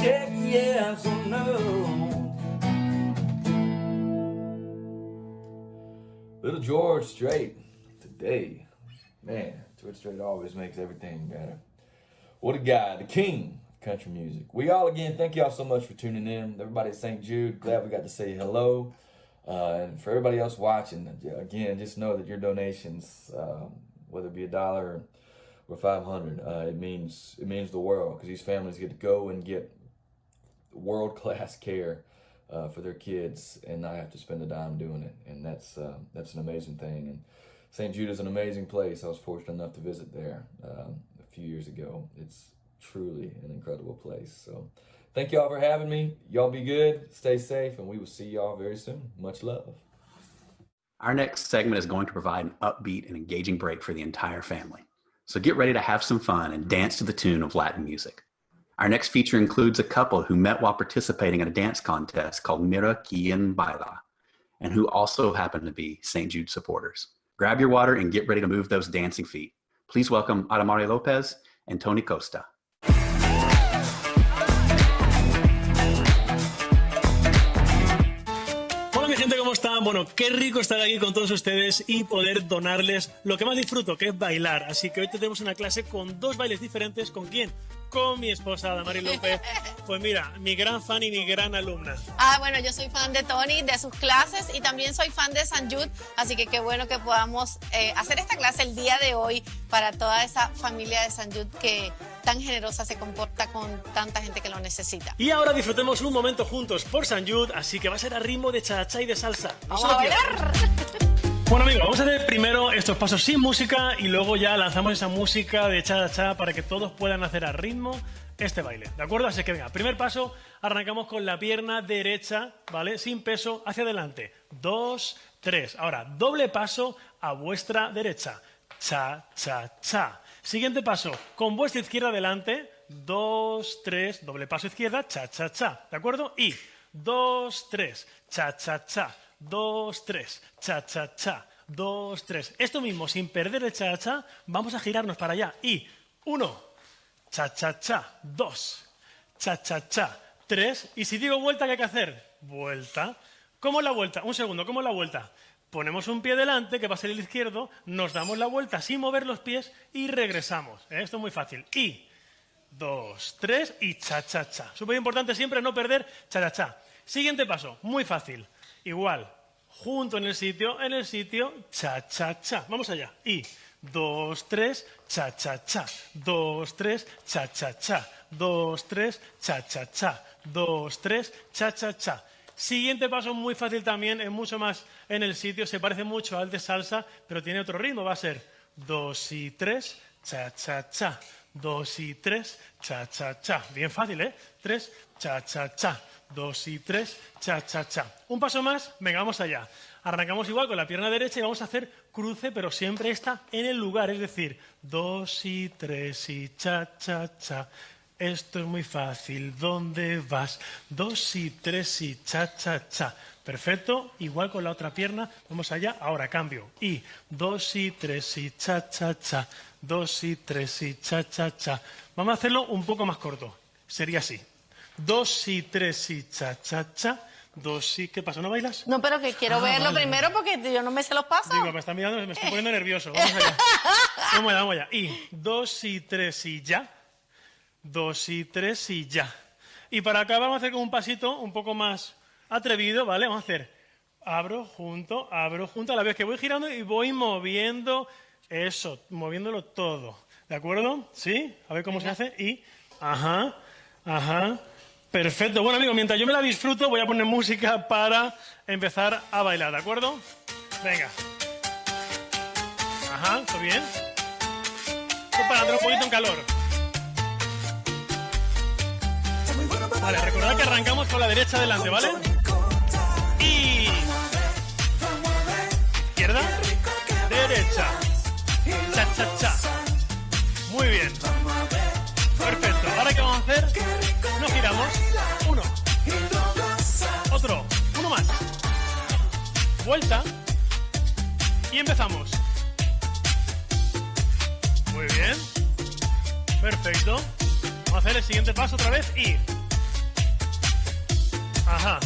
Check yes or no. Little George Strait today. Man, George Strait always makes everything better. What a guy, the king of country music. We all, again, thank y'all so much for tuning in. Everybody at St. Jude, glad we got to say hello. And for everybody else watching, again, just know that your donations, whether it be $1 or $500, it means the world, because these families get to go and get world-class care for their kids and not have to spend a dime doing it. And that's an amazing thing. And St. Jude is an amazing place. I was fortunate enough to visit there a few years ago. It's truly an incredible place. So thank y'all for having me. Y'all be good, stay safe, and we will see y'all very soon. Much love. Our next segment is going to provide an upbeat and engaging break for the entire family. So get ready to have some fun and dance to the tune of Latin music. Our next feature includes a couple who met while participating in a dance contest called Mira Quien Baila, and who also happen to be St. Jude supporters. Grab your water and get ready to move those dancing feet. Please welcome Adamari Lopez and Tony Costa. Hola mi gente, ¿cómo están? Bueno, qué rico estar aquí con todos ustedes y poder donarles lo que más disfruto, que es bailar. Así que hoy tenemos una clase con 2 bailes diferentes. ¿Con quién? Con mi esposa, Adamari López. Pues mira, mi gran fan y mi gran alumna. Bueno, yo soy fan de Tony, de sus clases, y también soy fan de St. Jude, así que qué bueno que podamos hacer esta clase el día de hoy para toda esa familia de St. Jude que tan generosa se comporta con tanta gente que lo necesita. Y ahora disfrutemos un momento juntos por St. Jude, así que va a ser a ritmo de cha-cha y de salsa. ¡Vamos a bailar! Bueno amigos, vamos a hacer primero estos pasos sin música y luego ya lanzamos esa música de cha-cha para que todos puedan hacer a ritmo este baile, ¿de acuerdo? Así que venga, primer paso, arrancamos con la pierna derecha, ¿vale? Sin peso, hacia adelante. 2, 3. Ahora, doble paso a vuestra derecha. Cha-cha-cha. Siguiente paso, con vuestra izquierda adelante. 2, 3, doble paso izquierda, cha-cha-cha, ¿de acuerdo? Y 2, 3, cha-cha-cha. 2, 3, cha-cha-cha, 2, 3. Esto mismo, sin perder el cha-cha, vamos a girarnos para allá. Y 1, cha-cha-cha, 2, cha-cha-cha, 3. Y si digo vuelta, ¿qué hay que hacer? Vuelta. ¿Cómo es la vuelta? Un segundo, ¿cómo es la vuelta? Ponemos un pie delante, que va a ser el izquierdo, nos damos la vuelta sin mover los pies y regresamos. Esto es muy fácil. Y 2, 3 y cha-cha-cha. Súper importante siempre no perder cha-cha-cha. Siguiente paso, muy fácil. Igual, junto en el sitio, cha-cha-cha. Vamos allá. Y 2, 3, cha-cha-cha. 2, 3, cha-cha-cha. 2, 3, cha-cha-cha. 2, 3, cha-cha-cha. Siguiente paso, muy fácil también, es mucho más en el sitio, se parece mucho al de salsa, pero tiene otro ritmo. Va a ser 2 y 3, cha-cha-cha. 2 y 3, cha-cha-cha. Bien fácil, ¿eh? 3, cha-cha-cha. 2 y 3, cha-cha-cha. Un paso más, venga, vamos allá. Arrancamos igual con la pierna derecha y vamos a hacer cruce, pero siempre está en el lugar, es decir, 2 y 3 y cha-cha-cha. Esto es muy fácil, ¿dónde vas? 2 y 3 y cha-cha-cha. Perfecto, igual con la otra pierna, vamos allá, ahora cambio. Y 2 y 3 y cha-cha-cha. 2 y 3 y cha-cha-cha. Vamos a hacerlo un poco más corto, sería así. 2 y 3 y cha-cha-cha. 2 y... ¿Qué pasa? ¿No bailas? No, pero que quiero verlo primero porque yo no me sé los pasos. Digo, me está mirando, me estoy poniendo nervioso. Vamos allá. Vamos allá. Y 2 y 3 y ya. 2 y 3 y ya. Y para acá vamos a hacer como un pasito un poco más atrevido, ¿vale? Vamos a hacer abro, junto, a la vez que voy girando y voy moviendo eso, moviéndolo todo. ¿De acuerdo? ¿Sí? A ver cómo se hace. Y... Ajá. Perfecto. Bueno, amigos, mientras yo me la disfruto, voy a poner música para empezar a bailar, ¿de acuerdo? Venga. Ajá, ¿todo bien? Esto para entrar un poquito en calor. Vale, recordad que arrancamos con la derecha adelante, ¿vale? Y... izquierda, derecha. Cha-cha-cha. Muy bien. Perfecto. Ahora, ¿qué vamos a hacer? Nos giramos. Uno. Otro. Uno más. Vuelta. Y empezamos. Muy bien. Perfecto. Vamos a hacer el siguiente paso otra vez y... Ajá.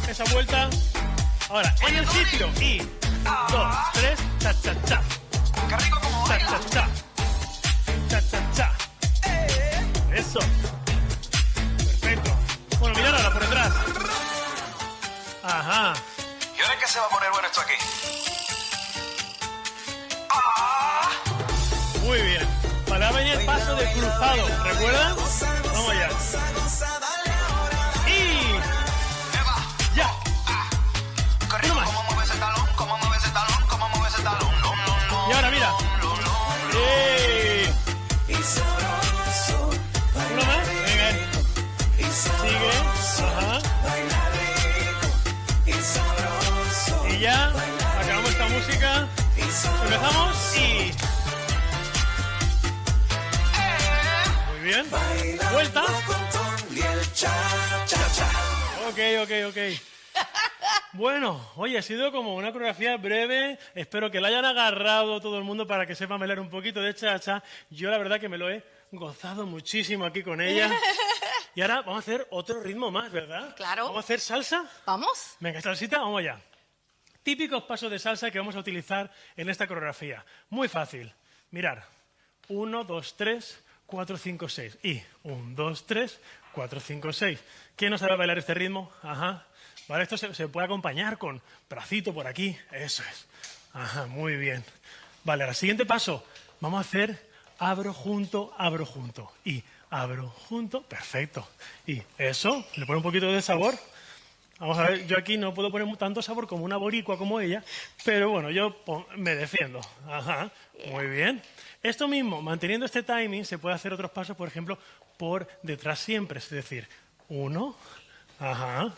Esa vuelta Ahora, en el sitio. Y 2, 3, cha, cha, cha. Cha, cha, cha. Cha, cha, cha. Eso. Perfecto. Bueno, mirad ahora por detrás. Ajá. ¿Y ahora qué se va a poner bueno esto aquí? Muy bien. Para venir el paso de cruzado. ¿Recuerdan? Vamos allá. Y... ya. Uno más. Y ahora mira. Uno más. Venga. Sigue. Ajá. Y ya. Acabamos esta música. Empezamos y... muy bien. Vuelta. Ok. Bueno, oye, ha sido como una coreografía breve. Espero que la hayan agarrado todo el mundo para que sepan bailar un poquito de cha-cha. Yo la verdad que me lo he gozado muchísimo aquí con ella. Y ahora vamos a hacer otro ritmo más, ¿verdad? Claro. ¿Vamos a hacer salsa? Vamos. Venga, salsita, vamos allá. Típicos pasos de salsa que vamos a utilizar en esta coreografía. Muy fácil. Mirar. 1, 2, 3, 4, 5, 6. Y 1, 2, 3, 4, 5, 6. ¿Quién no sabe bailar este ritmo? Ajá. Vale, esto se puede acompañar con bracito por aquí. Eso es. Ajá, muy bien. Vale, al siguiente paso vamos a hacer abro junto. Y abro junto. Perfecto. Y eso, le pone un poquito de sabor. Vamos a ver, yo aquí no puedo poner tanto sabor como una boricua como ella, pero bueno, yo me defiendo. Ajá, muy bien. Esto mismo, manteniendo este timing, se puede hacer otros pasos, por ejemplo, por detrás siempre. Es decir, 1, ajá,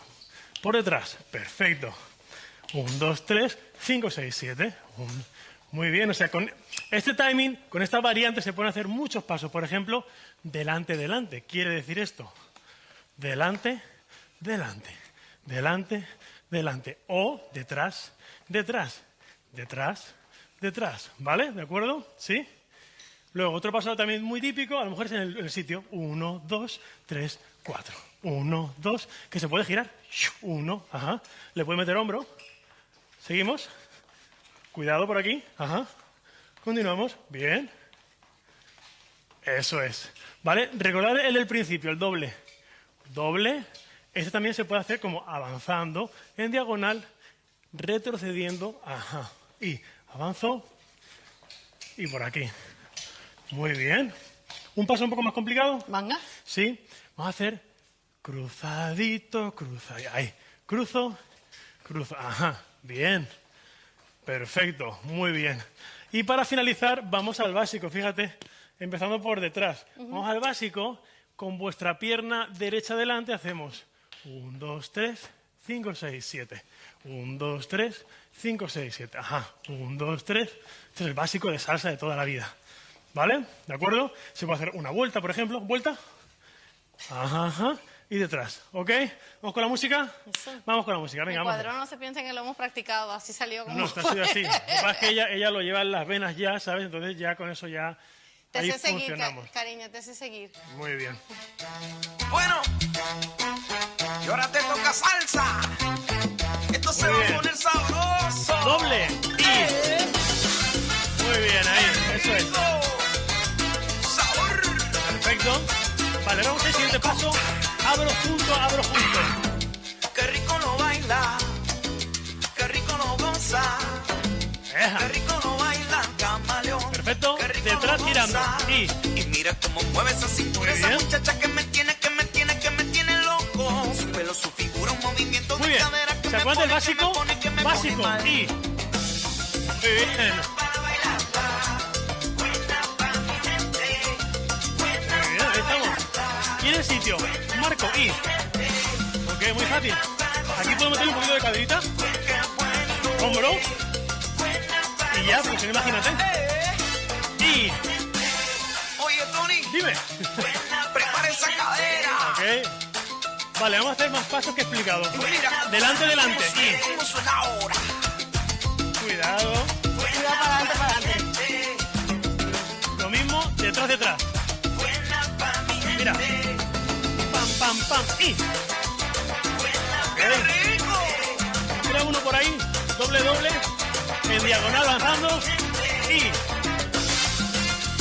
por detrás. Perfecto. 1, 2, 3, 5, 6, 7. Muy bien, o sea, con este timing, con esta variante se pueden hacer muchos pasos. Por ejemplo, delante, delante. Quiere decir esto. Delante, delante. Delante, delante. O detrás, detrás. Detrás, detrás. ¿Vale? ¿De acuerdo? ¿Sí? Luego, otro paso también muy típico, a lo mejor es en el sitio 1, 2, 3, 4. 1, 2, que se puede girar. 1, ajá. Le puede meter hombro. Seguimos. Cuidado por aquí. Ajá. Continuamos. Bien. Eso es. ¿Vale? Recordad el del principio, el doble. Doble. Este también se puede hacer como avanzando en diagonal, retrocediendo. Ajá. Y avanzo. Y por aquí. Muy bien. Un paso un poco más complicado. Venga. Sí. Vamos a hacer cruzadito, cruzadito. Ahí. Cruzo, cruzo. Ajá. Bien. Perfecto. Muy bien. Y para finalizar, vamos al básico. Fíjate, empezando por detrás. Vamos al básico. Con vuestra pierna derecha delante hacemos 1, 2, 3, 5, 6, 7. 1, 2, 3, 5, 6, 7. Ajá. 1, 2, 3. Este es el básico de salsa de toda la vida. ¿Vale? ¿De acuerdo? Se puede hacer una vuelta, por ejemplo. Vuelta. Ajá, ajá. Y detrás. ¿Ok? ¿Vamos con la música? Eso. Vamos con la música. Venga, El vamos. cuadro no se piensa que lo hemos practicado, así salió como... No, está así. Lo que pasa es que ella lo lleva en las venas ya, ¿sabes? Entonces ya con eso ya... Te ahí hace seguir, funcionamos. cariño, te hace seguir. Muy bien. Bueno, y ahora te toca salsa. Esto se va a poner sabroso. Doble. Y. Muy bien, ahí. Eso es. Sabor. Perfecto. Vale, vamos al siguiente paso. Abro junto, abro junto. Qué rico no baila. Qué rico no goza. Qué rico no baila, camaleón. Perfecto. Detrás girando. Y mira cómo mueve esa cintura, esa muchacha que me tiene loco. Su pelo, su figura, un movimiento muy de bien. cadera que ¿Se acuerdan del básico? Básico. Y. Muy bien. Muy bien, ahí estamos. Y en el sitio. Marco. Y. Ok, muy fácil. Aquí podemos meter un poquito de caderita. Hombro. Y ya, pues imagínate. Y... Oye, Tony. Dime. Prepara esa cadera. Ok. Vale, vamos a hacer más pasos que he explicado. Mira, delante, delante. Y... ¿cómo suena ahora? Cuidado. Cuidado para adelante, para adelante. Lo mismo, detrás, detrás. Mira. Pam, pam, pam. Y... ¡Qué rico! Mira uno por ahí. doble, doble, en diagonal avanzando y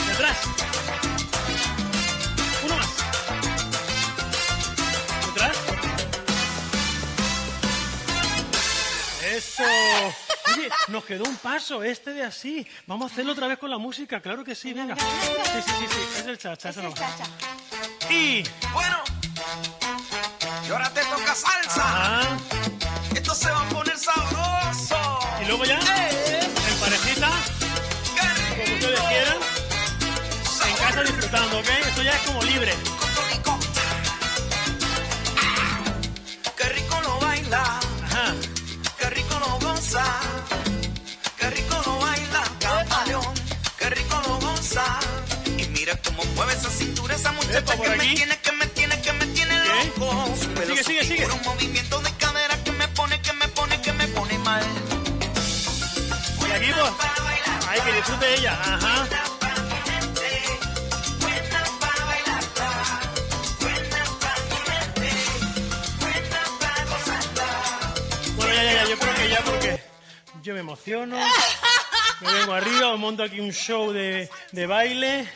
detrás. Uno más. Detrás. Eso. Oye, nos quedó un paso, este de así. Vamos a hacerlo otra vez con la música, claro que sí, venga. Sí, es el cha-cha, eso no va. Y... Bueno, y ahora te toca salsa. Ajá. Esto se va a poner sabroso. Y luego ya, en parejita, como ustedes quieran, en casa disfrutando, ¿ok? Esto ya es como libre. Qué rico lo baila. Ajá. Qué rico lo goza. Qué rico lo baila, camaleón. Qué rico lo goza. Y mira cómo mueve esa cintura, esa muchacha que me tiene loco. Sigue. Un movimiento de cadera que me pone mal. Y aquí pues, ay, que disfrute ella, ajá. Bueno, ya, yo creo que ya porque yo me emociono, me vengo arriba, os monto aquí un show de baile.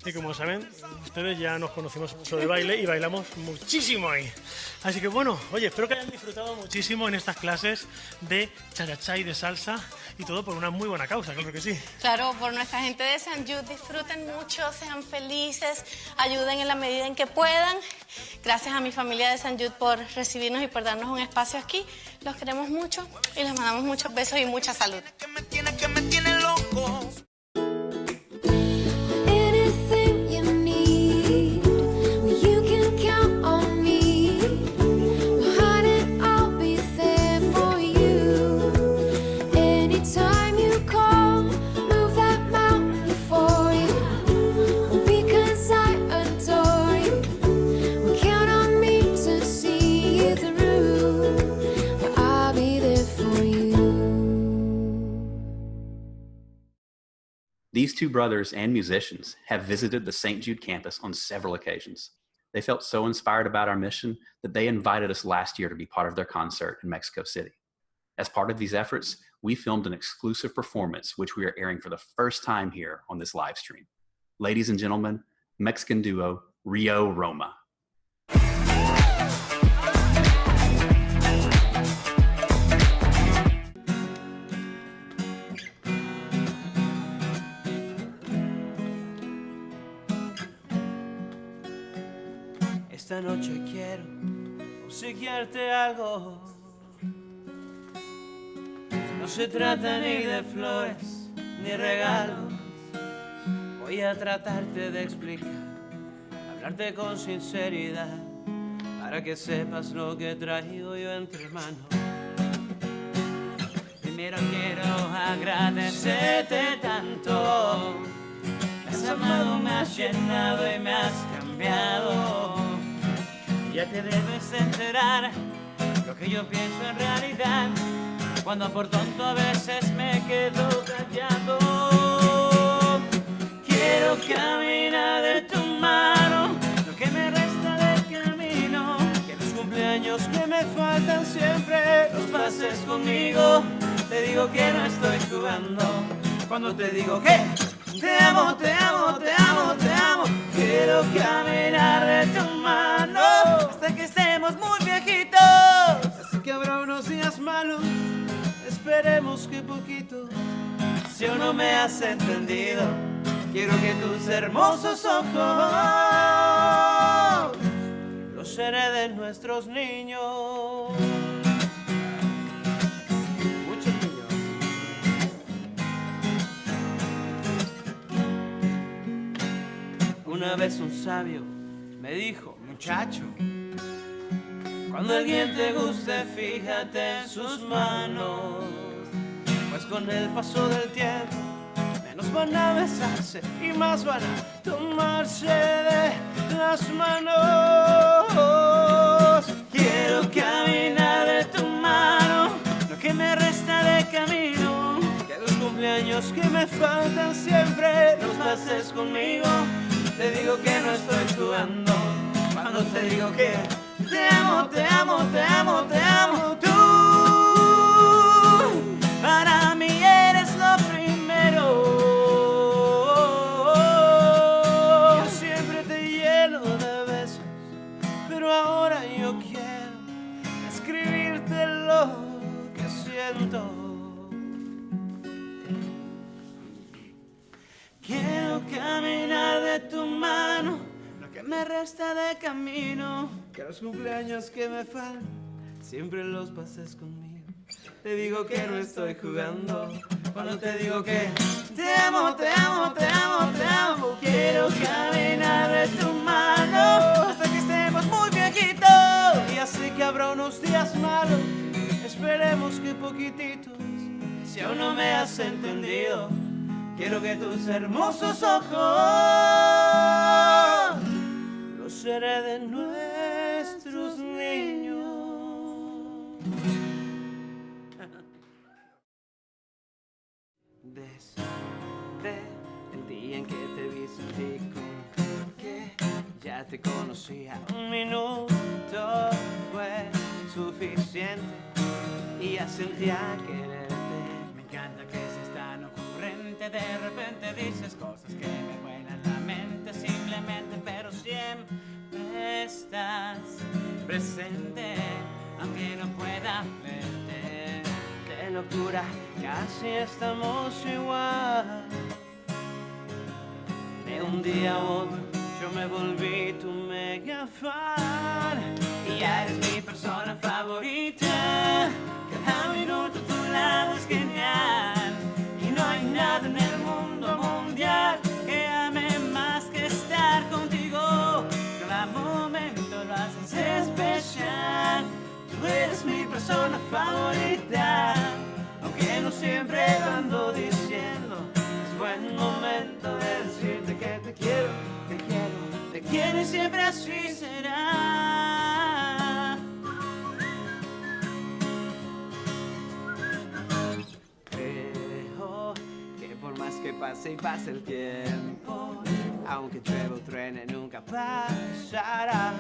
Y como saben, ustedes ya nos conocimos mucho de baile y bailamos muchísimo ahí. Así que bueno, oye, espero que hayan disfrutado muchísimo en estas clases de cha-cha-cha y de salsa y todo por una muy buena causa, claro que sí. Claro, por nuestra gente de St. Jude, disfruten mucho, sean felices, ayuden en la medida en que puedan. Gracias a mi familia de St. Jude por recibirnos y por darnos un espacio aquí. Los queremos mucho y les mandamos muchos besos y mucha salud. Que me tiene loco. These two brothers and musicians have visited the St. Jude campus on several occasions. They felt so inspired about our mission that they invited us last year to be part of their concert in Mexico City. As part of these efforts, we filmed an exclusive performance, which we are airing for the first time here on this live stream. Ladies and gentlemen, Mexican duo Rio Roma. Esta noche quiero obsequiarte algo. No se trata ni de flores ni regalos. Voy a tratarte de explicar, hablarte con sinceridad, para que sepas lo que traigo yo entre manos. Primero quiero agradecerte tanto. Me has amado, me has llenado y me has cambiado. Ya te debes enterar lo que yo pienso en realidad, cuando por tonto a veces me quedo callado. Quiero caminar de tu mano, lo que me resta del camino, que los cumpleaños que me faltan siempre los pases conmigo. Te digo que no estoy jugando cuando te digo que te amo, te amo, te amo, te amo. Quiero caminar de tu mano hasta que estemos muy viejitos. Así que habrá unos días malos, esperemos que poquito. Si aún no me has entendido, quiero que tus hermosos ojos los hereden nuestros niños. Muchos niños. Una vez un sabio me dijo, muchacho, cuando alguien te guste, fíjate en sus manos, pues con el paso del tiempo menos van a besarse y más van a tomarse de las manos. Quiero caminar de tu mano, lo que me resta de camino, que los cumpleaños que me faltan siempre los pases conmigo. Te digo que no estoy jugando cuando te digo que te amo, te amo, te amo, te amo. Tú siento. Quiero caminar de tu mano, lo que me resta de camino, que los cumpleaños que me faltan siempre los pases conmigo. Te digo que no estoy jugando cuando te digo que te amo, te amo, te amo, te amo. Quiero caminar de tu mano hasta que estemos muy viejitos, y así que habrá unos días malos, esperemos que poquititos. Si aún no me has entendido, quiero que tus hermosos ojos los hereden nuestros niños. Desde el día en que te vi sentí como que ya te conocía. Un minuto fue suficiente y ya sentía quererte. Me encanta que seas tan ocurrente, de repente dices cosas que me vuelan la mente simplemente, pero siempre estás presente, aunque no pueda verte. De locura casi estamos igual. De un día a otro yo me volví tu mega fan, y ya eres mi persona favorita. Cada minuto a tu lado es genial, y no hay nada en el mundo mundial que ame más que estar contigo. Cada momento lo haces especial. Tú eres mi persona favorita, aunque no siempre ando diciendo. Es buen momento de decirte que te quiero, te quiero, te quiero, y siempre así será. Creo que por más que pase y pase el tiempo, aunque llueva o truene nunca pasará.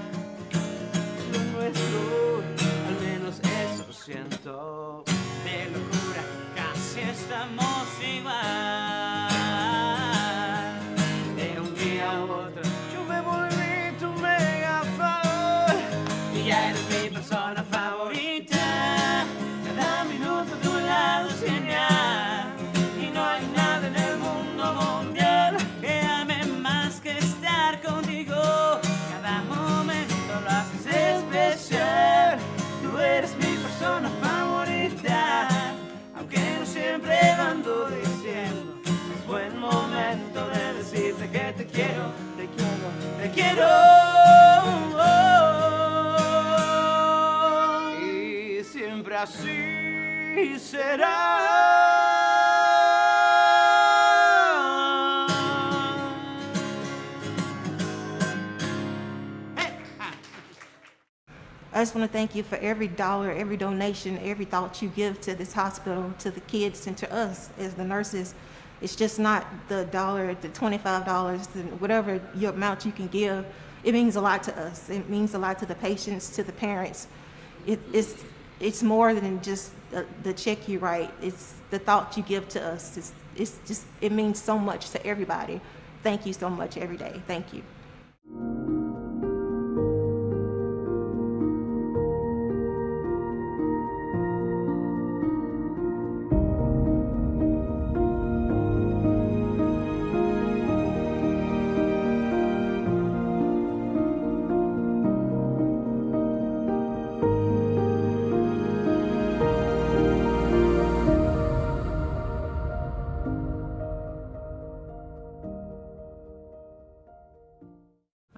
Lo nuestro, al menos eso siento. De locura casi estamos igual. De un día a otro yo me volví tu mega fan, y ya eres mi persona favorita. Cada minuto a tu lado es genial, y no hay nada en el mundo mundial que ame más que estar contigo. Cada momento lo haces especial. Tú eres mi persona favorita, aunque no siempre ando diciendo. Es buen momento de decirte que te quiero, te quiero, te quiero. Y siempre así será. I just want to thank you for every dollar, every donation, every thought you give to this hospital, to the kids, and to us as the nurses. It's just not the dollar, the $25, whatever your amount you can give. It means a lot to us. It means a lot to the patients, to the parents. It's more than just the check you write. It's the thought you give to us. It means so much to everybody. Thank you so much every day. Thank you.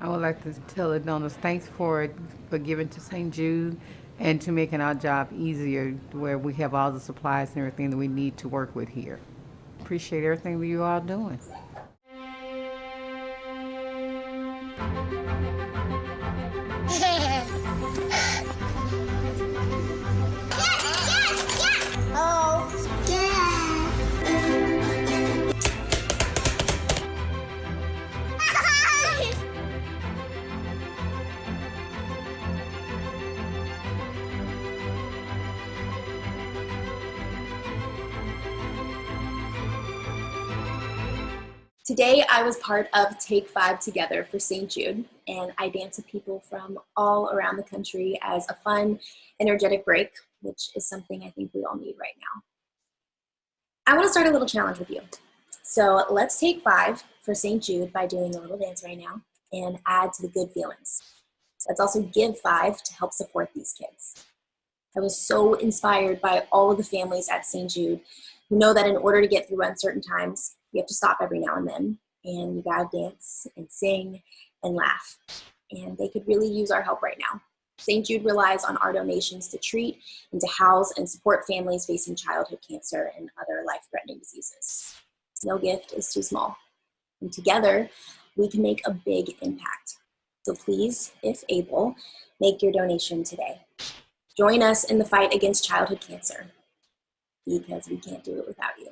I would like to tell the donors thanks for giving to St. Jude and to making our job easier, where we have all the supplies and everything that we need to work with here. Appreciate everything that you all are doing. Today, I was part of Take 5 Together for St. Jude, and I danced with people from all around the country as a fun, energetic break, which is something I think we all need right now. I want to start a little challenge with you. So let's take 5 for St. Jude by doing a little dance right now and add to the good feelings. Let's also give 5 to help support these kids. I was so inspired by all of the families at St. Jude who know that in order to get through uncertain times, you have to stop every now and then, and you gotta dance and sing and laugh. And they could really use our help right now. St. Jude relies on our donations to treat and to house and support families facing childhood cancer and other life-threatening diseases. No gift is too small. And together, we can make a big impact. So please, if able, make your donation today. Join us in the fight against childhood cancer, because we can't do it without you.